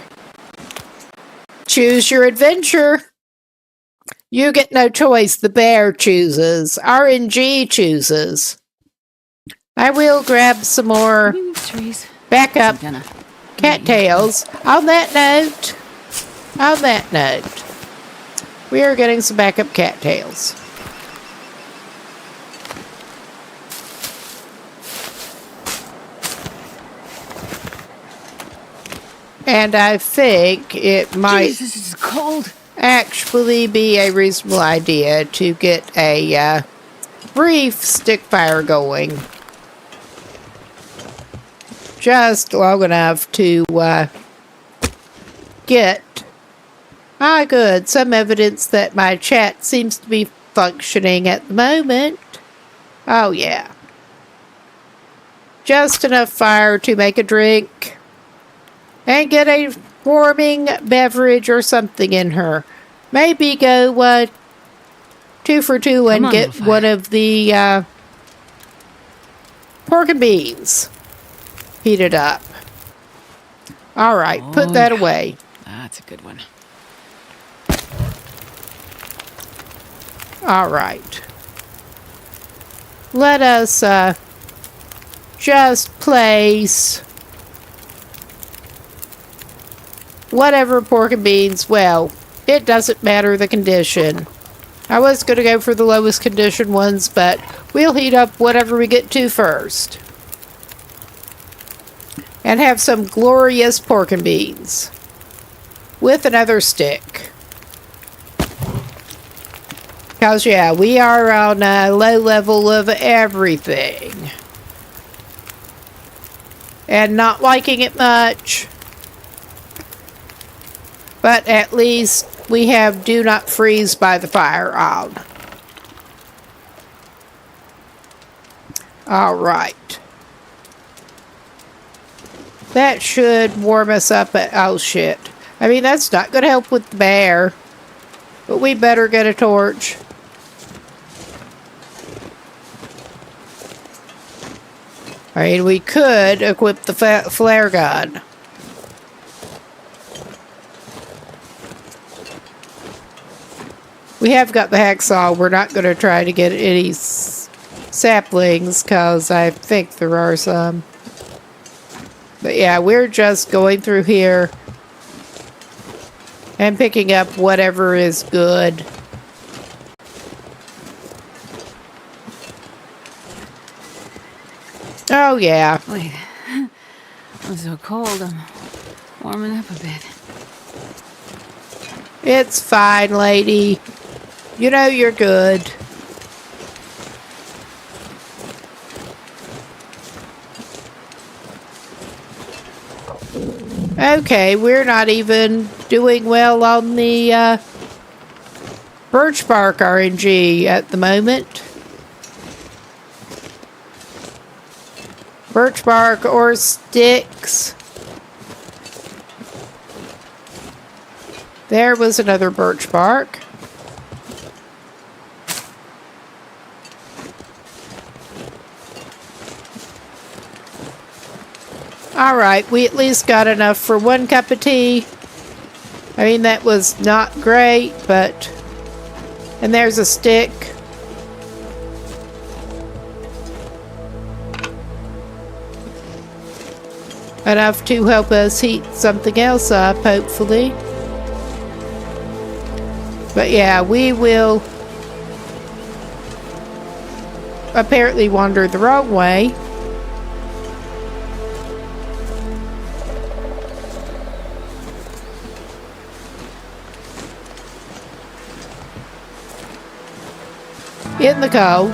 Choose your adventure. You get no choice. The bear chooses. RNG chooses. I will grab some more backup cattails. On that note, we are getting some backup cattails. And I think it might Jesus, it's cold. actually be a reasonable idea to get a brief stick fire going. Just long enough to get, good, some evidence that my chat seems to be functioning at the moment. Oh yeah. Just enough fire to make a drink. And get a warming beverage or something in her. Maybe go 2 for 2 and get one of the pork and beans heated up. All right, put that away. That's a good one. All right. Let us just place whatever pork and beans. Well, it doesn't matter the condition. I was going to go for the lowest condition ones, but we'll heat up whatever we get to first. And have some glorious pork and beans. With another stick. Because, yeah, we are on a low level of everything. And not liking it much. But at least we have do not freeze by the fire on. Alright. That should warm us up. Oh shit. I mean, that's not going to help with the bear. But we better get a torch. I mean, we could equip the flare gun. We have got the hacksaw. We're not going to try to get any saplings because I think there are some. But yeah, we're just going through here and picking up whatever is good. Oh yeah. Wait. I'm so cold. I'm warming up a bit. It's fine, lady. You know you're good. Okay, we're not even doing well on the birch bark RNG at the moment. Birch bark or sticks. There was another birch bark. Alright, we at least got enough for 1 cup of tea. I mean, that was not great, but... And there's a stick. Enough to help us heat something else up, hopefully. But yeah, we will apparently wander the wrong way. In the cold.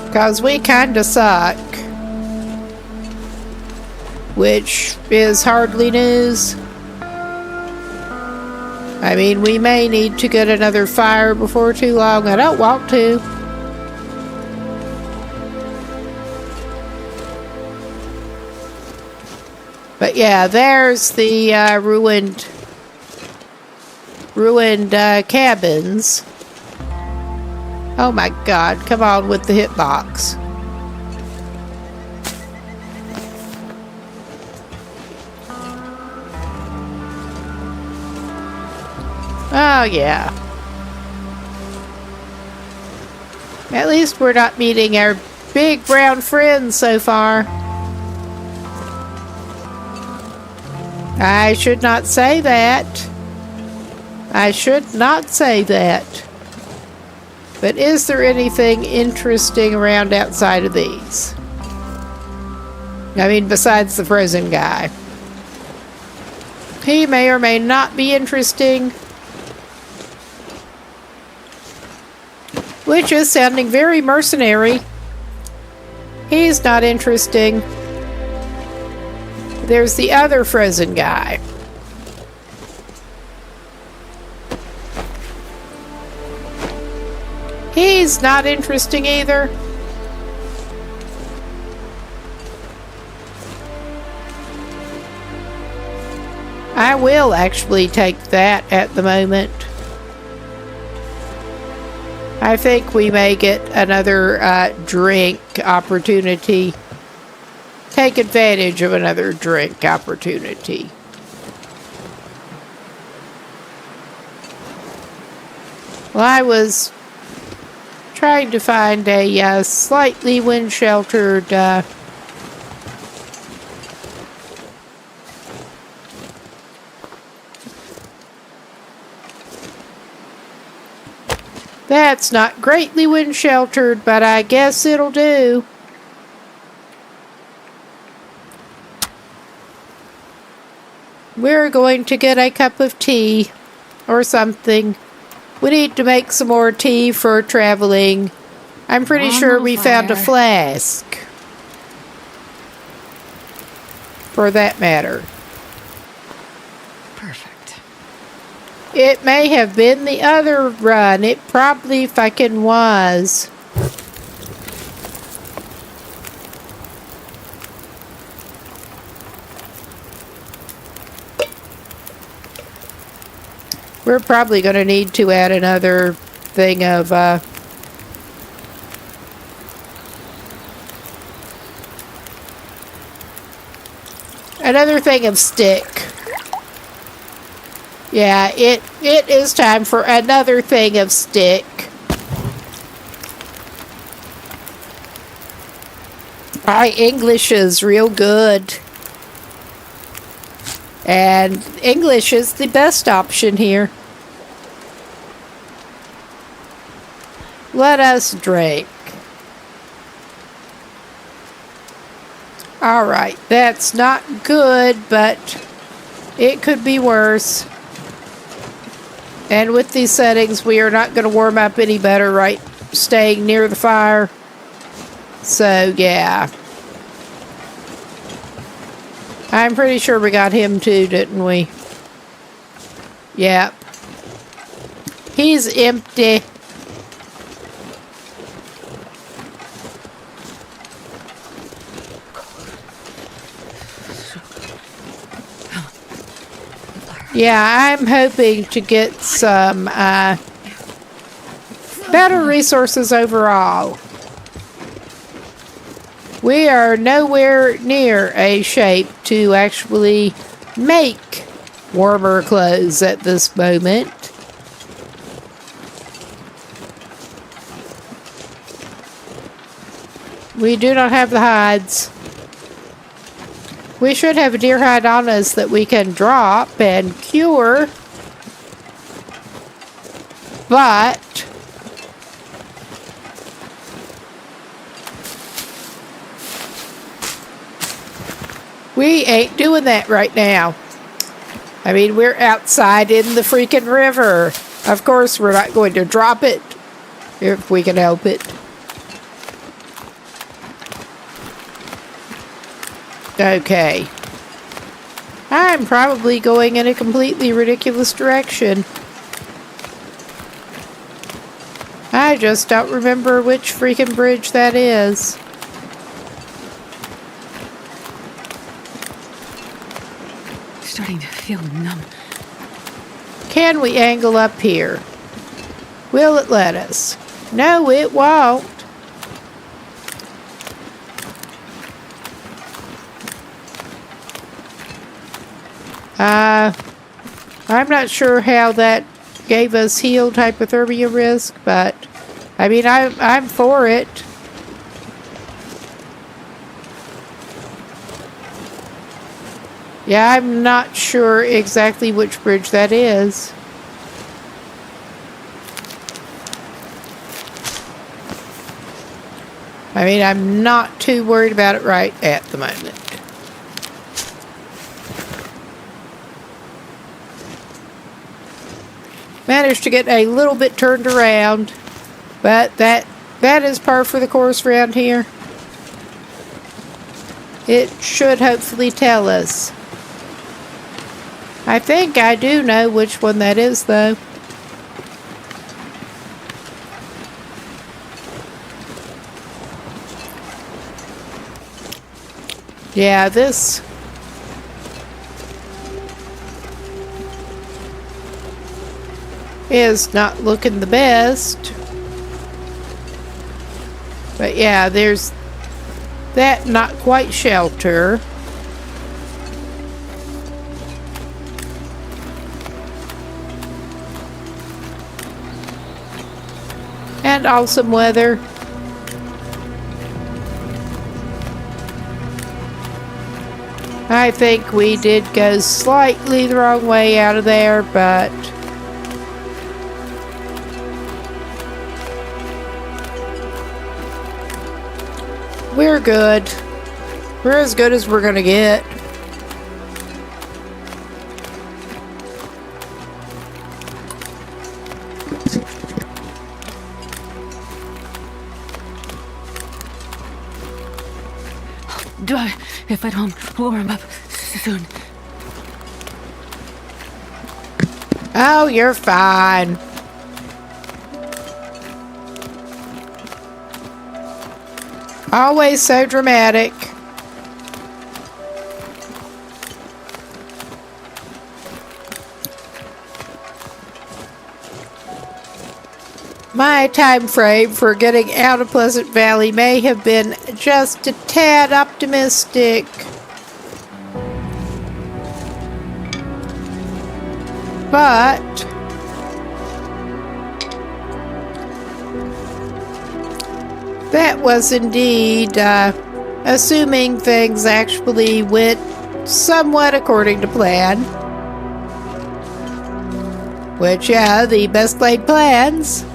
Because we kinda suck. Which is hardly news. I mean, we may need to get another fire before too long. I don't want to. But yeah, there's the ruined cabins. Oh my god, come on with the hitbox. Oh yeah. At least we're not meeting our big brown friends so far. I should not say that. I should not say that. But is there anything interesting around outside of these? I mean, besides the frozen guy. He may or may not be interesting. Which is sounding very mercenary. He's not interesting. There's the other frozen guy. He's not interesting either. I will actually take that at the moment. I think we may get another drink opportunity. Take advantage of another drink opportunity. Well, I was trying to find a slightly wind-sheltered that's not greatly wind-sheltered, but I guess it'll do. We're going to get a cup of tea or something. We need to make some more tea for traveling. I'm pretty sure we found a flask. For that matter. Perfect. It may have been the other run. It probably fucking was. We're probably going to need to add another thing of stick. Yeah, it is time for another thing of stick. My English is real good. And English is the best option here. Let us drink. Alright, that's not good, but it could be worse. And with these settings, we are not going to warm up any better right staying near the fire. So, yeah. I'm pretty sure we got him too, didn't we? Yep. He's empty. Yeah, I'm hoping to get some better resources overall. We are nowhere near a shape to actually make warmer clothes at this moment. We do not have the hides. We should have a deer hide on us that we can drop and cure. But we ain't doing that right now. I mean, we're outside in the freaking river. Of course, we're not going to drop it if we can help it. Okay. I'm probably going in a completely ridiculous direction. I just don't remember which freaking bridge that is. Starting to feel numb. Can we angle up here? Will it let us? No, it won't. I'm not sure how that gave us healed hypothermia risk, but I mean, I'm for it. Yeah, I'm not sure exactly which bridge that is. I mean, I'm not too worried about it right at the moment. Managed to get a little bit turned around, but that is par for the course around here. It should hopefully tell us. I think I do know which one that is, though. Yeah, this is not looking the best. But yeah, there's that not quite shelter. And awesome weather. I think we did go slightly the wrong way out of there, but we're good. We're as good as we're gonna get. If I don't warm up soon. Oh, you're fine. Always so dramatic. My time frame for getting out of Pleasant Valley may have been just a tad optimistic. But that was indeed assuming things actually went somewhat according to plan. Which, yeah, the best laid plans.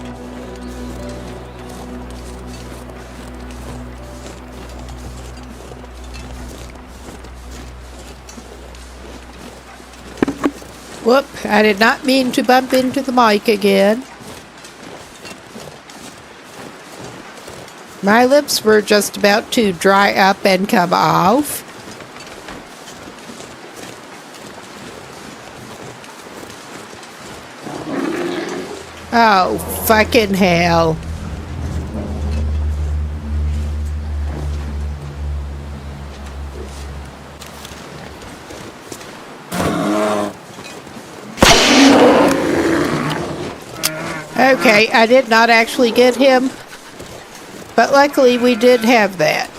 Whoop, I did not mean to bump into the mic again. My lips were just about to dry up and come off. Oh, fucking hell. Okay, I did not actually get him, but luckily we did have that.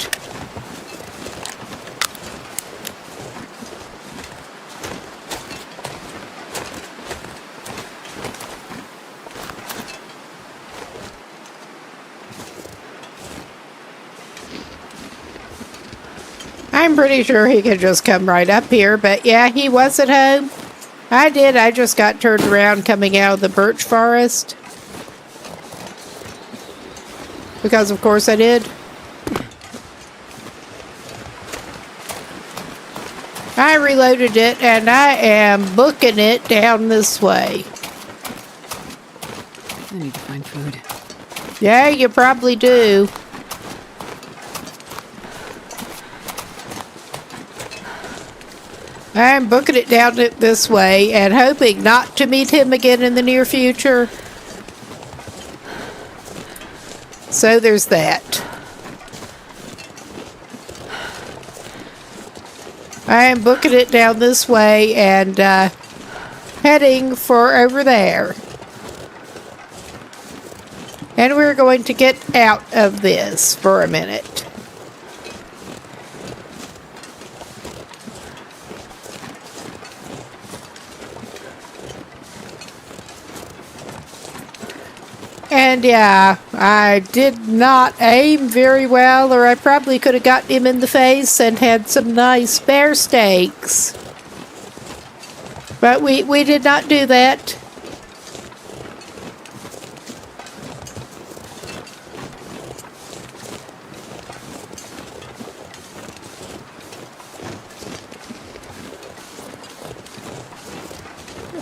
I'm pretty sure he could just come right up here, but yeah, he was at home. I just got turned around coming out of the birch forest. Because of course I did. I reloaded it and I am booking it down this way. I need to find food. Yeah, you probably do. I'm booking it down this way and hoping not to meet him again in the near future. So there's that. I am booking it down this way and heading for over there. And we're going to get out of this for a minute. And yeah, I did not aim very well, or I probably could have gotten him in the face and had some nice bear steaks. But we did not do that.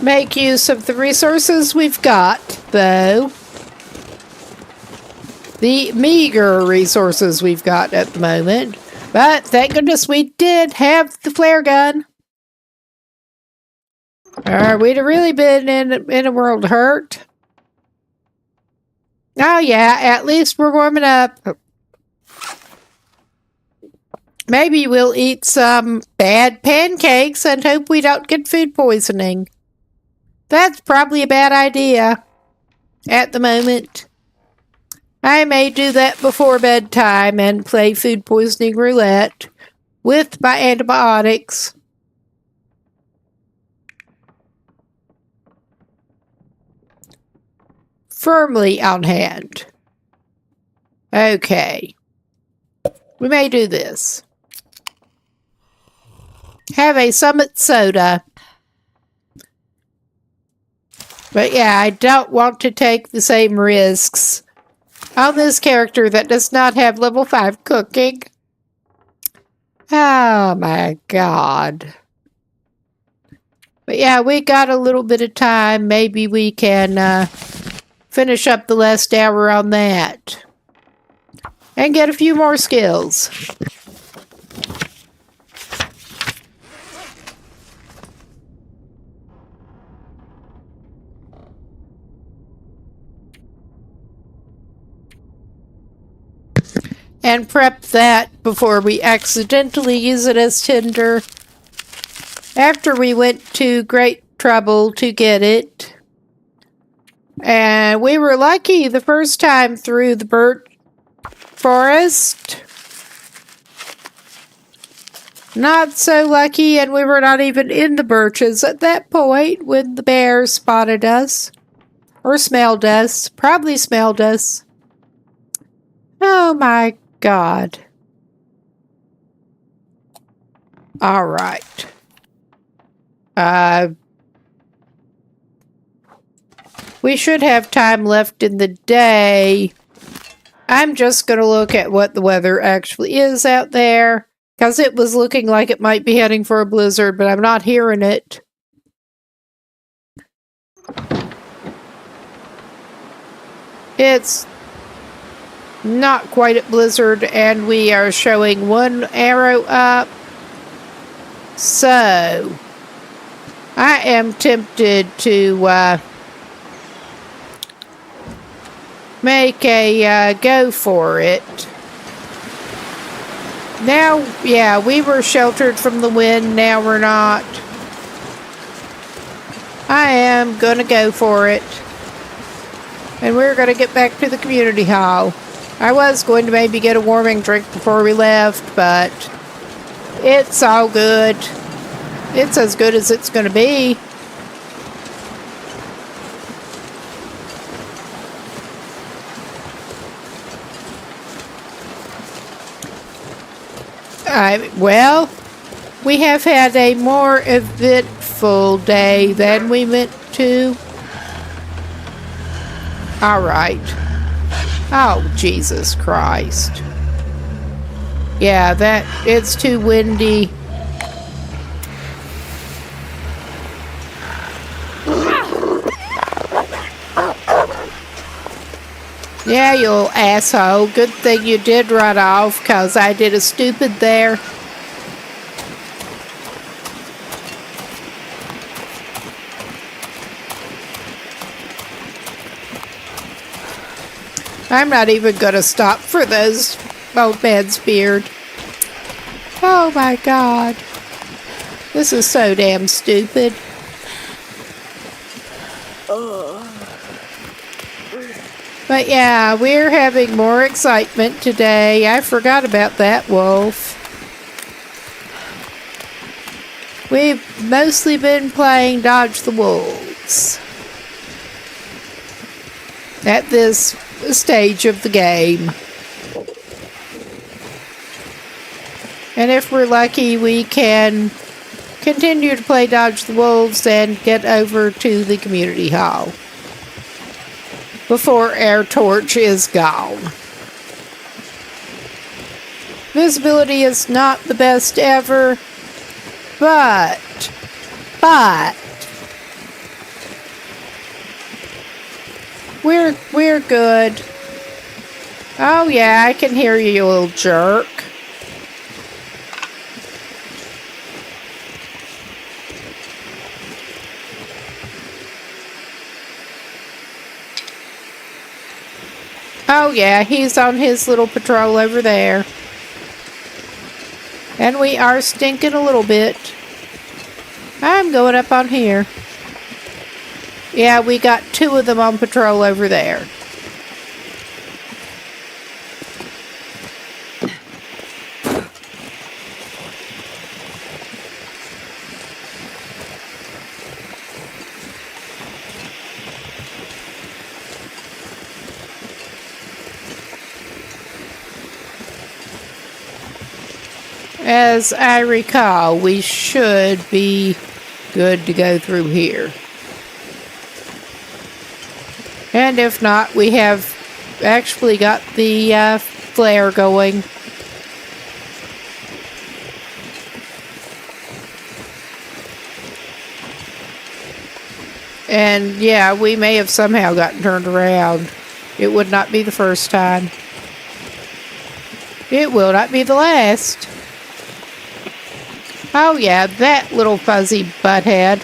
Make use of the resources we've got, though. The meager resources we've got at the moment. But thank goodness we did have the flare gun. Or we'd have really been in a world of hurt. Oh yeah, at least we're warming up. Maybe we'll eat some bad pancakes and hope we don't get food poisoning. That's probably a bad idea at the moment. I may do that before bedtime and play food poisoning roulette with my antibiotics. Firmly on hand. Okay. We may do this. Have a Summit soda. But yeah, I don't want to take the same risks on this character that does not have level 5 cooking. Oh my god. But yeah, we got a little bit of time. Maybe we can finish up the last hour on that. And get a few more skills. And prep that before we accidentally use it as tinder. After we went to great trouble to get it. And we were lucky the first time through the birch forest. Not so lucky, and we were not even in the birches at that point when the bear spotted us. Or smelled us. Probably smelled us. Oh my god. Alright. We should have time left in the day. I'm just going to look at what the weather actually is out there. Because it was looking like it might be heading for a blizzard, but I'm not hearing it. It's not quite at blizzard, and we are showing one arrow up. So, I am tempted to make a go for it. Now, yeah, we were sheltered from the wind, now we're not. I am gonna go for it. And we're gonna get back to the community hall. I was going to maybe get a warming drink before we left, but it's all good. It's as good as it's gonna be. Well, we have had a more eventful day than we meant to. All right. Oh, Jesus Christ. Yeah, it's too windy. Yeah, you little asshole. Good thing you did run off, 'cause I did a stupid there. I'm not even gonna stop for those old man's beard. Oh my God. This is so damn stupid. But yeah, we're having more excitement today. I forgot about that wolf. We've mostly been playing Dodge the Wolves at this stage of the game. And if we're lucky, we can continue to play Dodge the Wolves and get over to the community hall before our torch is gone. Visibility is not the best ever, but we're good. Oh yeah, I can hear you, you little jerk. Oh yeah, he's on his little patrol over there. And we are stinking a little bit. I'm going up on here. Yeah, we got 2 of them on patrol over there. As I recall, we should be good to go through here. And if not, we have actually got the flare going. And yeah, we may have somehow gotten turned around. It would not be the first time. It will not be the last. Oh yeah, that little fuzzy butthead.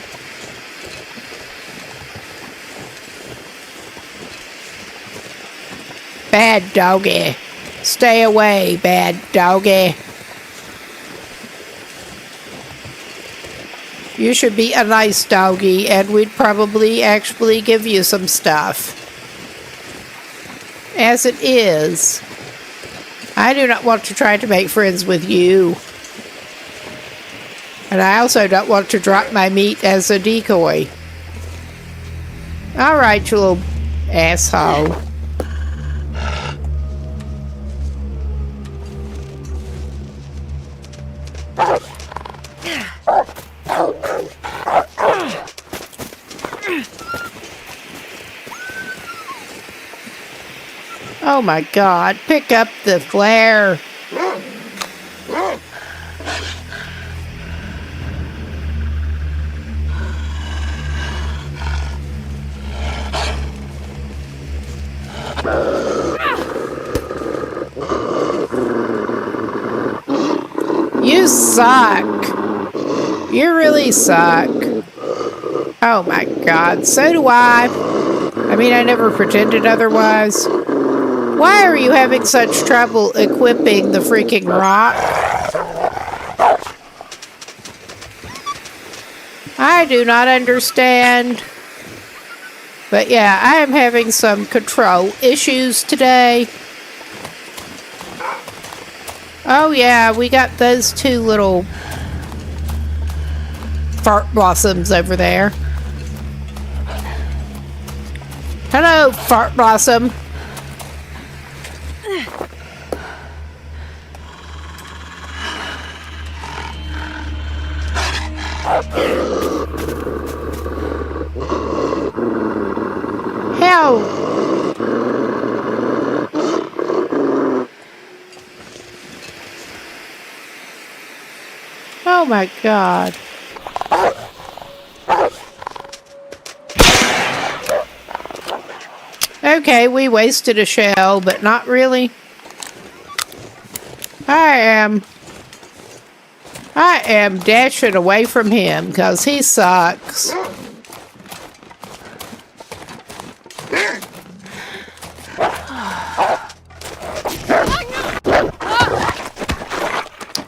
Bad doggy. Stay away, bad doggy. You should be a nice doggy, and we'd probably actually give you some stuff. As it is, I do not want to try to make friends with you. And I also don't want to drop my meat as a decoy. Alright, you little asshole. Oh my God, pick up the flare. You suck. You really suck. Oh my God, so do I. I mean, I never pretended otherwise. Why are you having such trouble equipping the freaking rock? I do not understand. But yeah, I am having some control issues today. Oh yeah, we got those 2 little fart blossoms over there. Hello, fart blossom. no! Oh my God. Okay, we wasted a shell, but not really. I am dashing away from him because he sucks.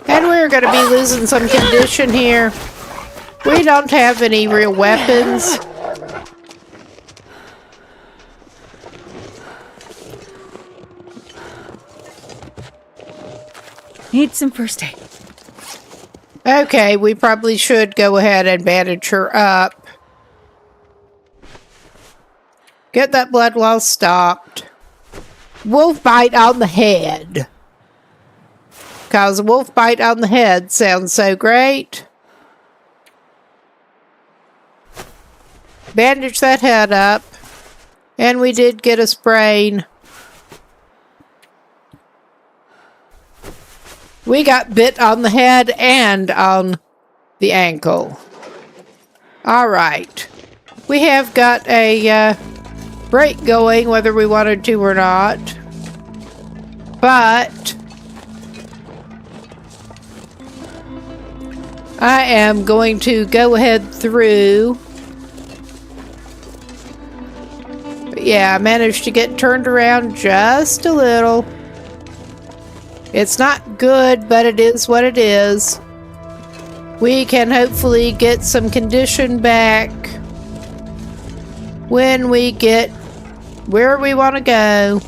And we're going to be losing some condition here. We don't have any real weapons. Need some first aid. Okay, we probably should go ahead and bandage her up. Get that blood loss stopped. Wolf bite on the head. Because a wolf bite on the head sounds so great. Bandage that head up. And we did get a sprain. We got bit on the head and on the ankle. All right. We have got a break going, whether we wanted to or not. But I am going to go ahead through. But yeah, I managed to get turned around just a little. It's not good, but it is what it is. We can hopefully get some condition back when we get where we want to go.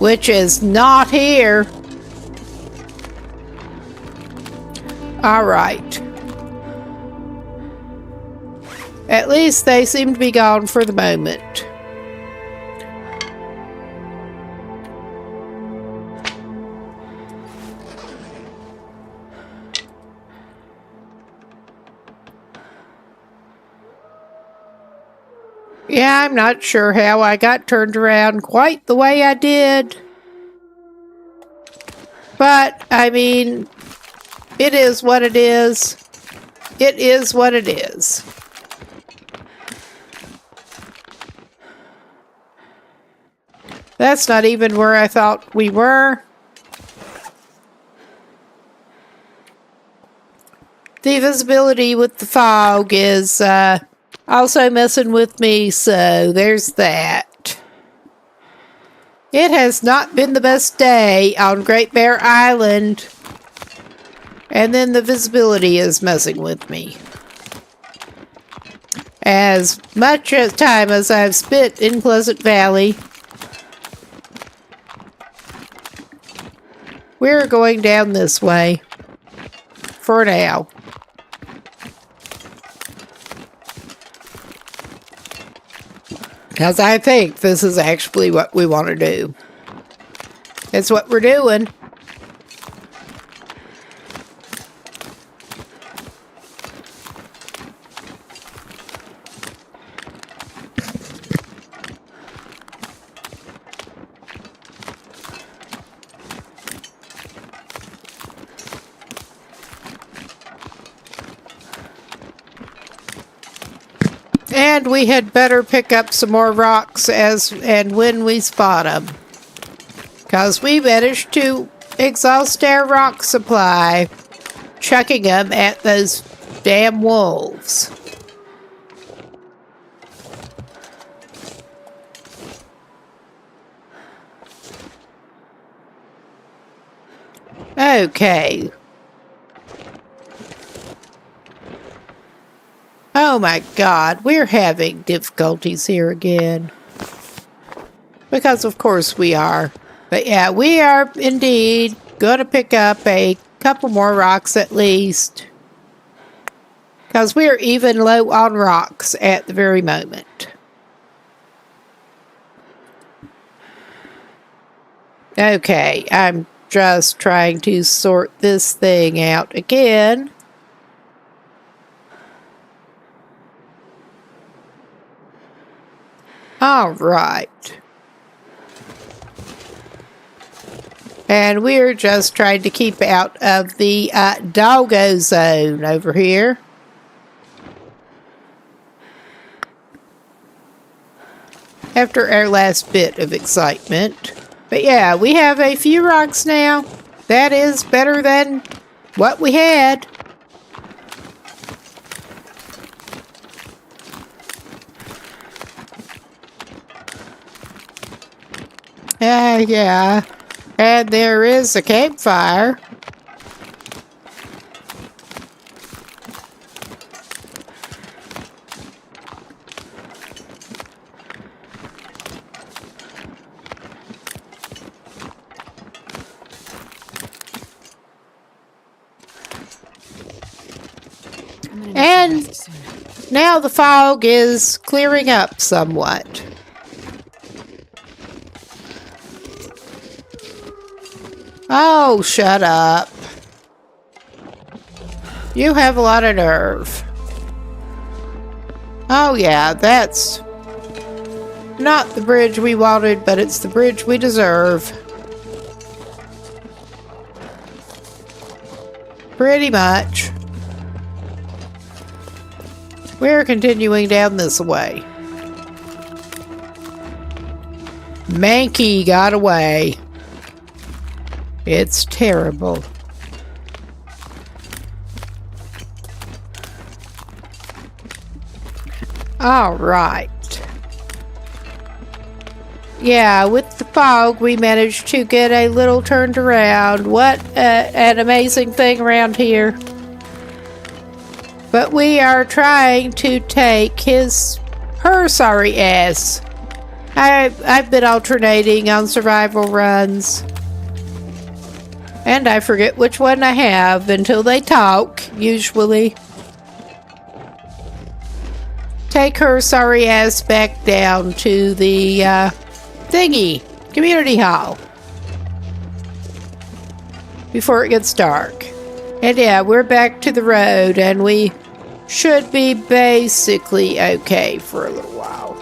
Which is not here. All right. At least they seem to be gone for the moment. Yeah, I'm not sure how I got turned around quite the way I did. But, I mean, it is what it is. It is what it is. That's not even where I thought we were. The visibility with the fog is also messing with me, so there's that. It has not been the best day on Great Bear Island. And then the visibility is messing with me. As much as time as I've spent in Pleasant Valley, we're going down this way. For now. Because I think this is actually what we want to do. It's what we're doing. And we had better pick up some more rocks as and when we spot them. Because we managed to exhaust our rock supply, chucking them at those damn wolves. Okay. Oh my God, we're having difficulties here again. Because of course we are. But yeah, we are indeed going to pick up a couple more rocks at least. Because we are even low on rocks at the very moment. Okay, I'm just trying to sort this thing out again. All right. And we're just trying to keep out of the doggo zone over here. After our last bit of excitement. But yeah, we have a few rocks now. That is better than what we had. Yeah. And there is a campfire. And now the fog is clearing up somewhat. Oh, shut up. You have a lot of nerve. Oh yeah, that's not the bridge we wanted, but it's the bridge we deserve. Pretty much. We're continuing down this way. Mankey got away. It's terrible. All right. Yeah, with the fog, we managed to get a little turned around. What an amazing thing around here. But we are trying to take her sorry ass. I've been alternating on survival runs. And I forget which one I have until they talk, usually. Take her sorry ass back down to the thingy, community hall. Before it gets dark. And yeah, we're back to the road and we should be basically okay for a little while.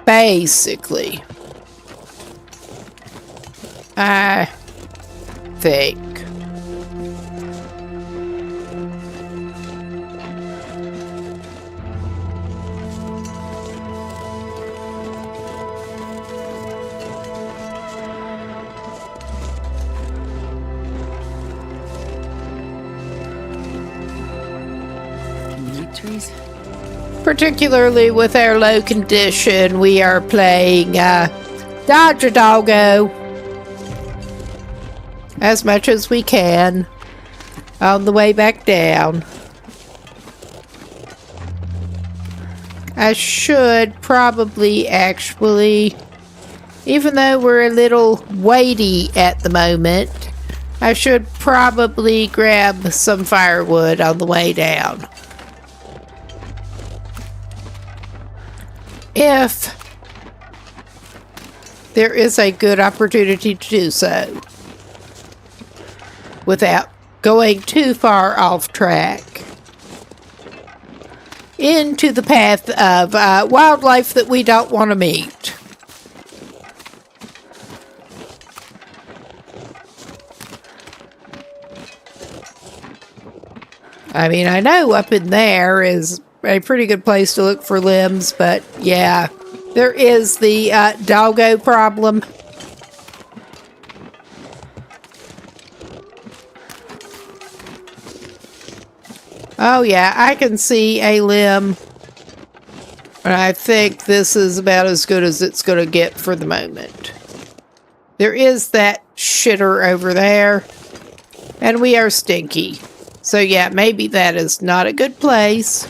Basically. I think. Trees. Particularly with our low condition, we are playing Dodge a Doggo as much as we can on the way back down. I should probably actually, even though we're a little weighty at the moment, I should probably grab some firewood on the way down. If there is a good opportunity to do so without going too far off track into the path of wildlife that we don't want to meet. I mean, I know up in there is a pretty good place to look for limbs, but yeah, there is the doggo problem. Oh yeah, I can see a limb, and I think this is about as good as it's going to get for the moment. There is that shitter over there, and we are stinky. So yeah, maybe that is not a good place.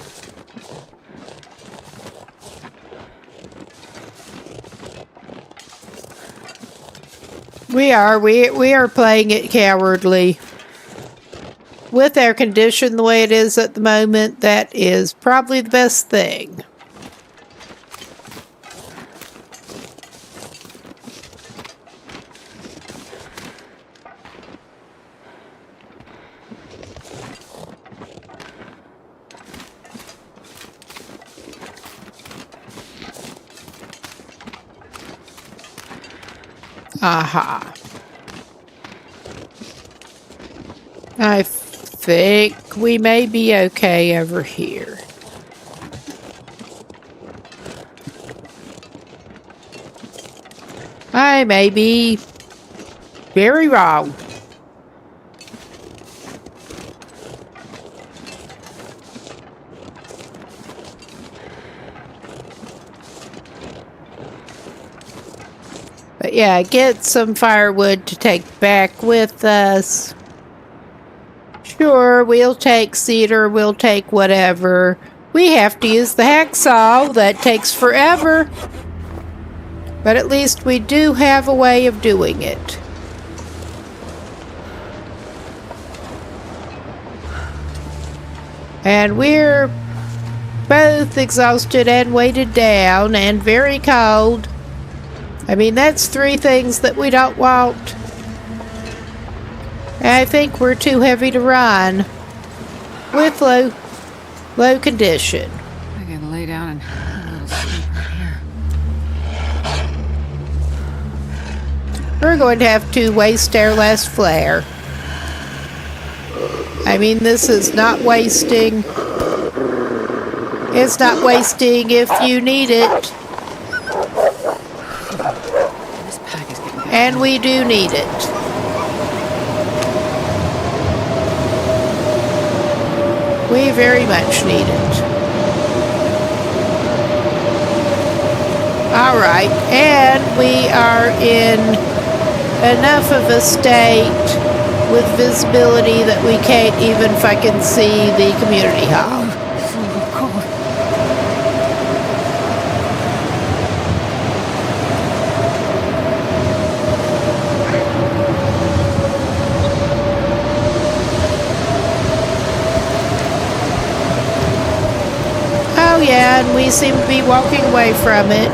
We are playing it cowardly. With our condition the way it is at the moment, that is probably the best thing. Aha. I think we may be okay over here. I may be very wrong. But yeah, get some firewood to take back with us. Sure, we'll take cedar, we'll take whatever. We have to use the hacksaw. That takes forever. But at least we do have a way of doing it. And we're both exhausted and weighted down and very cold. I mean, that's 3 things that we don't want. I think we're too heavy to run with low condition. I can lay down and have a little sleep right here. We're going to have to waste our last flare. I mean, this is not wasting. It's not wasting if you need it. This pack is getting bad. And we do need it. We very much need it. Alright, and we are in enough of a state with visibility that we can't even fucking see the community hall. It's a little cold. Oh yeah, and we seem to be walking away from it.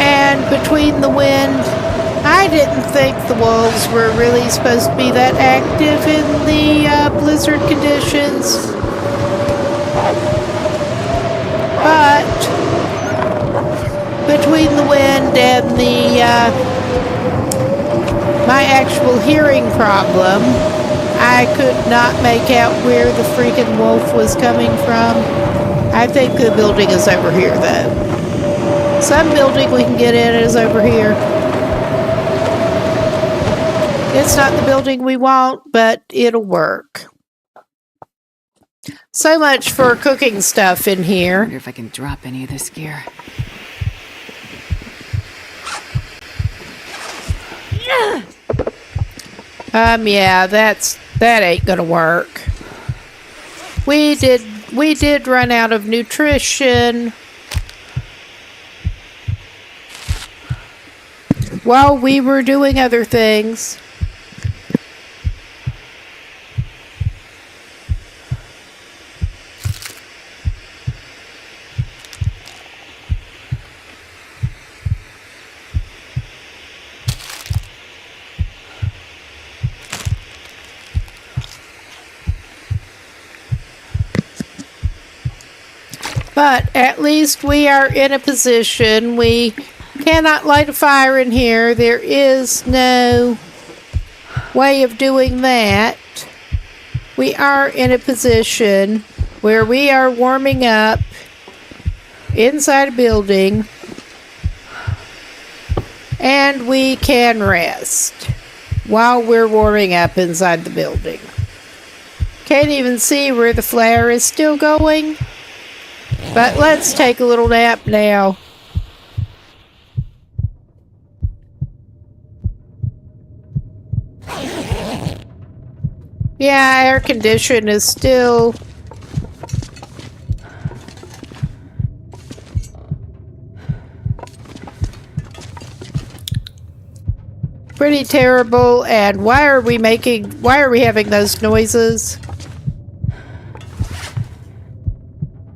And between the wind, I didn't think the wolves were really supposed to be that active in the blizzard conditions. But between the wind and the my actual hearing problem, I could not make out where the freaking wolf was coming from. I think the building is over here, though. Some building we can get in is over here. It's not the building we want, but it'll work. So much for cooking stuff in I here. wonder if I can drop any of this gear. Yeah, that ain't gonna work. We did run out of nutrition while we were doing other things. But at least we are in a position. We cannot light a fire in here. There is no way of doing that. We are in a position where we are warming up inside a building and we can rest while we're warming up inside the building. Can't even see where the flare is still going. But let's take a little nap now. Yeah, air condition is still pretty terrible. And why are we having those noises?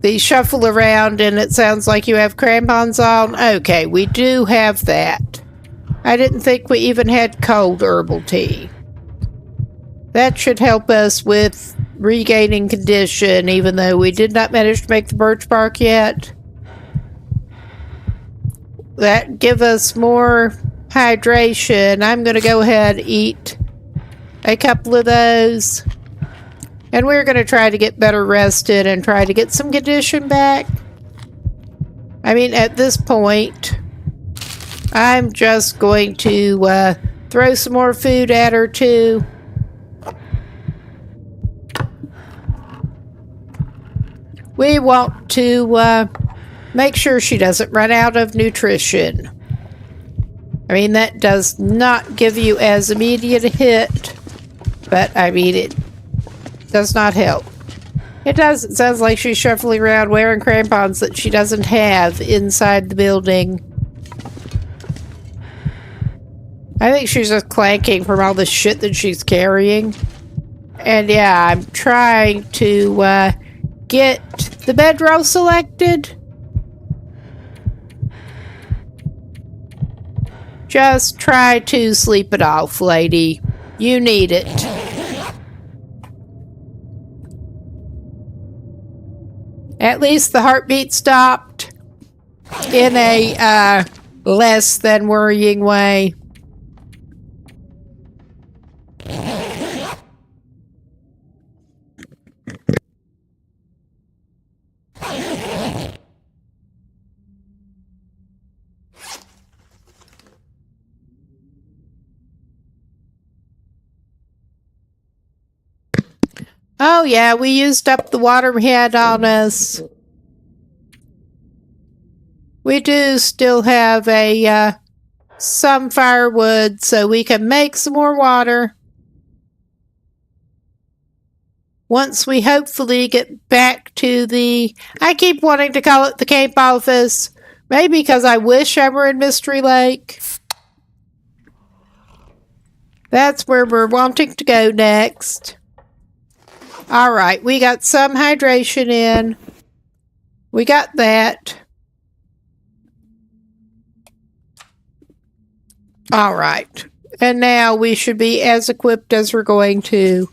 They shuffle around and it sounds like you have crampons on. Okay, we do have that. I didn't think we even had cold herbal tea. That should help us with regaining condition, even though we did not manage to make the birch bark yet. That give us more hydration. I'm going to go ahead and eat a couple of those. And we're going to try to get better rested and try to get some condition back. I mean, at this point, I'm just going to throw some more food at her, too. We want to make sure she doesn't run out of nutrition. I mean, that does not give you as immediate a hit, but I mean, it does not help. It does. It sounds like she's shuffling around wearing crampons that she doesn't have inside the building. I think she's just clanking from all the shit that she's carrying. And yeah, I'm trying to get the bedroll selected. Just try to sleep it off, lady. You need it. At least the heartbeat stopped in a less than worrying way. Oh yeah, we used up the water we had on us. We do still have some firewood, so we can make some more water. Once we hopefully get back to I keep wanting to call it the camp office. Maybe because I wish I were in Mystery Lake. That's where we're wanting to go next. Alright, we got some hydration in. We got that. Alright. And now we should be as equipped as we're going to.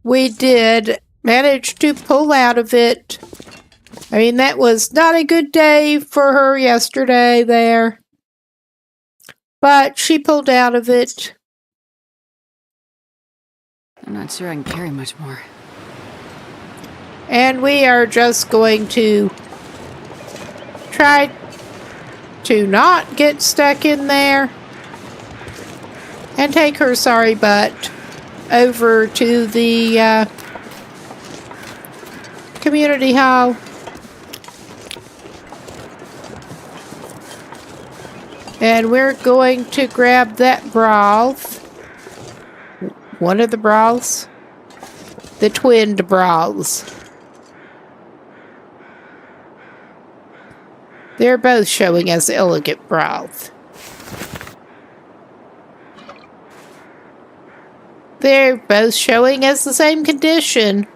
We did manage to pull out of it. I mean, that was not a good day for her yesterday there. But she pulled out of it. I'm not sure I can carry much more. And we are just going to try to not get stuck in there and take her sorry butt over to the community hall. And we're going to grab that broth. One of the broths. The twinned broths. They're both showing as elegant broth. They're both showing as the same condition.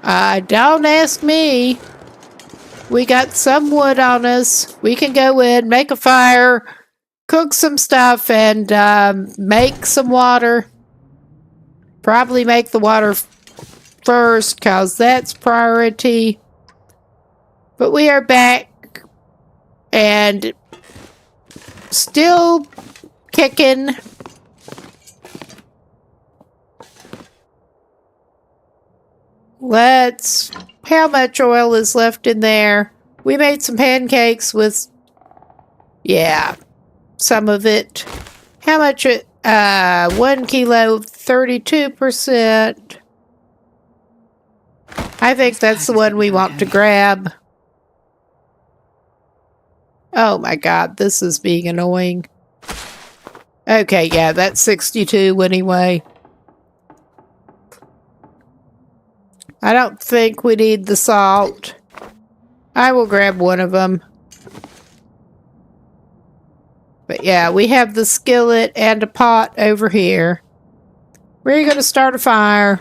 Don't ask me. We got some wood on us. We can go in, make a fire, cook some stuff, and make some water. Probably make the water first, because that's priority. But we are back and still kicking. How much oil is left in there? We made some pancakes with, yeah, some of it. How much? 1 kilo, 32%. I think that's the one we want to grab. Oh my god, this is being annoying. Okay, yeah, that's 62 anyway. I don't think we need the salt. I will grab one of them. But yeah, we have the skillet and a pot over here. We're going to start a fire.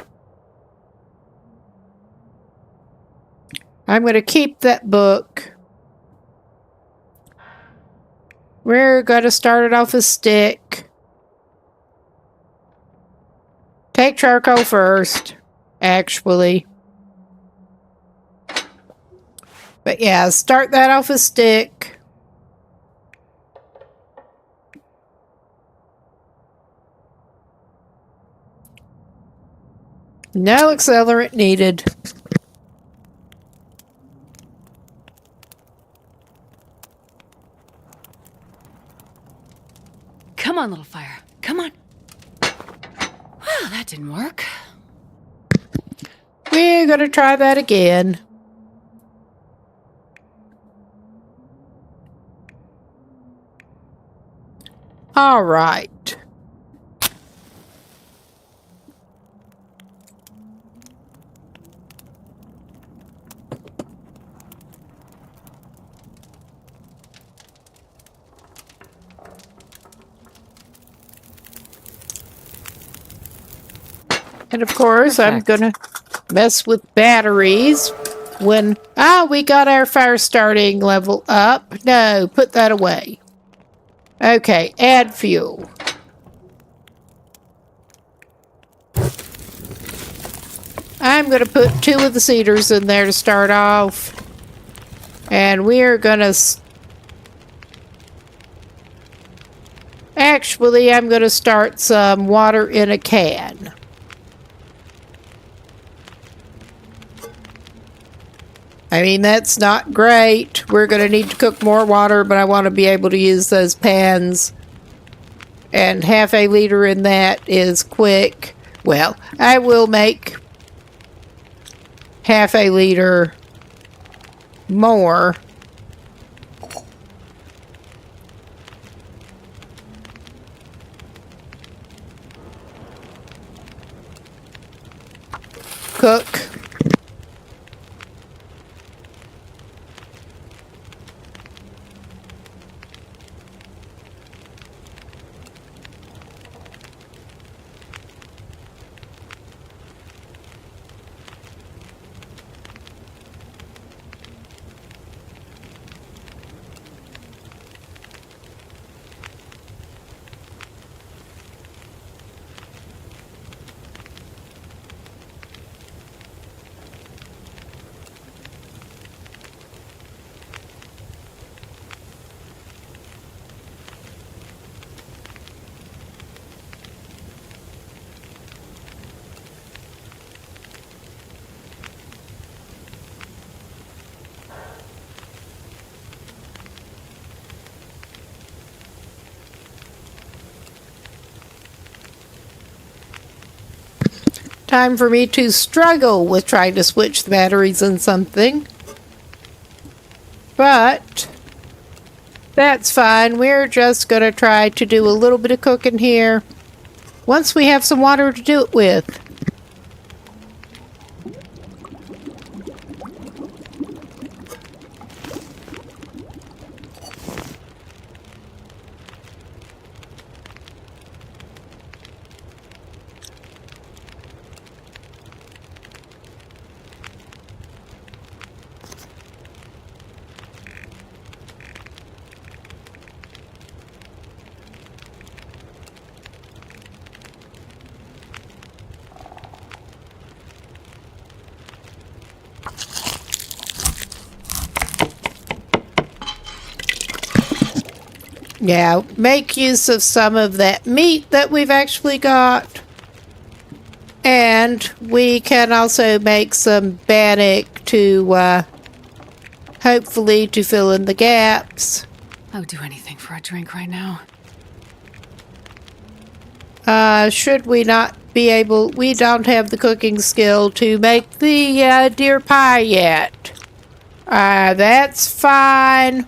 I'm going to keep that book. We're going to start it off a stick. Take charcoal first, actually. But yeah, start that off a stick. No accelerant needed. Come on, little fire. Come on. Well, that didn't work. We're going to try that again. All right. And of course, I'm going to mess with batteries when... we got our fire starting level up. No, put that away. Okay, add fuel. I'm going to put 2 of the cedars in there to start off. And we're going to... Actually, I'm going to start some water in a can. I mean, that's not great. We're going to need to cook more water, but I want to be able to use those pans. And half a liter in that is quick. Well, I will make half a liter more. Cook. Time for me to struggle with trying to switch the batteries in something. But that's fine. We're just going to try to do a little bit of cooking here once we have some water to do it with. Yeah, make use of some of that meat that we've actually got. And we can also make some bannock to, hopefully to fill in the gaps. I would do anything for a drink right now. Should we not be able... We don't have the cooking skill to make the, deer pie yet. That's fine.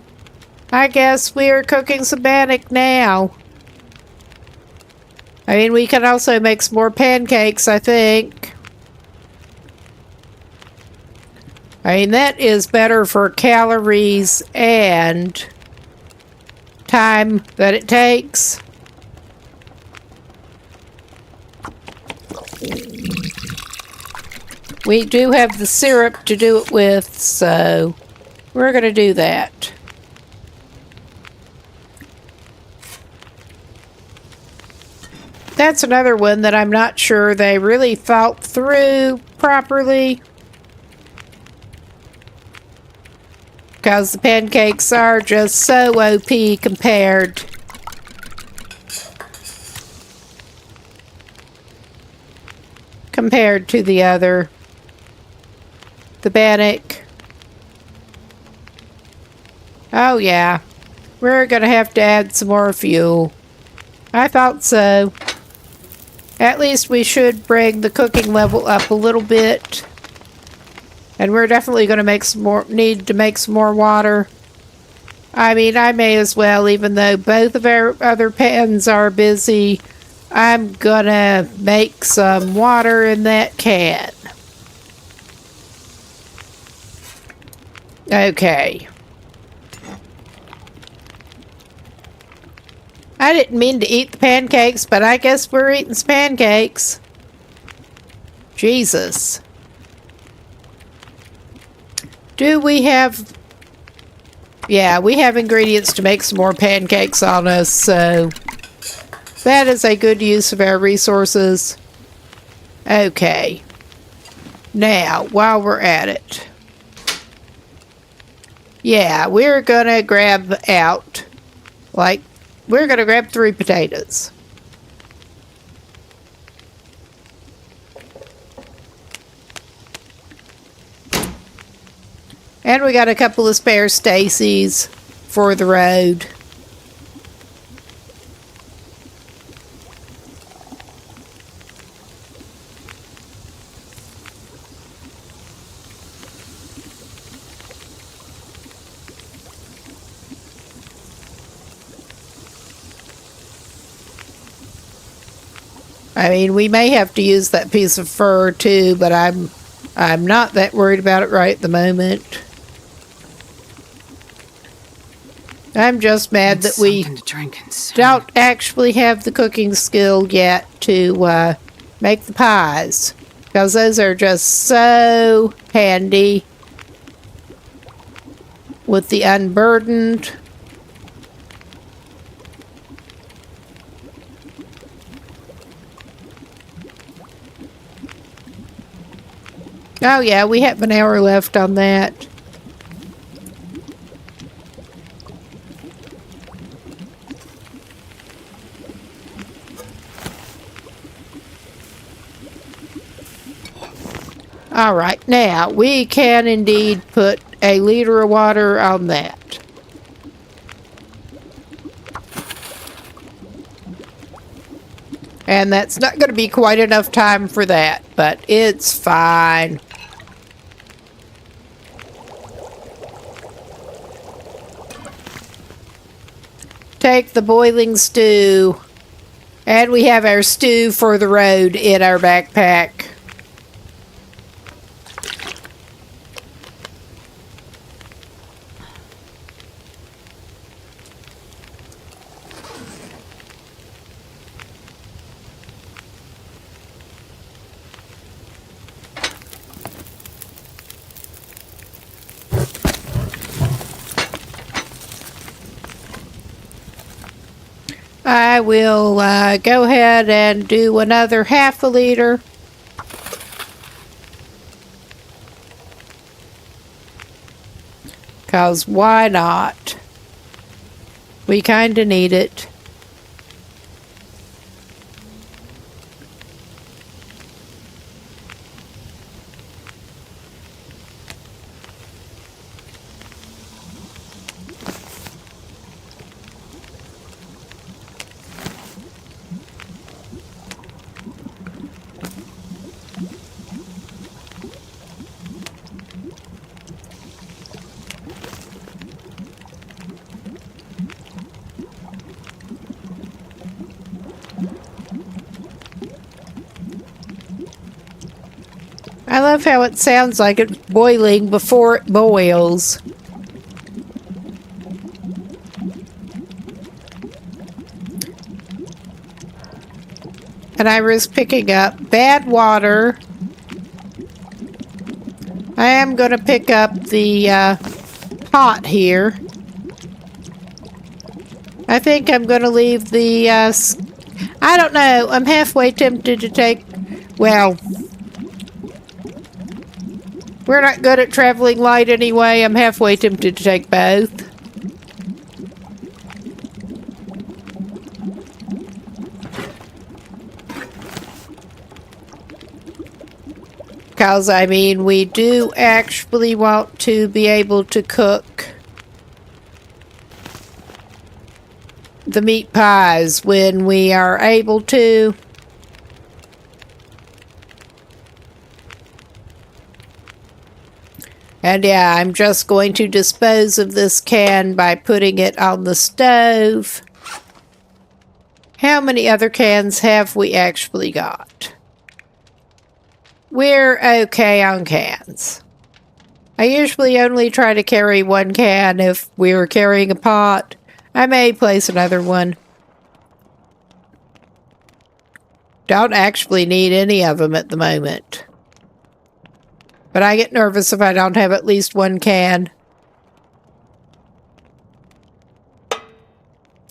I guess we're cooking some bannock now. I mean, we can also make some more pancakes, I think. I mean, that is better for calories and time that it takes. We do have the syrup to do it with, so we're going to do that. That's another one that I'm not sure they really thought through properly. Because the pancakes are just so OP compared to the other. The Bannock. Oh yeah. We're gonna have to add some more fuel. I thought so. At least we should bring the cooking level up a little bit. And we're definitely going to need to make some more water. I mean, I may as well, even though both of our other pans are busy, I'm gonna make some water in that can. Okay. I didn't mean to eat the pancakes, but I guess we're eating some pancakes. Jesus. Do we have... Yeah, we have ingredients to make some more pancakes on us, so... That is a good use of our resources. Okay. Now, while we're at it... Yeah, we're gonna grab out... We're gonna grab 3 potatoes. And we got a couple of spare Stacy's for the road. I mean, we may have to use that piece of fur too, but I'm not that worried about it right at the moment. I'm just mad that we don't actually have the cooking skill yet to make the pies. Because those are just so handy with the unburdened. Oh yeah, we have an hour left on that. Alright, now we can indeed put a liter of water on that. And that's not going to be quite enough time for that, but it's fine. Take the boiling stew. And we have our stew for the road in our backpack. I will go ahead and do another half a liter. Because why not? We kind of need it. I love how it sounds like it's boiling before it boils. And I risk picking up bad water. I am going to pick up the pot here. I think I'm going to leave the I don't know. I'm halfway tempted to take... Well, we're not good at traveling light anyway. I'm halfway tempted to take both. Because, I mean, we do actually want to be able to cook the meat pies when we are able to. And yeah, I'm just going to dispose of this can by putting it on the stove. How many other cans have we actually got? We're okay on cans. I usually only try to carry one can if we were carrying a pot. I may place another one. Don't actually need any of them at the moment. But I get nervous if I don't have at least one can.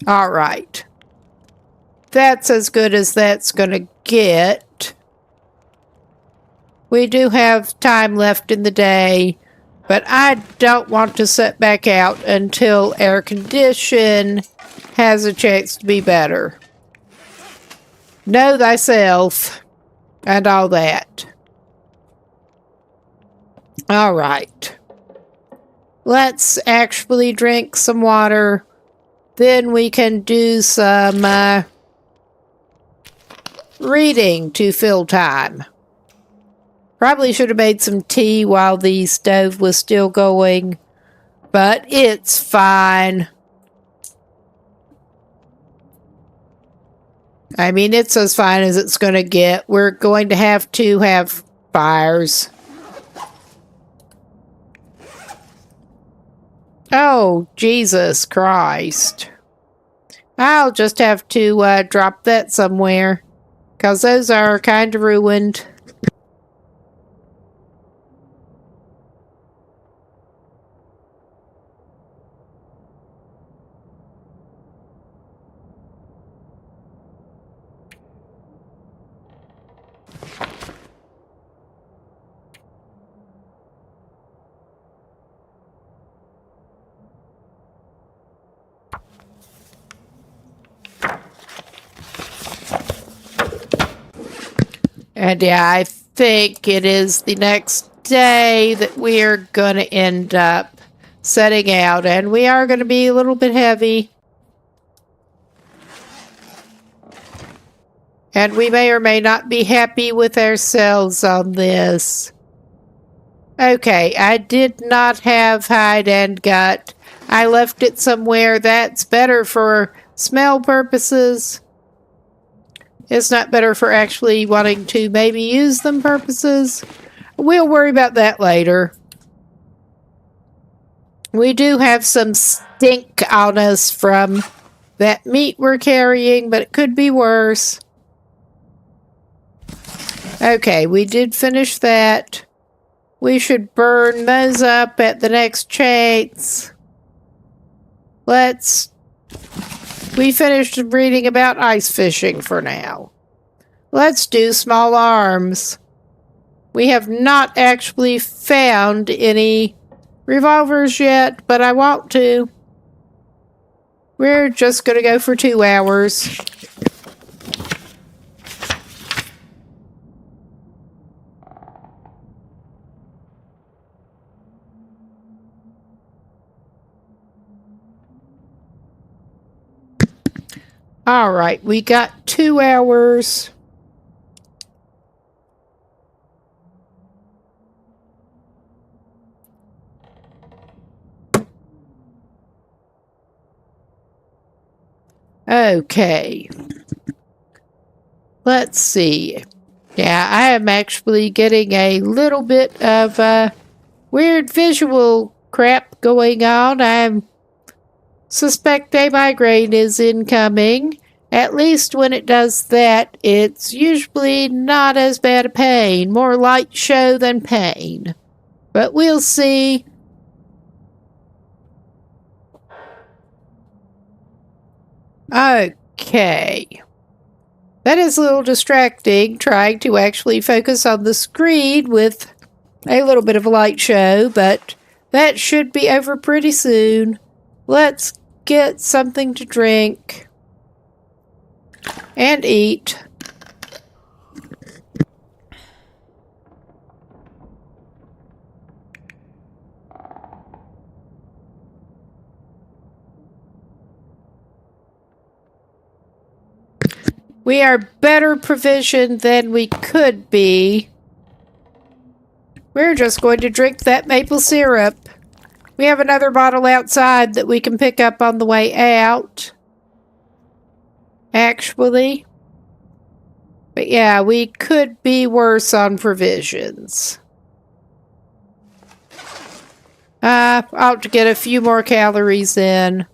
Alright. That's as good as that's gonna get. We do have time left in the day, but I don't want to sit back out until air condition has a chance to be better. Know thyself and all that. All right. Let's actually drink some water. Then we can do some reading to fill time. Probably should have made some tea while the stove was still going, but it's fine. I mean, it's as fine as it's going to get. We're going to have fires. Oh, Jesus Christ. I'll just have to drop that somewhere, because those are kind of ruined. And yeah, I think it is the next day that we're going to end up setting out. And we are going to be a little bit heavy. And we may or may not be happy with ourselves on this. Okay, I did not have hide and gut. I left it somewhere that's better for smell purposes. It's not better for actually wanting to maybe use them purposes. We'll worry about that later. We do have some stink on us from that meat we're carrying, but it could be worse. Okay, we did finish that. We should burn those up at the next chance. We finished reading about ice fishing for now. Let's do small arms. We have not actually found any revolvers yet, but I want to. We're just going to go for 2 hours. All right, we got 2 hours. Okay. Let's see. Yeah, I am actually getting a little bit of weird visual crap going on. I suspect a migraine is incoming. At least when it does that, it's usually not as bad a pain. More light show than pain. But we'll see. Okay. That is a little distracting, trying to actually focus on the screen with a little bit of a light show, but that should be over pretty soon. Let's get something to drink and eat. We are better provisioned than we could be. We're just going to drink that maple syrup. We have another bottle outside that we can pick up on the way out. Actually. But yeah, we could be worse on provisions. I ought to get a few more calories in.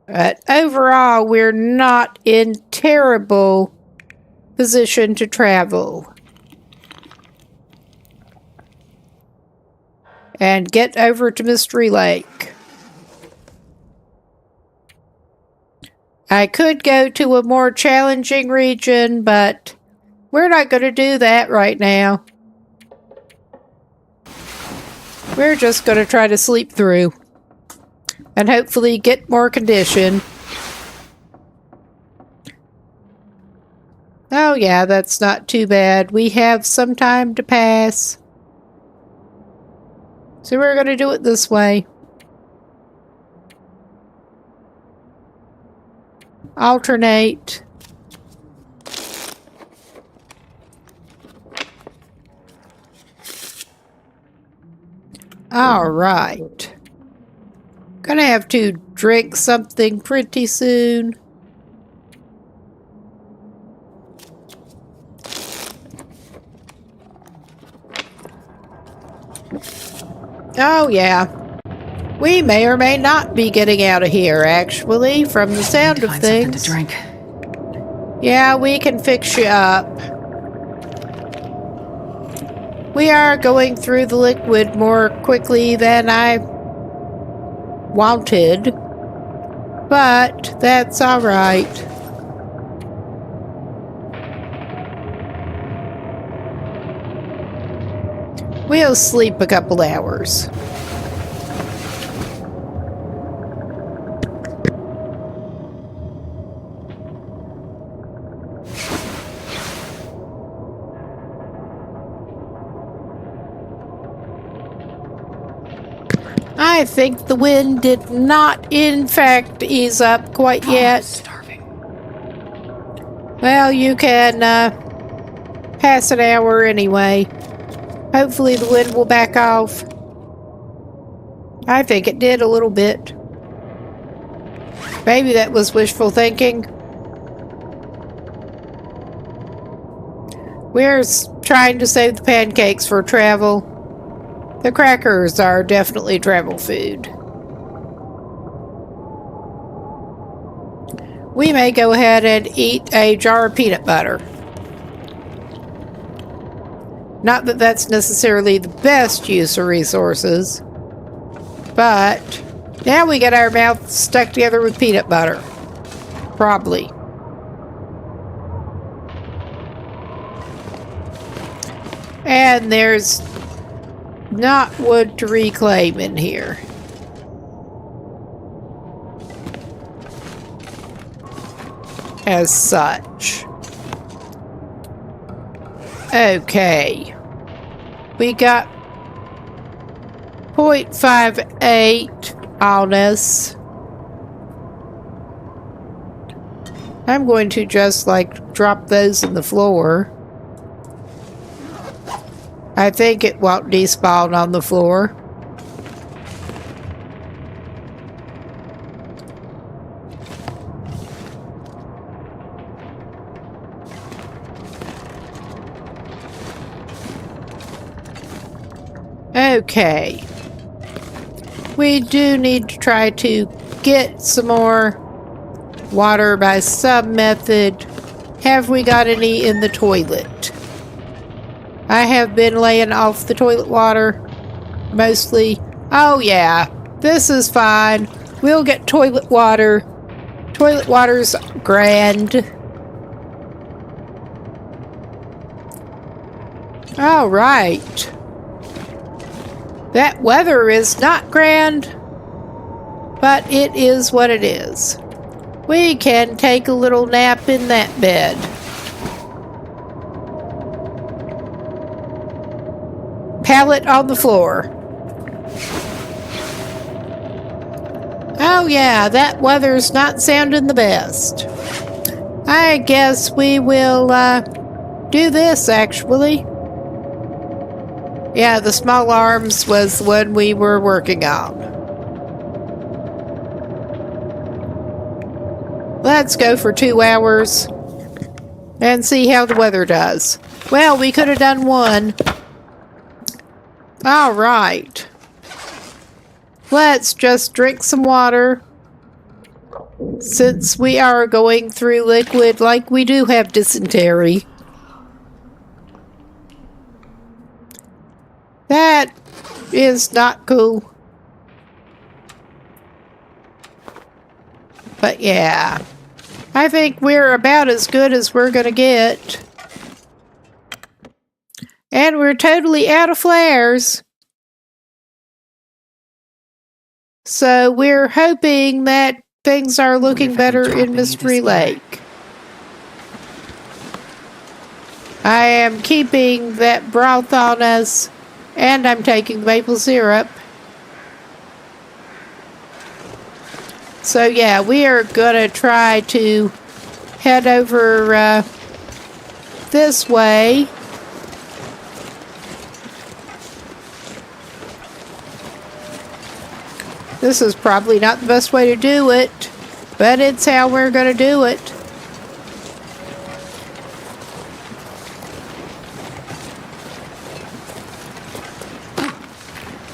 But overall, we're not in terrible position to travel. And get over to Mystery Lake. I could go to a more challenging region, but we're not going to do that right now. We're just going to try to sleep through. And hopefully get more condition. Oh yeah, that's not too bad. We have some time to pass. So we're going to do it this way. Alternate. All right. Gonna have to drink something pretty soon. Oh yeah. We may or may not be getting out of here, actually, from the sound of things. Something to drink. Yeah, we can fix you up. We are going through the liquid more quickly than I wanted, but that's all right. We'll sleep a couple hours. I think the wind did not, in fact, ease up quite yet. I'm starving. Well, you can pass an hour anyway. Hopefully the wind will back off. I think it did a little bit. Maybe that was wishful thinking. We're trying to save the pancakes for travel. The crackers are definitely travel food. We may go ahead and eat a jar of peanut butter. Not that that's necessarily the best use of resources, but now we get our mouths stuck together with peanut butter. Probably. And there's not wood to reclaim in here. As such. Okay. We got 0.58 on us. I'm going to just drop those in the floor. I think it won't despawn on the floor. Okay. We do need to try to get some more water by some method. Have we got any in the toilet? I have been laying off the toilet water, mostly. Oh yeah, this is fine. We'll get toilet water Toilet water's grand. All right. That weather is not grand, but it is what it is. We can take a little nap in that bed. Pallet on the floor. Oh yeah, that weather's not sounding the best. I guess we will do this actually. Yeah, the small arms was the one we were working on. Let's go for 2 hours and see how the weather does. Well, we could have done 1. All right. Let's just drink some water. Since we are going through liquid like we do have dysentery. That is not cool. But yeah, I think we're about as good as we're gonna get. And we're totally out of flares. So we're hoping that things are looking better in Mystery Lake. I am keeping that broth on us. And I'm taking maple syrup. So yeah, we are gonna try to head over this way. This is probably not the best way to do it, but it's how we're gonna do it.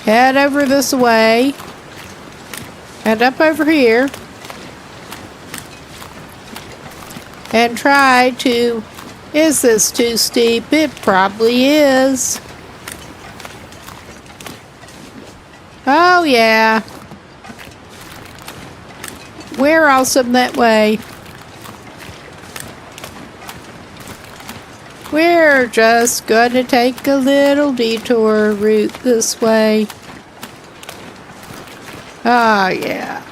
Head over this way. And up over here. And try to... Is this too steep? It probably is. Oh, yeah. We're awesome that way. We're just gonna take a little detour route this way. Oh, yeah.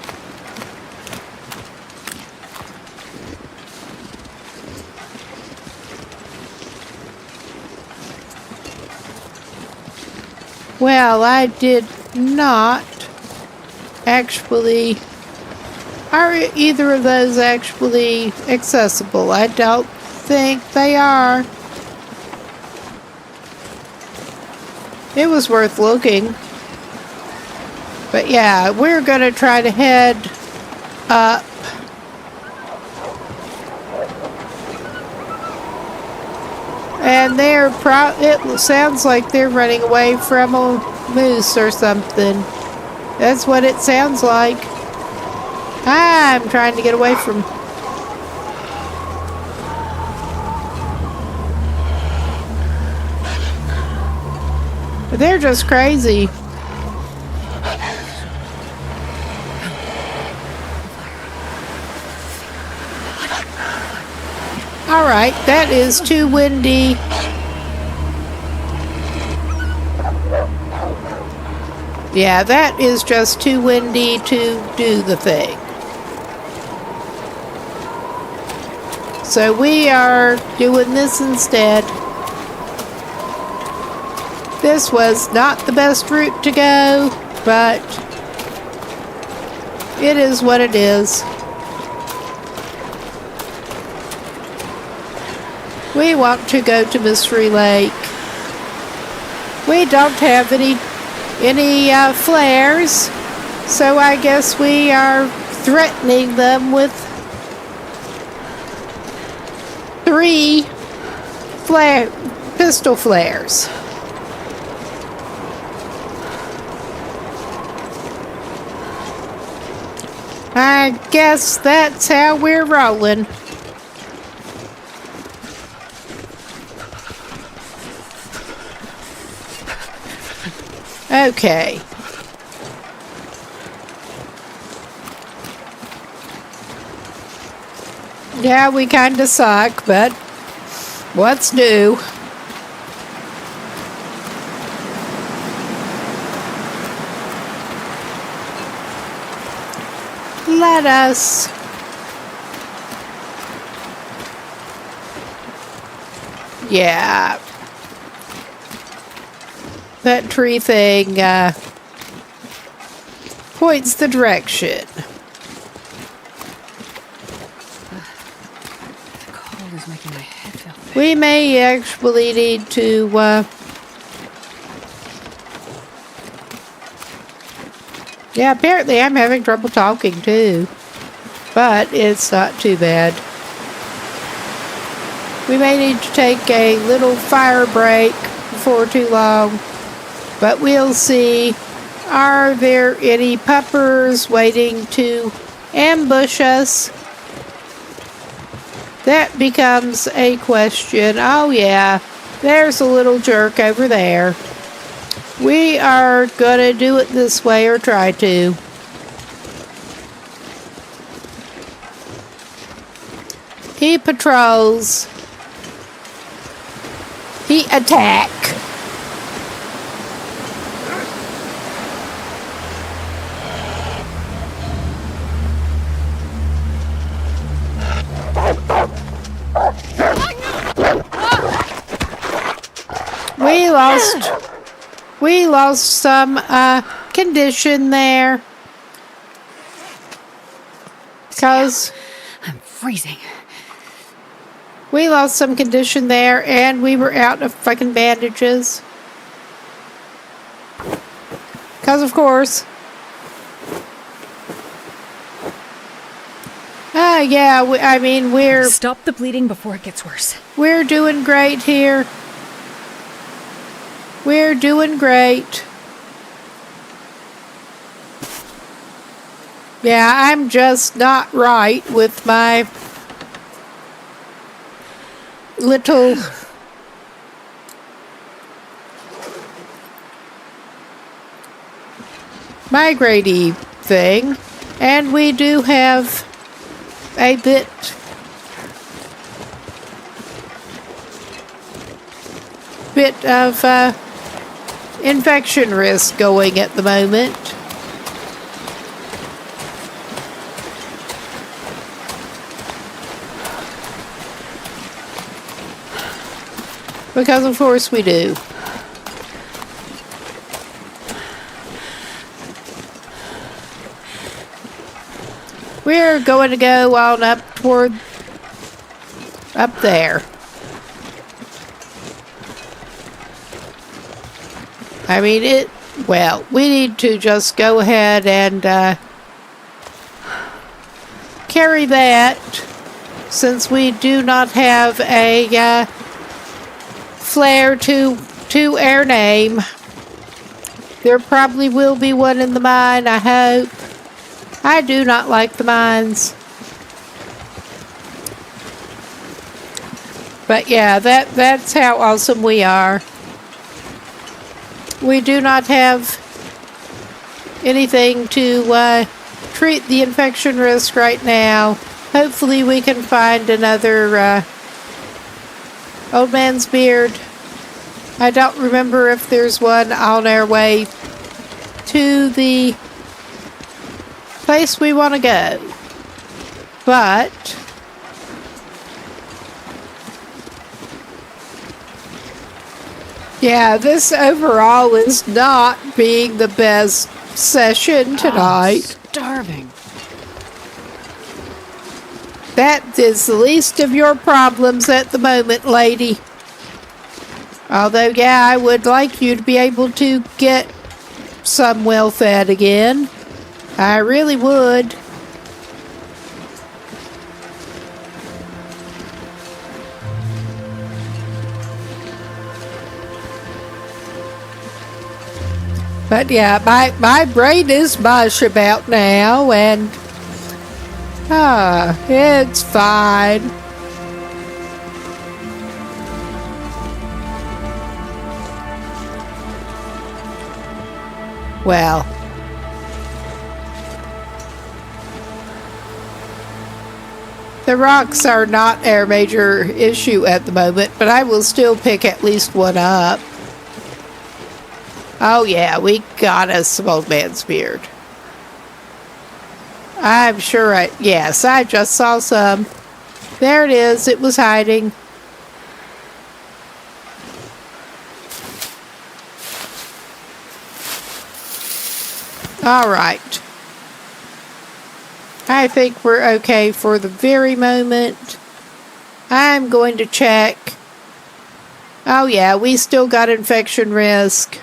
Well, I did not actually... Are either of those actually accessible? I don't think they are. It was worth looking. But yeah, we're gonna try to head up. And it sounds like they're running away from a moose or something. That's what it sounds like. I'm trying to get away from... They're just crazy. Alright, that is too windy. Yeah, that is just too windy to do the thing. So we are doing this instead. This was not the best route to go, but it is what it is. We want to go to Mystery Lake. We don't have any flares, so I guess we are threatening them with 3 pistol flares. I guess that's how we're rolling. Okay. Yeah, we kind of suck, but what's new? Let us. Yeah. That tree thing points the direction. The cold is making my head feel thick. We may actually need to yeah, apparently I'm having trouble talking too. But it's not too bad. We may need to take a little fire break before too long. But we'll see. Are there any puppers waiting to ambush us? That becomes a question. Oh yeah, there's a little jerk over there. We are gonna do it this way, or try to. He patrols. He attack. We lost some condition there. Because I'm freezing. we lost some condition there and we were out of fucking bandages. Because of course. Yeah, I mean, Stop the bleeding before it gets worse. we're doing great here. We're doing great. Yeah, I'm just not right with my little migraine-y thing. And we do have a bit of infection risk going at the moment. Because of course we do. We're going to go on up there. I mean, we need to just go ahead and carry that, since we do not have a flare to our name. There probably will be one in the mine, I hope. I do not like the mines. But yeah, that's how awesome we are. We do not have anything to treat the infection risk right now. Hopefully we can find another old man's beard. I don't remember if there's one on our way to the place we want to go. But yeah, this overall is not being the best session tonight. I'm starving. That is the least of your problems at the moment, lady. Although, yeah, I would like you to be able to get some well fed again. I really would. But yeah, my brain is mush about now, and it's fine. Well, The rocks are not our major issue at the moment, but I will still pick at least one up. Oh yeah, we got us some old man's beard. I'm sure yes, I just saw some. There it is, it was hiding. All right. I think we're okay for the very moment. I'm going to check. Oh yeah, we still got infection risk,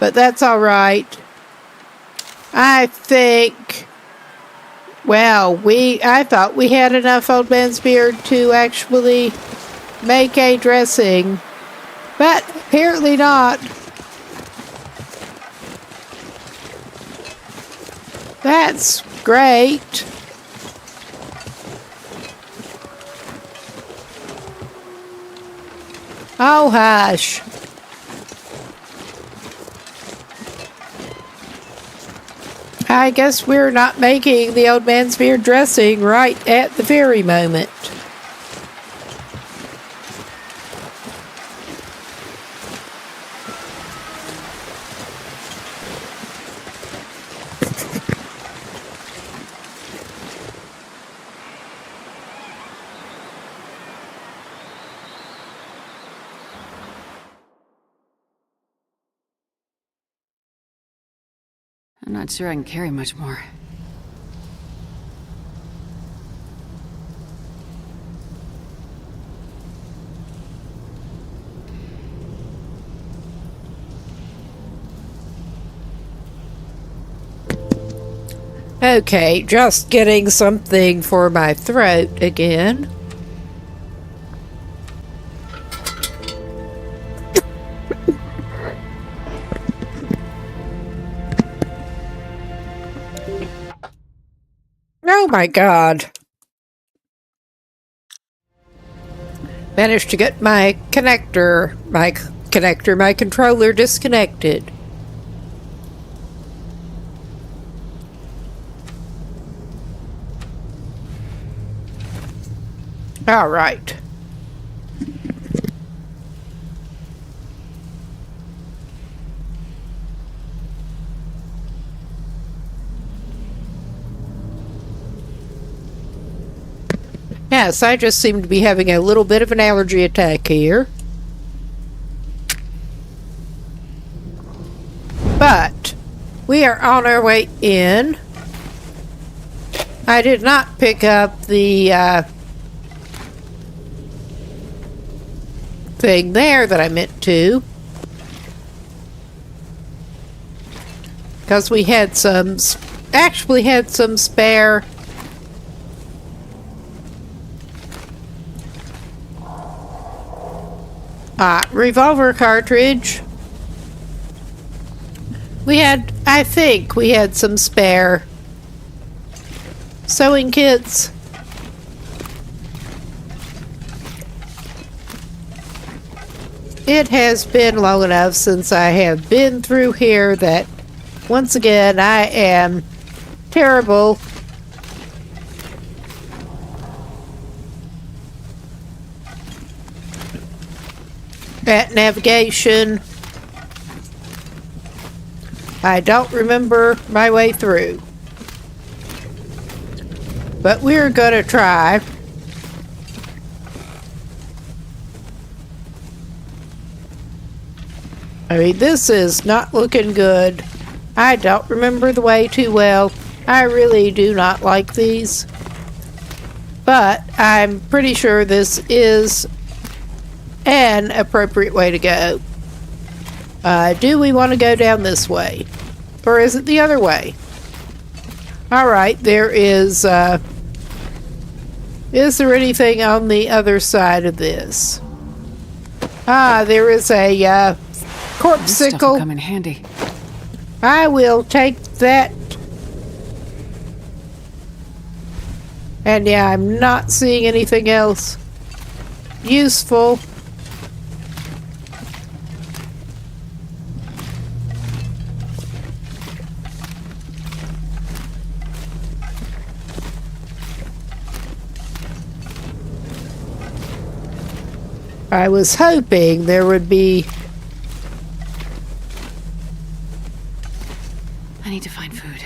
but that's all right. I think, well, I thought we had enough old man's beard to actually make a dressing, but apparently not. That's great. Oh, hush. I guess we're not making the old man's beard dressing right at the very moment. I'm not sure I can carry much more. Okay, just getting something for my throat again. Oh my god. Managed to get my controller disconnected. All right. Yes, I just seem to be having a little bit of an allergy attack here. But we are on our way in. I did not pick up the thing there that I meant to. Because we had some spare. Revolver cartridge. I think we had some spare sewing kits. It has been long enough since I have been through here that once again I am terrible at navigation. I don't remember my way through. But we're gonna try. I mean, this is not looking good. I don't remember the way too well. I really do not like these. But I'm pretty sure this is an appropriate way to go. Do we want to go down this way? Or is it the other way? Alright, there is there anything on the other side of this? There is a This stuff will corpsicle. come in handy. I will take that. And yeah, I'm not seeing anything else useful. I was hoping there would be... I need to find food.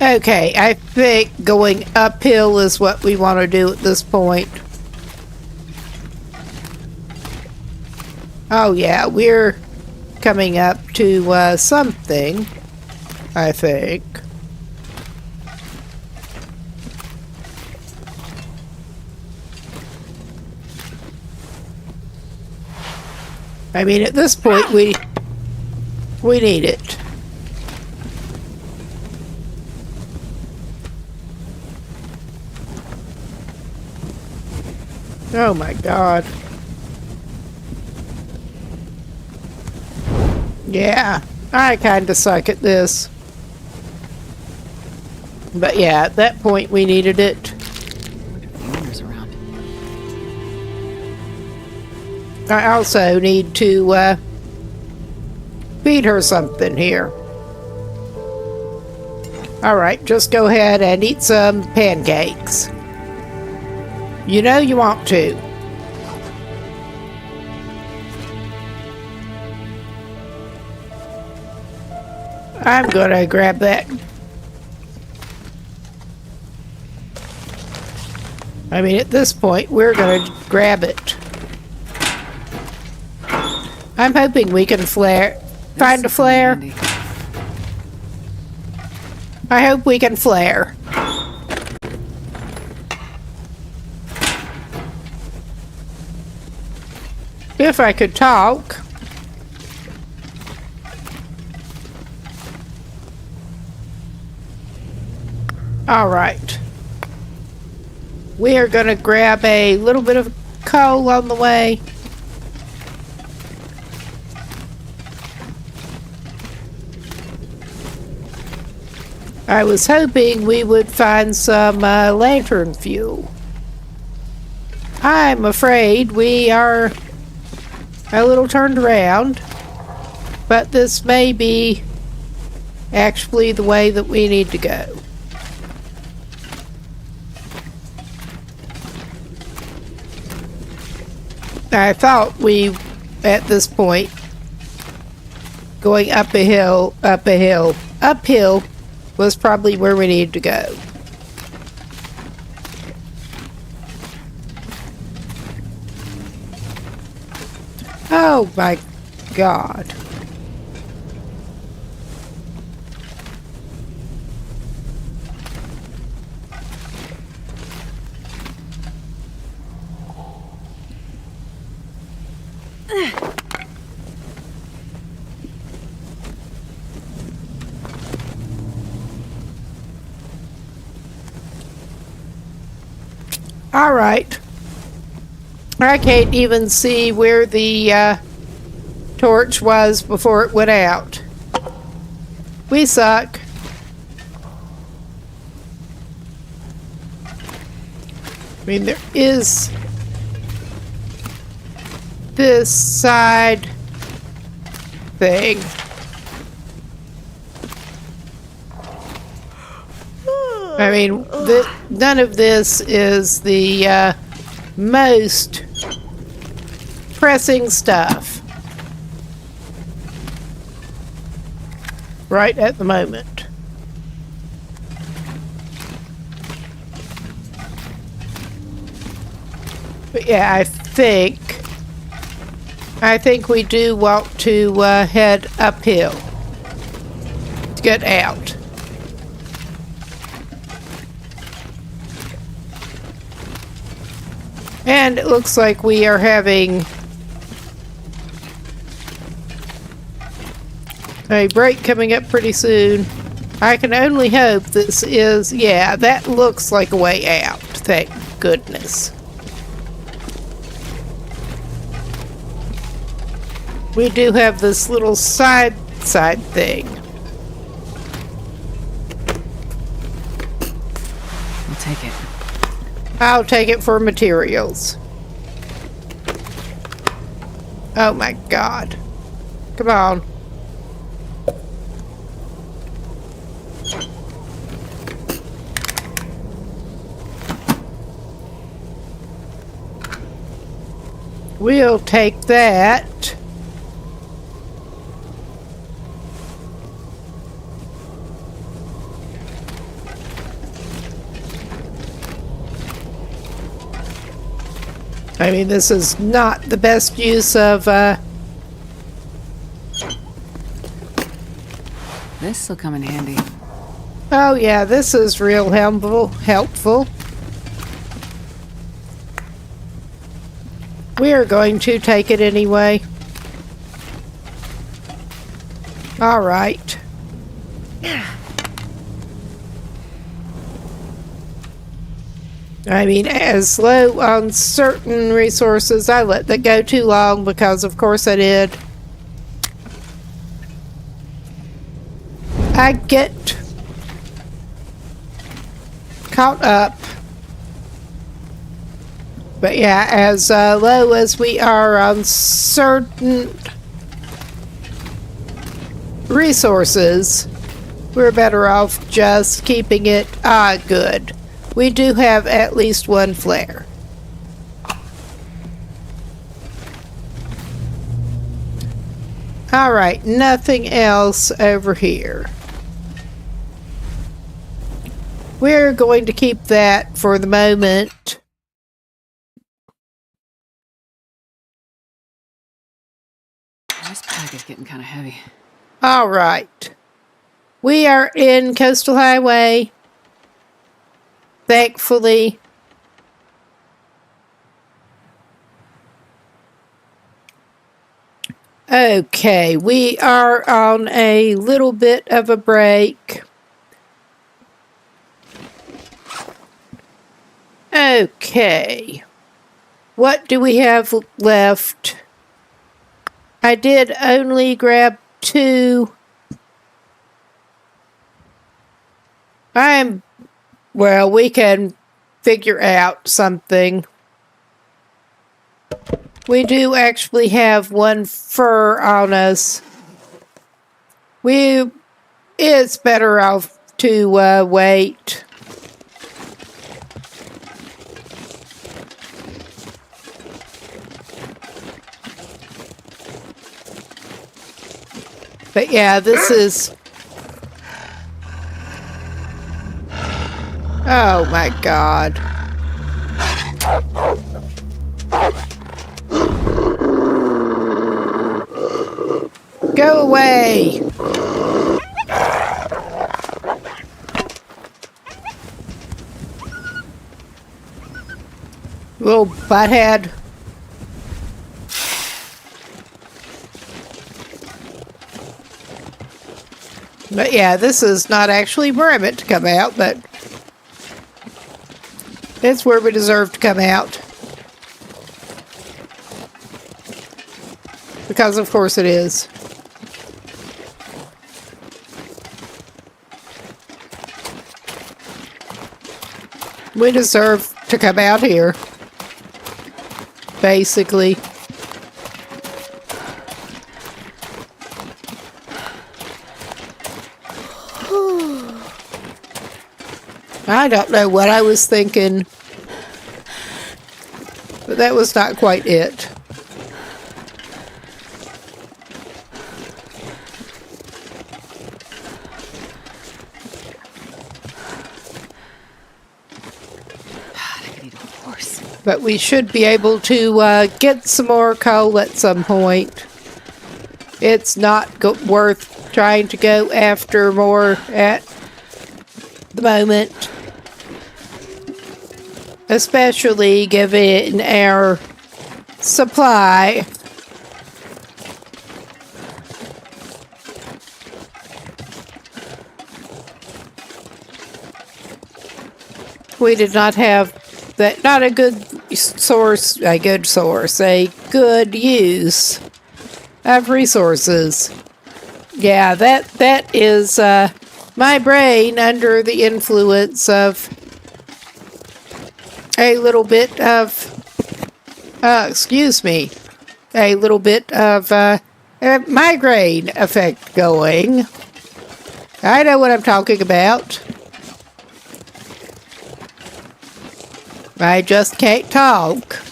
Okay, I think going uphill is what we want to do at this point. Oh yeah, we're coming up to something, I think. I mean, at this point, we need it. Oh my God. Yeah, I kinda suck at this. But yeah, at that point we needed it. Wanders around. I also need to feed her something here. Alright, just go ahead and eat some pancakes. You know you want to. I'm gonna grab that. I mean, at this point, we're gonna grab it. I'm hoping we can find a flare. Handy. I hope we can flare. If I could talk. All right. We are going to grab a little bit of coal on the way. I was hoping we would find some lantern fuel. I'm afraid we are a little turned around, but this may be actually the way that we need to go. I thought we, at this point, going uphill was probably where we needed to go. Oh my God. All right. I can't even see where the torch was before it went out. We suck. I mean, there is this side thing. I mean, none of this is the most pressing stuff right at the moment. But yeah, I think we do want to head uphill to get out. And it looks like we are having a break coming up pretty soon. I can only hope this is... Yeah, that looks like a way out. Thank goodness. We do have this little side thing. I'll take it. I'll take it for materials. Oh my God. Come on. We'll take that. I mean, this is not the best use of, This'll come in handy. Oh yeah, this is real helpful. We are going to take it anyway. All right. I mean, as low on certain resources, I let that go too long because, of course, I did. I get caught up. But yeah, as low as we are on certain resources, we're better off just keeping it good. We do have at least one flare. Alright, nothing else over here. We're going to keep that for the moment. This pack is getting kind of heavy. Alright. We are in Coastal Highway. Thankfully. Okay, we are on a little bit of a break. Okay. What do we have left? I did only grab 2. Well, we can figure out something. We do actually have 1 fur on us. It's better off to wait. But yeah, this is... Oh my God. Go away. Little butthead. But yeah, this is not actually where I meant to come out, but it's where we deserve to come out. Because of course it is. We deserve to come out here. Basically. I don't know what I was thinking, but that was not quite it. I could eat a horse. But we should be able to get some more coal at some point. It's not worth trying to go after more at the moment. Especially given our supply. We did not have that, not a good source, a good use of resources. Yeah, that is my brain under the influence of a little bit of, a little bit of a migraine effect going. I know what I'm talking about. I just can't talk.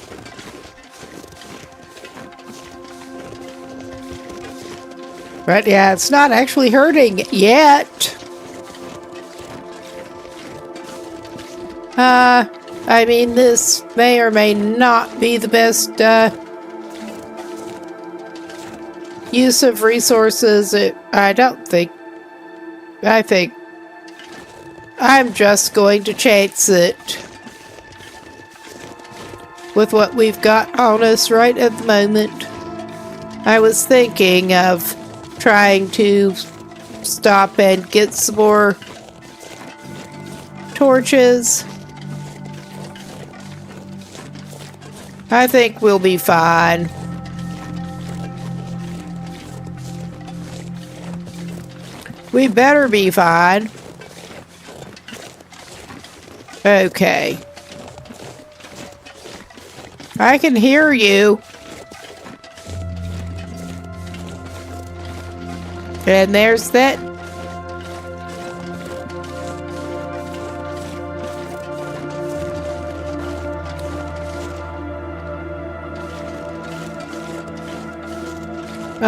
But yeah, it's not actually hurting yet. I mean, this may or may not be the best use of resources. I don't think. I think I'm just going to chance it with what we've got on us right at the moment. I was thinking of trying to stop and get some more torches. I think we'll be fine. We better be fine. Okay. I can hear you. And there's that.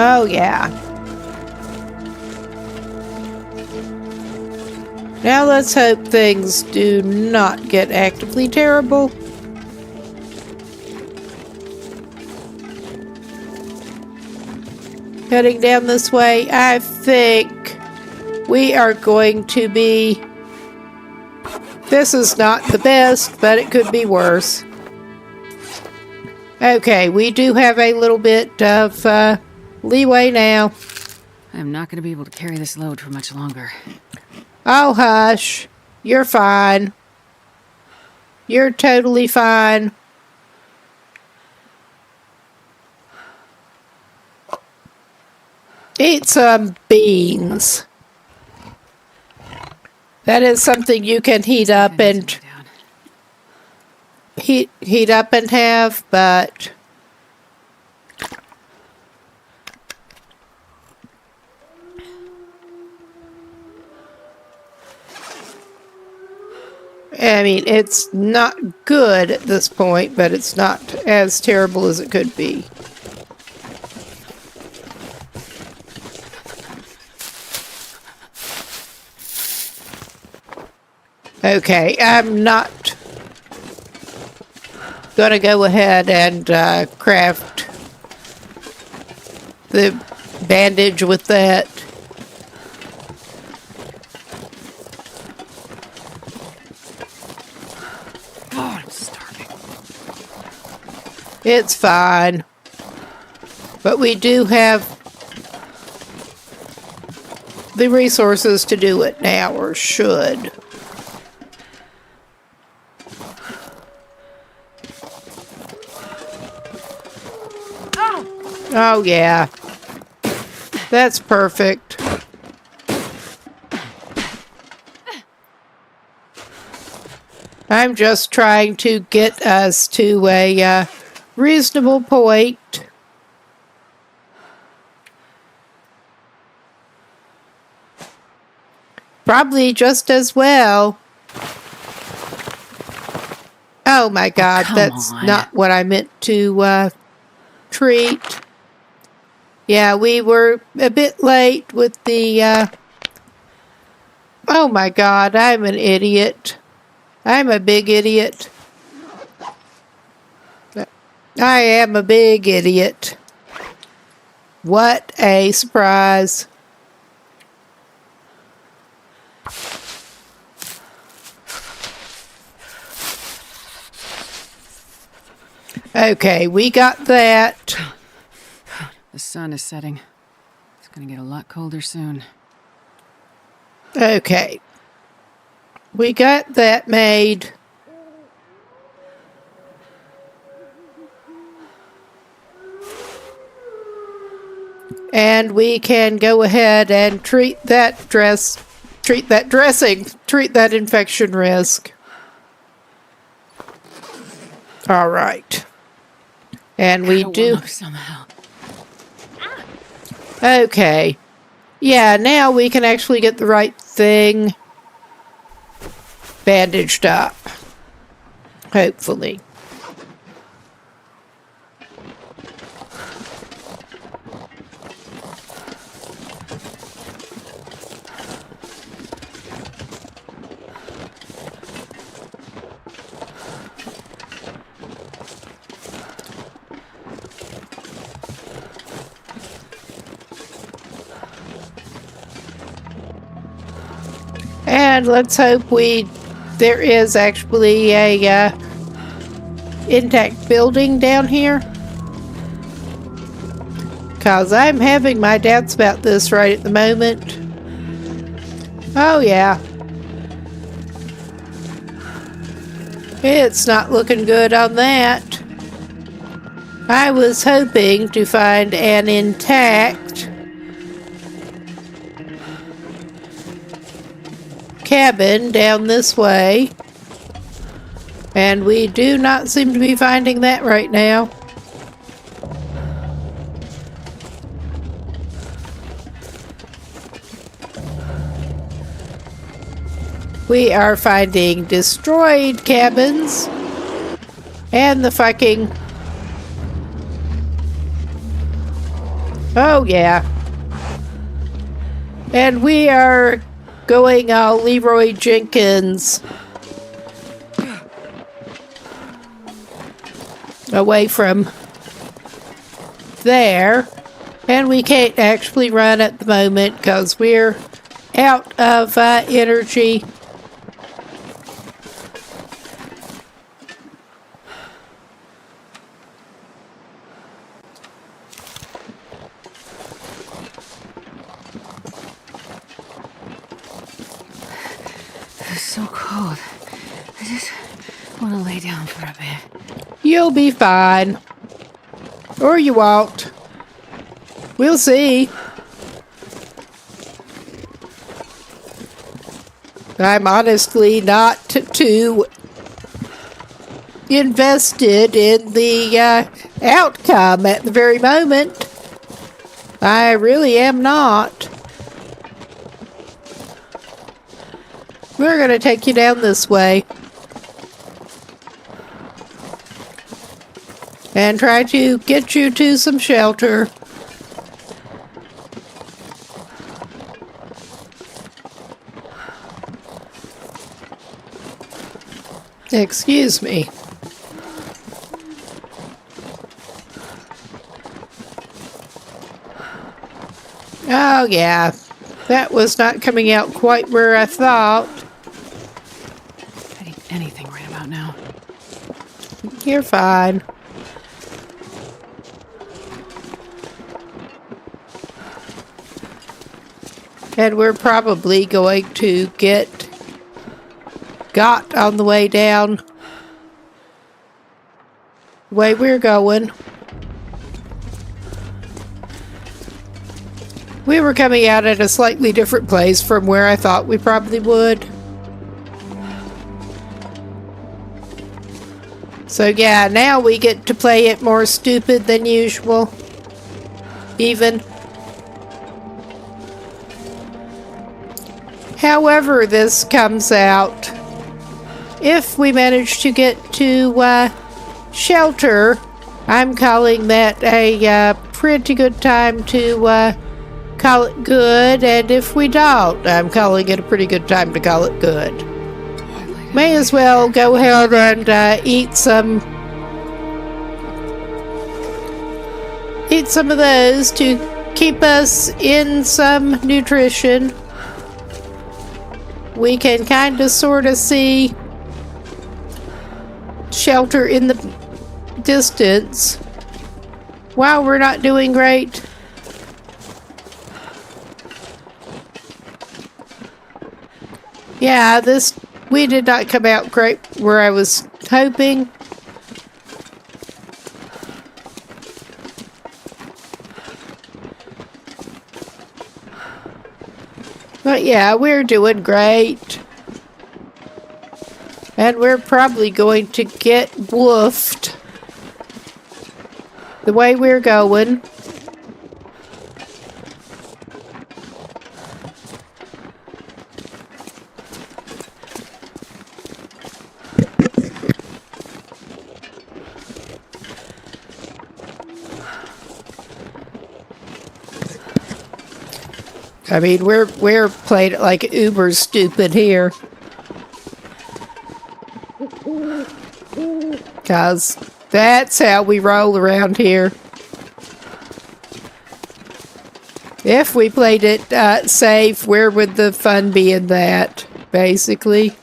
Oh, yeah. Now let's hope things do not get actively terrible. Heading down this way, I think we are going to be... This is not the best, but it could be worse. Okay, we do have a little bit of leeway now. I'm not going to be able to carry this load for much longer. Oh, hush. You're fine. You're totally fine. Eat some beans. That is something you can heat up and heat up and have, but I mean, it's not good at this point, but it's not as terrible as it could be. Okay, I'm not gonna go ahead and craft the bandage with that. God, I'm starving. It's fine. But we do have the resources to do it now, or should. Oh, yeah. That's perfect. I'm just trying to get us to a reasonable point. Probably just as well. Oh my God, that's not what I meant to treat. Yeah, we were a bit late with the, oh my God, I'm an idiot. I'm a big idiot. I am a big idiot. What a surprise. Okay, we got that. The sun is setting. It's gonna get a lot colder soon. Okay. We got that made. And we can go ahead and treat that infection risk. All right. And we do somehow. Okay. Yeah, now we can actually get the right thing bandaged up. Hopefully. And let's hope there is actually a intact building down here. Cause I'm having my doubts about this right at the moment. Oh yeah. It's not looking good on that. I was hoping to find an intact cabin down this way, and we do not seem to be finding that right now. We are finding destroyed cabins and the fucking... Oh yeah. And we are going all Leroy Jenkins away from there. And we can't actually run at the moment because we're out of energy. It's so cold. I just want to lay down for a bit. You'll be fine. Or you won't. We'll see. I'm honestly not too invested in the outcome at the very moment. I really am not. We're going to take you down this way. And try to get you to some shelter. Excuse me. Oh yeah, that was not coming out quite where I thought. I need anything right about now. You're fine. And we're probably going to get got on the way down. The way we're going. We were coming out at a slightly different place from where I thought we probably would. So yeah, now we get to play it more stupid than usual. Even. However this comes out, if we manage to get to shelter, I'm calling that a pretty good time to call it good, and if we don't, I'm calling it a pretty good time to call it good. May as well go ahead and eat some of those to keep us in some nutrition. We can kind of sort of see shelter in the distance. Wow, we're not doing great. Yeah, we did not come out great where I was hoping. But yeah, we're doing great. And we're probably going to get woofed the way we're going. I mean, we're playing it like uber stupid here. Because that's how we roll around here. If we played it safe, where would the fun be in that? basically.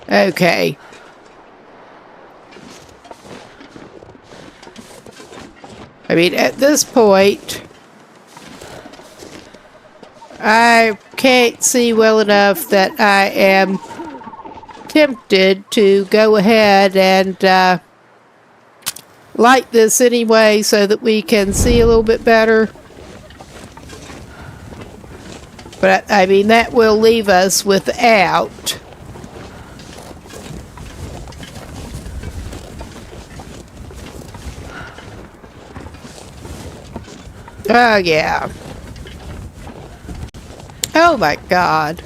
Okay. I mean, at this point, I can't see well enough that I am tempted to go ahead and light this anyway so that we can see a little bit better. But, I mean, that will leave us without oh, yeah. Oh, my God.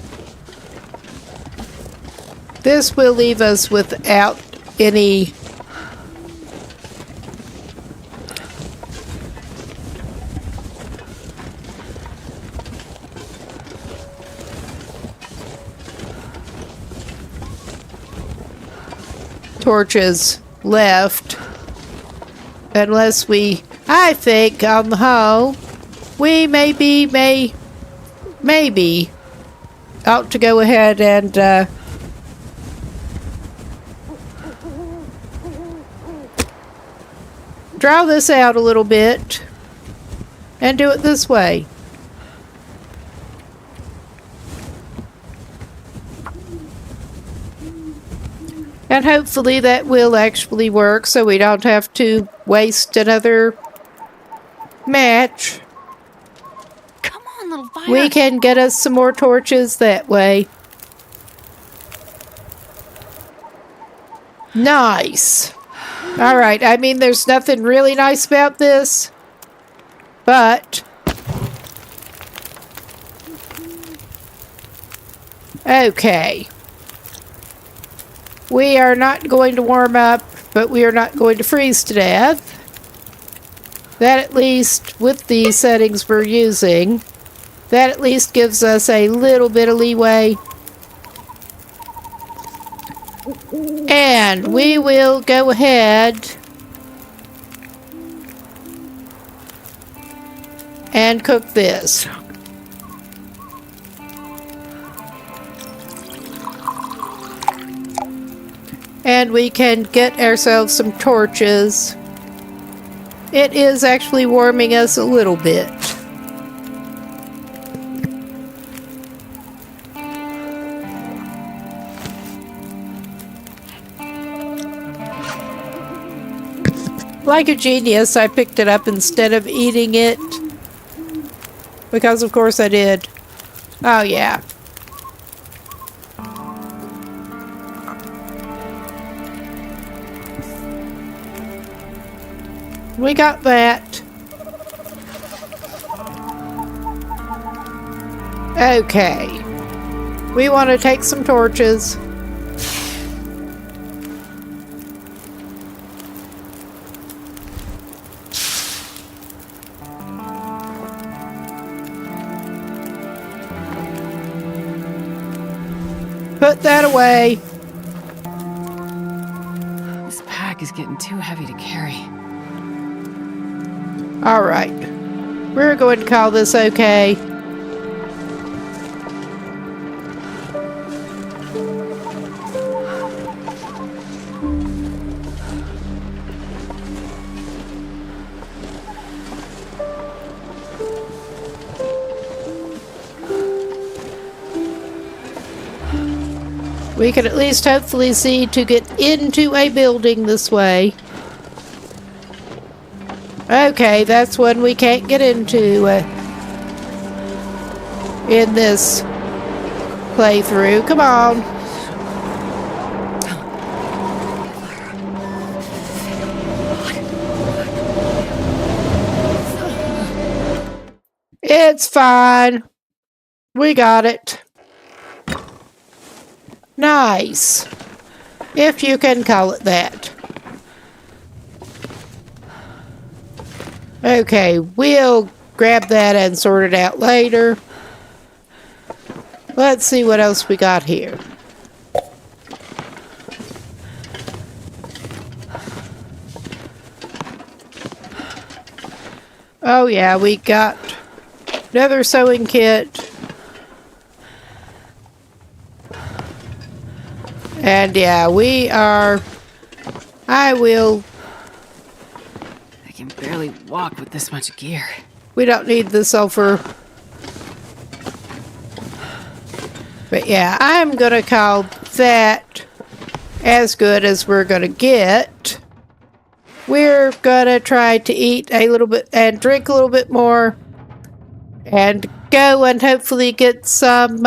This will leave us without any torches left unless we, I think, on the whole, we maybe ought to go ahead and draw this out a little bit and do it this way. And hopefully that will actually work so we don't have to waste another match. Come on, little fire. We can get us some more torches that way. Nice. Alright, I mean, there's nothing really nice about this, but okay. We are not going to warm up, but we are not going to freeze to death. That at least, with the settings we're using, that at least gives us a little bit of leeway. And we will go ahead and cook this. And we can get ourselves some torches. It is actually warming us a little bit. Like a genius, I picked it up instead of eating it. Because of course I did. Oh yeah. We got that. Okay. We want to take some torches. Put that away. This pack is getting too heavy to carry. All right. We're going to call this okay. We can at least hopefully see to get into a building this way. Okay, that's one we can't get into in this playthrough. Come on. It's fine. We got it. Nice. If you can call it that. Okay, we'll grab that and sort it out later. Let's see what else we got here. Oh yeah, we got another sewing kit. And yeah, I can barely walk with this much gear. we don't need the sulfur. But yeah, I'm gonna call that as good as we're gonna get. We're gonna try to eat a little bit and drink a little bit more and go and hopefully get some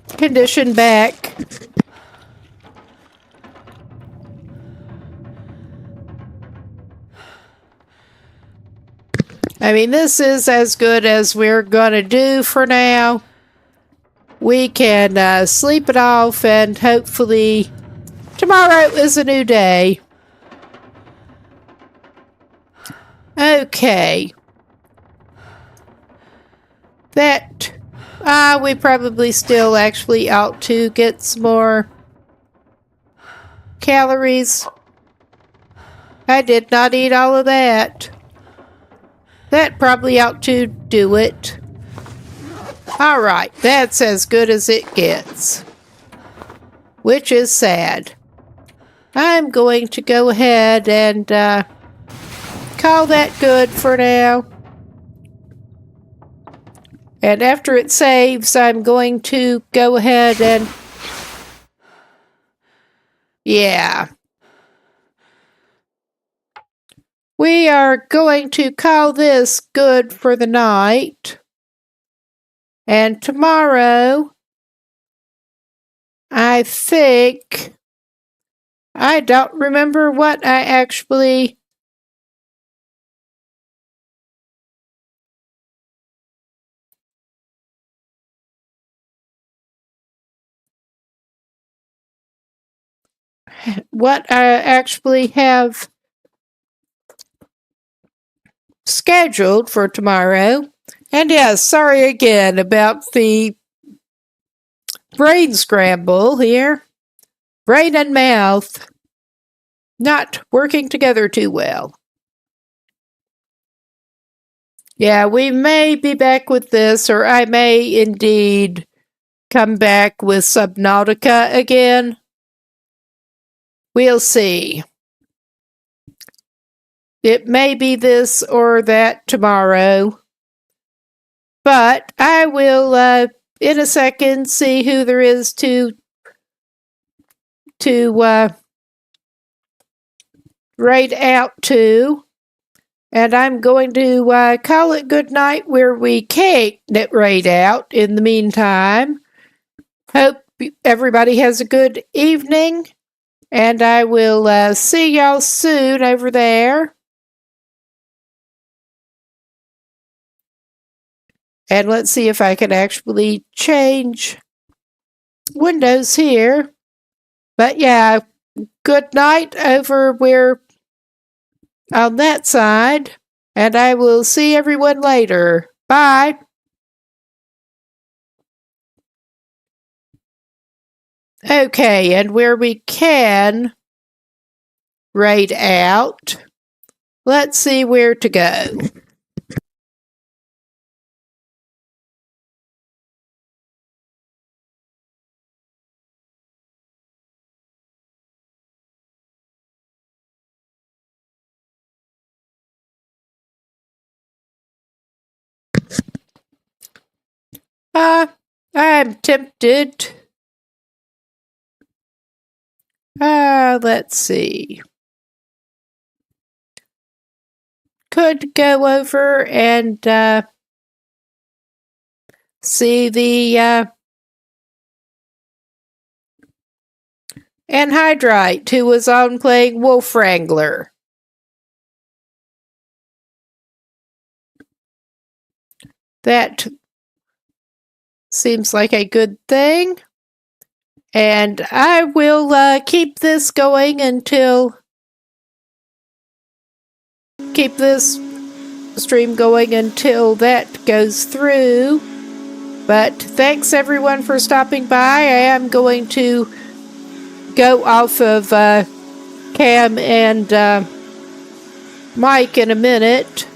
condition back. I mean, this is as good as we're gonna do for now. We can sleep it off and hopefully tomorrow is a new day. Okay. We probably still actually ought to get some more calories. I did not eat all of that. That probably ought to do it. Alright, that's as good as it gets. Which is sad. I'm going to go ahead and call that good for now. And after it saves, I'm going to go ahead and... yeah. We are going to call this good for the night. And tomorrow, I think... I don't remember what I actually... have scheduled for tomorrow. And yeah, sorry again about the brain scramble here. Brain and mouth not working together too well. Yeah, we may be back with this, or I may indeed come back with Subnautica again. We'll see. It may be this or that tomorrow. But I will, in a second, see who there is to raid out to. And I'm going to call it good night where we can't raid out in the meantime. Hope everybody has a good evening. And I will see y'all soon over there. And let's see if I can actually change windows here. But yeah, good night over where on that side. And I will see everyone later. Bye. Okay, and where we can raid out, let's see where to go. I'm tempted. Let's see. Could go over and see the Anhydrite, who was on playing Wolf Wrangler. That seems like a good thing. And I will keep this going until... keep this stream going until that goes through. But thanks everyone for stopping by. I am going to go off of cam and Mike in a minute,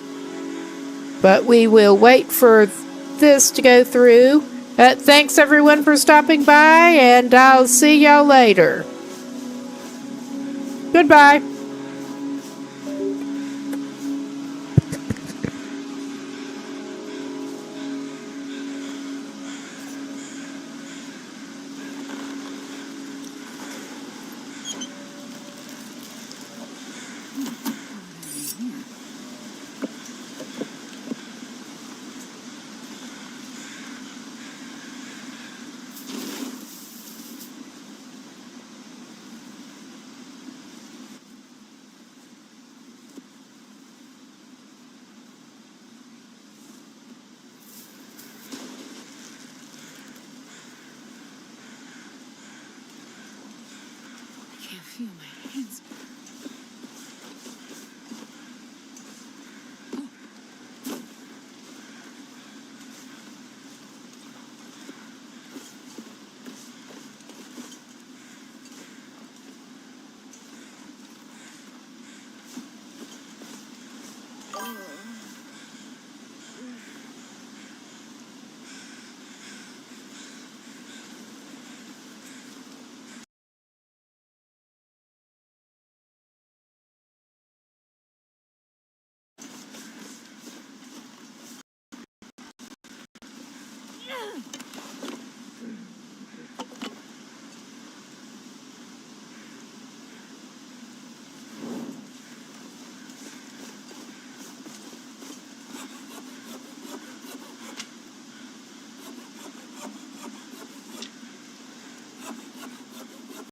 but we will wait for this to go through. Thanks everyone for stopping by, and I'll see y'all later. Goodbye. I can't feel my hands.